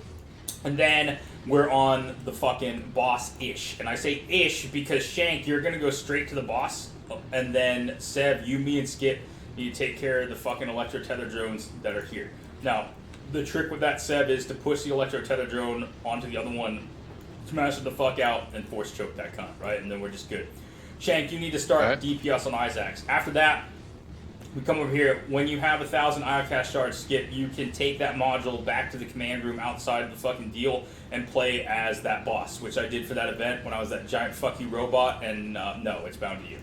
And then we're on the fucking boss-ish. And I say ish because Shank, you're gonna go straight to the boss. And then Seb, you, me, and Skip need to take care of the fucking Electro Tether drones that are here. Now, the trick with that, Seb, is to push the Electro Tether drone onto the other one, smash it the fuck out, and force choke that cunt, right? And then we're just good. Shank, you need to start DPS on Izax. After that, we come over here. When you have 1,000 Iocast shards, Skip, you can take that module back to the command room outside of the fucking deal and play as that boss, which I did for that event when I was that giant fuck you robot, and no, it's bound to you.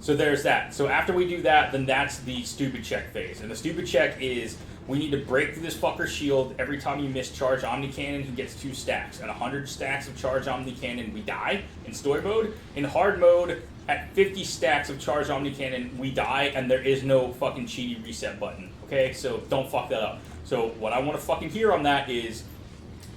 So there's that. So after we do that, then that's the stupid check phase. And the stupid check is we need to break through this fucker's shield. Every time you miss charge Omni Cannon, he gets 2 stacks. And 100 stacks of charge Omni Cannon, we die in story mode. In hard mode, at 50 stacks of charge Omni Cannon, we die, and there is no fucking cheaty reset button. Okay, so don't fuck that up. So what I want to fucking hear on that is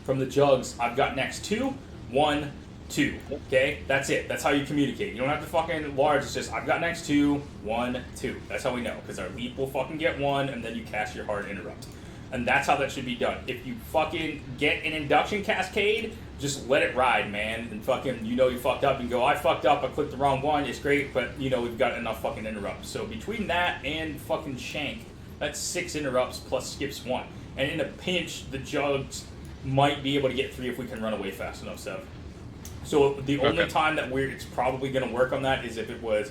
from the jugs, I've got next 2, 1, 2. Okay, that's it. That's how you communicate. You don't have to fucking large. It's just I've got next 2, 1, 2. That's how we know, because our leap will fucking get 1, and then you cast your hard interrupt. And that's how that should be done. If you fucking get an induction cascade, just let it ride, man. And fucking, you fucked up and go, I fucked up, I clicked the wrong one, it's great, but we've got enough fucking interrupts. So between that and fucking Shank, that's 6 interrupts plus skips 1. And in a pinch, the jugs might be able to get 3 if we can run away fast enough, so. So the only time that it's probably going to work on that is if it was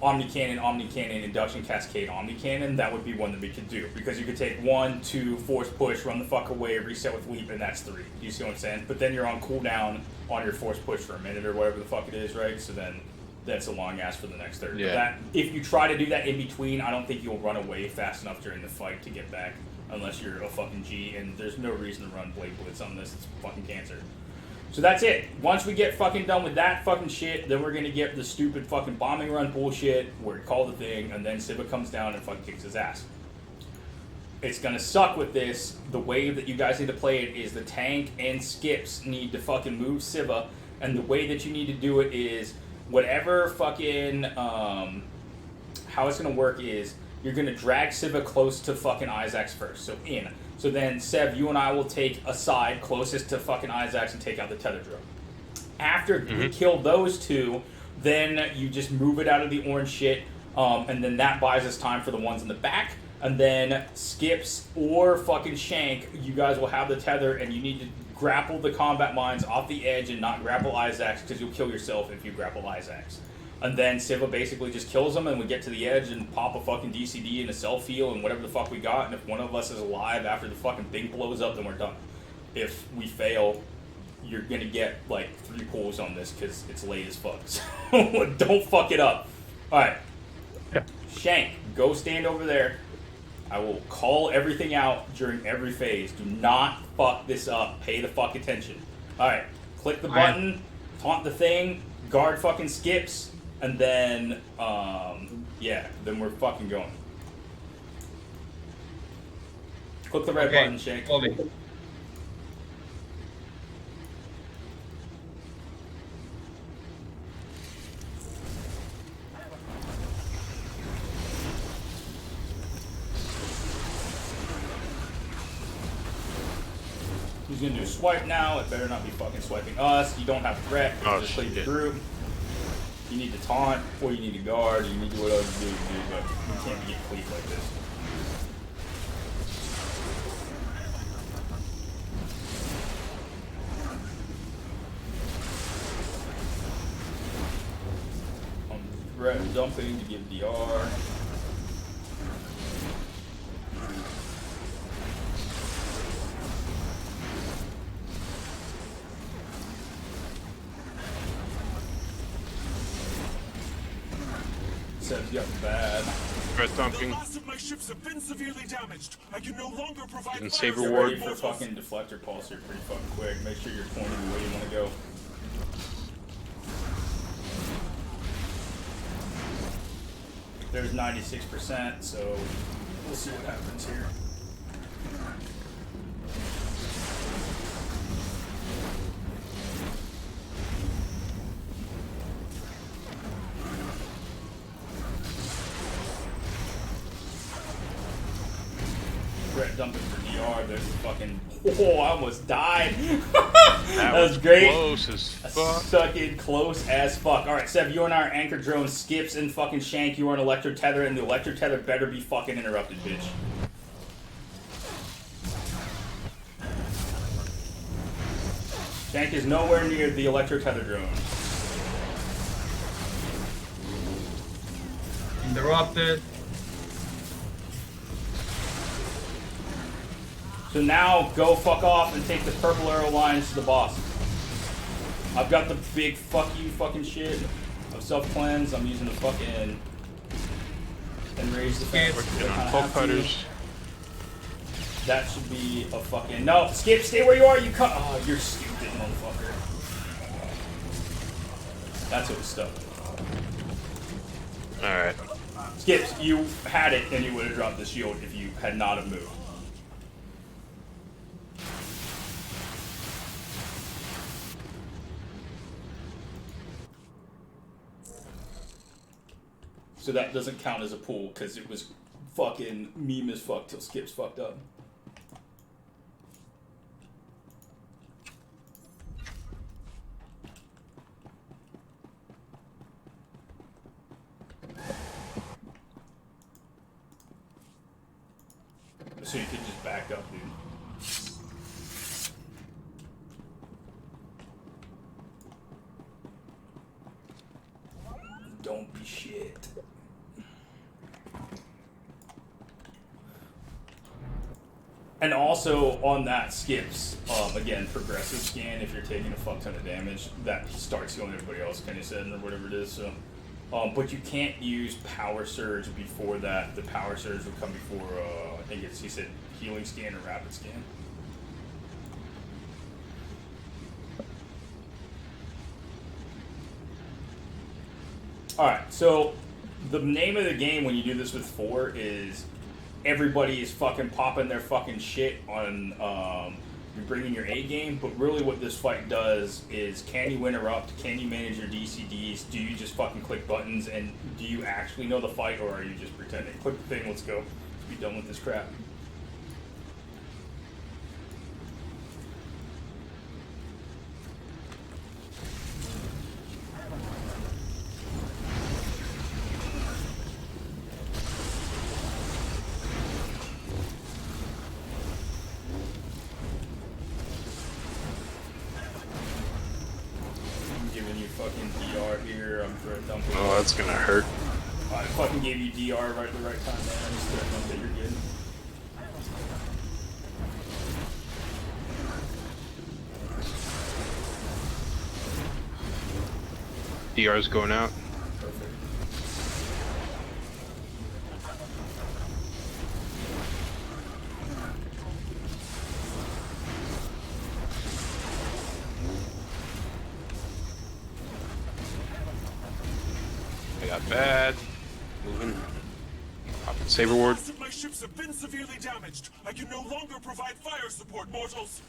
Omni Cannon, Induction Cascade, Omni Cannon. That would be one that we could do, because you could take 1, 2, force push, run the fuck away, reset with leap, and that's 3. Do you see what I'm saying? But then you're on cooldown on your force push for a minute or whatever the fuck it is, right? So then that's a long ass for the next third. Yeah. That, if you try to do that in between, I don't think you'll run away fast enough during the fight to get back, unless you're a fucking G, and there's no reason to run Blade Blitz on this. It's fucking cancer. So that's it. Once we get fucking done with that fucking shit, then we're gonna get the stupid fucking bombing run bullshit where we call the thing, and then Siva comes down and fucking kicks his ass. It's gonna suck with this. The way that you guys need to play it is the tank and skips need to fucking move Siva, and the way that you need to do it is whatever fucking how it's gonna work is you're gonna drag Siva close to fucking Izax first. So in. So then, Seb, you and I will take a side closest to fucking Izax and take out the tether drone. After we kill those 2, then you just move it out of the orange shit, and then that buys us time for the ones in the back. And then Skips or fucking Shank, you guys will have the tether, and you need to grapple the combat mines off the edge and not grapple Izax, because you'll kill yourself if you grapple Izax. And then Siva basically just kills them, and we get to the edge and pop a fucking DCD and a self-heal and whatever the fuck we got, and if one of us is alive after the fucking thing blows up, then we're done. If we fail, you're gonna get, like, 3 pulls on this, because it's late as fuck. So don't fuck it up. Alright. Shank, go stand over there. I will call everything out during every phase. Do not fuck this up. Pay the fuck attention. Alright. Click the button, taunt the thing, guard fucking Skips, and then, yeah, then we're fucking going. Click the red button, Shank. Slowly. He's gonna do a swipe now. It better not be fucking swiping us. You don't have threat. Oh, Just leave the shit. group. You need to taunt, or you need to guard, you need to do whatever you do, but you can't get cleaved like this. I'm dumping to give DR. Seb's got bad. Red The dumping. last of my ships have been severely damaged. I can no longer provide Didn't fire save Get reward. ready for fucking deflector pulse here pretty fucking quick. Make sure you're pointing the way you want to go. There's 96%, so we'll see what happens here. Brett dumping for DR. There's the fucking. Oh, I almost died. that was great. Close as fuck. Fucking close as fuck. Alright, Seb, you and our anchor drone skips and fucking Shank. You are an electro tether, and the electro tether better be fucking interrupted, bitch. Shank is nowhere near the electro tether drone. Interrupted. So now, go fuck off and take the purple arrow lines to the boss. I've got the big fuck you fucking shit of self-cleanse. I'm using the fucking enraged defense. Working on full cutters. That should be a fucking... No, Skip, stay where you are, you cut... Oh, you're stupid, motherfucker. That's what was stuck. Alright. Skips, you had it, and you would have dropped the shield if you had not have moved. So that doesn't count as a pull, because it was fucking meme as fuck till Skip's fucked up. So you could just back up, dude. Don't be shit. And also on that Skips, again, progressive scan, if you're taking a fuck ton of damage, that starts healing everybody else, Kenny said, or whatever it is, so. But you can't use Power Surge before that. The Power Surge would come before, I think it's, he said, Healing Scan or Rapid Scan. Alright, so the name of the game when you do this with 4 is everybody is fucking popping their fucking shit on you're bringing your A game, but really what this fight does is, can you interrupt, can you manage your DCDs, do you just fucking click buttons, and do you actually know the fight, or are you just pretending? Click the thing, let's go. Let's be done with this crap. Fucking DR here, I'm threat dumping. Oh, that's gonna hurt. I fucking gave you DR right at the right time, man. I just threat dumped it, you're good. DR's going out. Perfect. I got bad. Moving. Pop Saber ward. The last of my ships have been severely damaged. I can no longer provide fire support, mortals.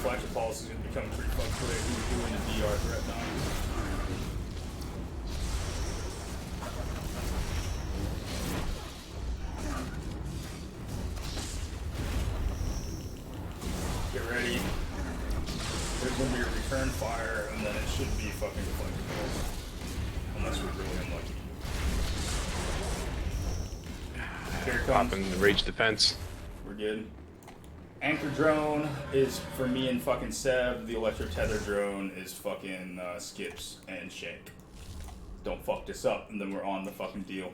Fletcher policy is going to become pretty fucking clear who's doing the DR threat now. Get ready. There's going to be a return fire, and then it should be fucking deflected. Unless we're really unlucky. Here it comes. Popping the rage defense. We're good. Anchor drone is for me and fucking Seb. The electro tether drone is fucking Skips and Shank. Don't fuck this up, and then we're on the fucking deal.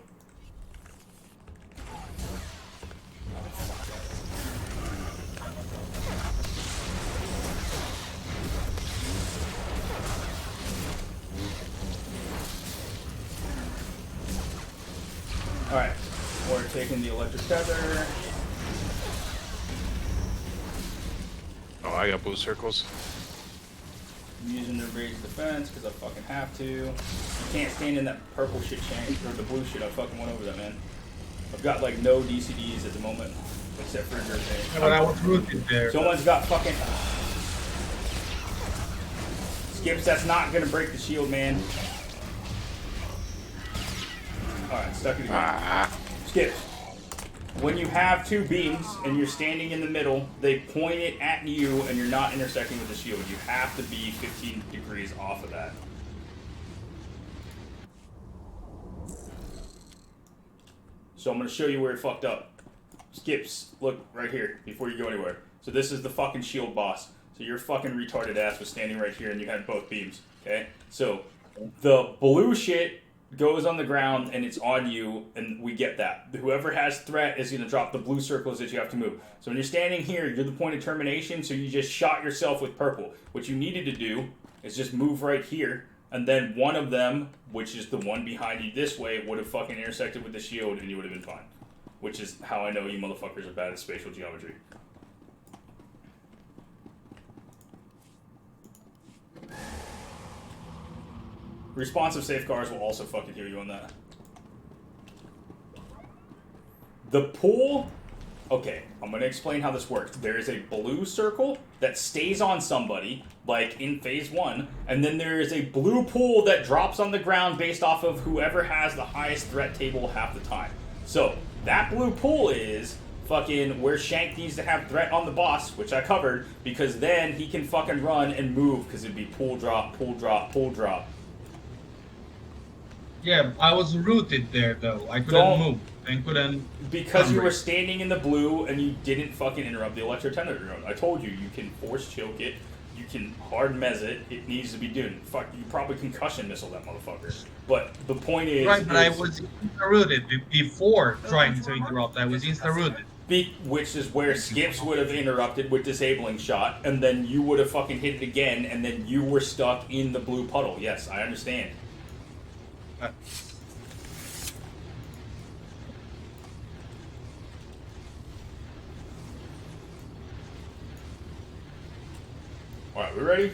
Alright, we're taking the electric tether. Oh, I got blue circles. I'm using the rage defense because I fucking have to. You can't stand in that purple shit, Shank, or the blue shit. I fucking went over that, man. I've got like no DCDs at the moment, except for your thing. Yeah, but I was rooted there. Someone's got fucking... Skips, that's not gonna break the shield, man. Alright, stuck it again. Skips. When you have two beams and you're standing in the middle, they point it at you and you're not intersecting with the shield. You have to be 15 degrees off of that. So I'm going to show you where it fucked up. Skips, look right here before you go anywhere. So this is the fucking shield boss. So your fucking retarded ass was standing right here and you had both beams. Okay? So the blue shit goes on the ground and it's on you, and we get that. Whoever has threat is going to drop the blue circles that you have to move. So when you're standing here, you're the point of termination, so you just shot yourself with purple. What you needed to do is just move right here, and then one of them, which is the one behind you this way, would have fucking intersected with the shield and you would have been fine. Which is how I know you motherfuckers are bad at spatial geometry. Responsive safeguards will also fucking heal you on that. The pool... Okay, I'm going to explain how this works. There is a blue circle that stays on somebody, like in phase 1, and then there is a blue pool that drops on the ground based off of whoever has the highest threat table half the time. So, that blue pool is fucking where Shank needs to have threat on the boss, which I covered, because then he can fucking run and move, because it'd be pool drop, pool drop, pool drop. Yeah, I was rooted there though. I couldn't move and couldn't. Because you were standing in the blue and you didn't fucking interrupt the electro tender drone. I told you, you can force choke it, you can hard mez it. It needs to be done. Fuck, you probably concussion missile that motherfucker. But the point is, Right, but I was insta-rooted before trying to interrupt. I was insta-rooted. which is where Skips would have interrupted with disabling shot, and then you would have fucking hit it again, and then you were stuck in the blue puddle. Yes, I understand. Alright, we ready?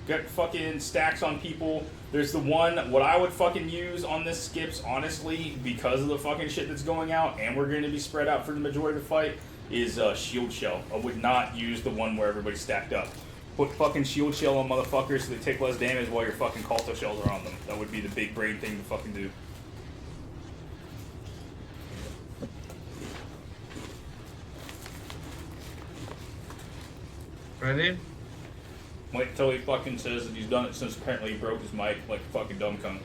Got fucking stacks on people. There's the one, what I would fucking use on this Skips, honestly, because of the fucking shit that's going out, and we're going to be spread out for the majority of the fight, is Shield Shell. I would not use the one where everybody's stacked up. Put fucking Shield Shell on motherfuckers so they take less damage while your fucking Kalto Shells are on them. That would be the big brain thing to fucking do. Ready? Wait till he fucking says that he's done it since apparently he broke his mic like a fucking dumb cunt.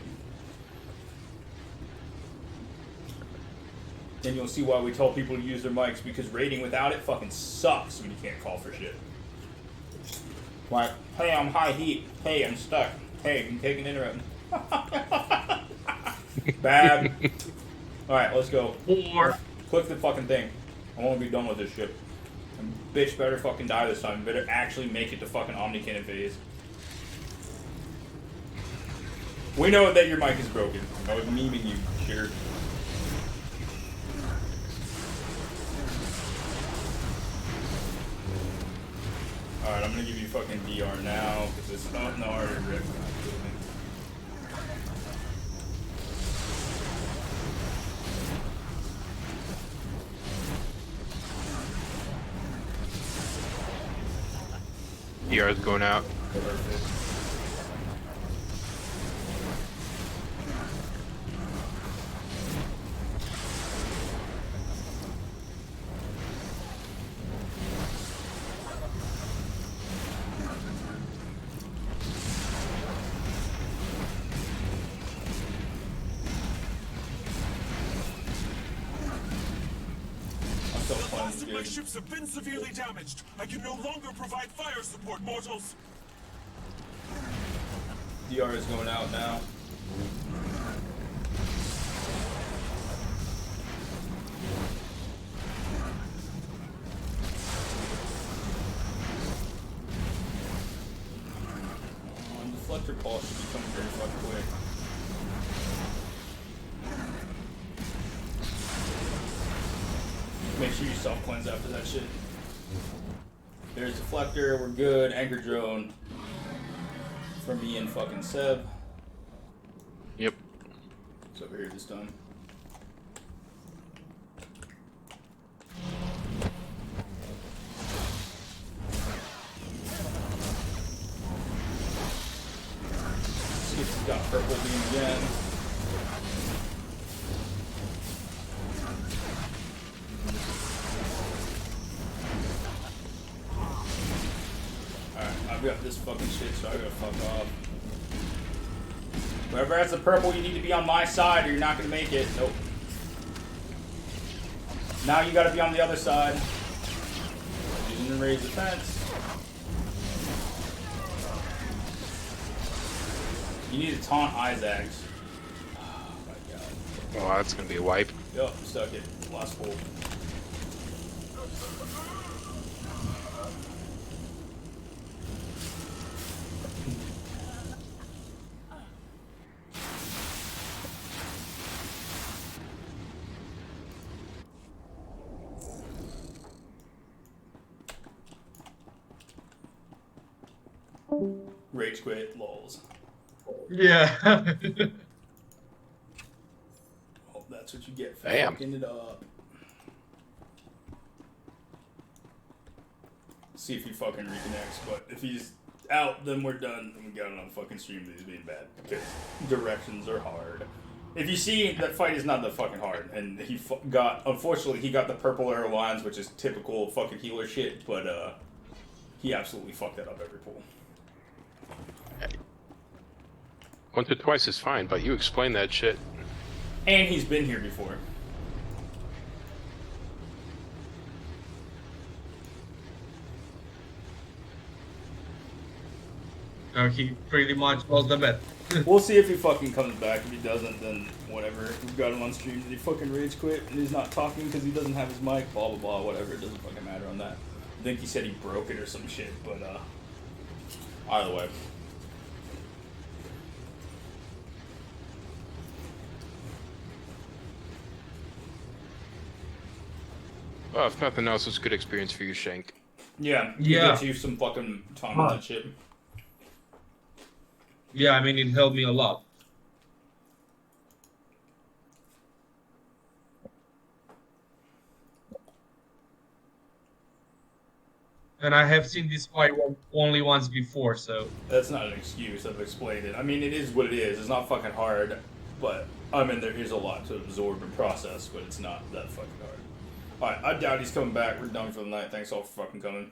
Then you'll see why we tell people to use their mics, because raiding without it fucking sucks when you can't call for shit. Like, hey, I'm high heat. Hey, I'm stuck. Hey, I'm taking interrupt. Bad. Alright, let's go. Click the fucking thing. I want to be done with this shit. And bitch better fucking die this time. Better actually make it to fucking Omnicannon phase. We know that your mic is broken. I was memeing you, shitter. Alright, I'm gonna give you fucking DR now, because it's not, no, I already ripped. DR is going out. Perfect. The last of my ships have been severely damaged. I can no longer provide fire support, mortals. DR is going out now. Deflector ball should be coming very fucking quick. Make sure you self-cleanse after that shit. There's deflector, we're good. Anchor drone for me and fucking Seb. Yep. It's over here this time. See if he's got purple beam again. Alright, I've got this fucking shit, so I gotta fuck off. Whoever has the purple, you need to be on my side or you're not gonna make it. Nope. Now you gotta be on the other side. Using the raise defense. You need to taunt Izax. Oh my god. Oh, that's gonna be a wipe. Yup, stuck it. Last pull. Rage quit, lols. Yeah. Oh, that's what you get for Damn. fucking it up. See if he fucking reconnects, but if he's out, then we're done. And we got it on fucking stream that he's being bad because directions are hard. If you see that fight is not that fucking hard, and he unfortunately he got the purple arrow lines, which is typical fucking healer shit, but he absolutely fucked that up every pull. Once or twice is fine, but you explain that shit. And he's been here before. He pretty much lost the bet. We'll see if he fucking comes back. If he doesn't, then whatever. We've got him on stream. Did he fucking rage quit and he's not talking because he doesn't have his mic? Blah, blah, blah, whatever. It doesn't fucking matter on that. I think he said he broke it or some shit, but either way. Well, if nothing else, it's a good experience for you, Shank. Yeah. Yeah. Get you some fucking time with that shit. Yeah, I mean, it helped me a lot. And I have seen this fight only once before, so... That's not an excuse. I've explained it. I mean, it is what it is. It's not fucking hard, but I mean, there is a lot to absorb and process, but it's not that fucking hard. Alright, I doubt he's coming back. We're done for the night. Thanks all for fucking coming.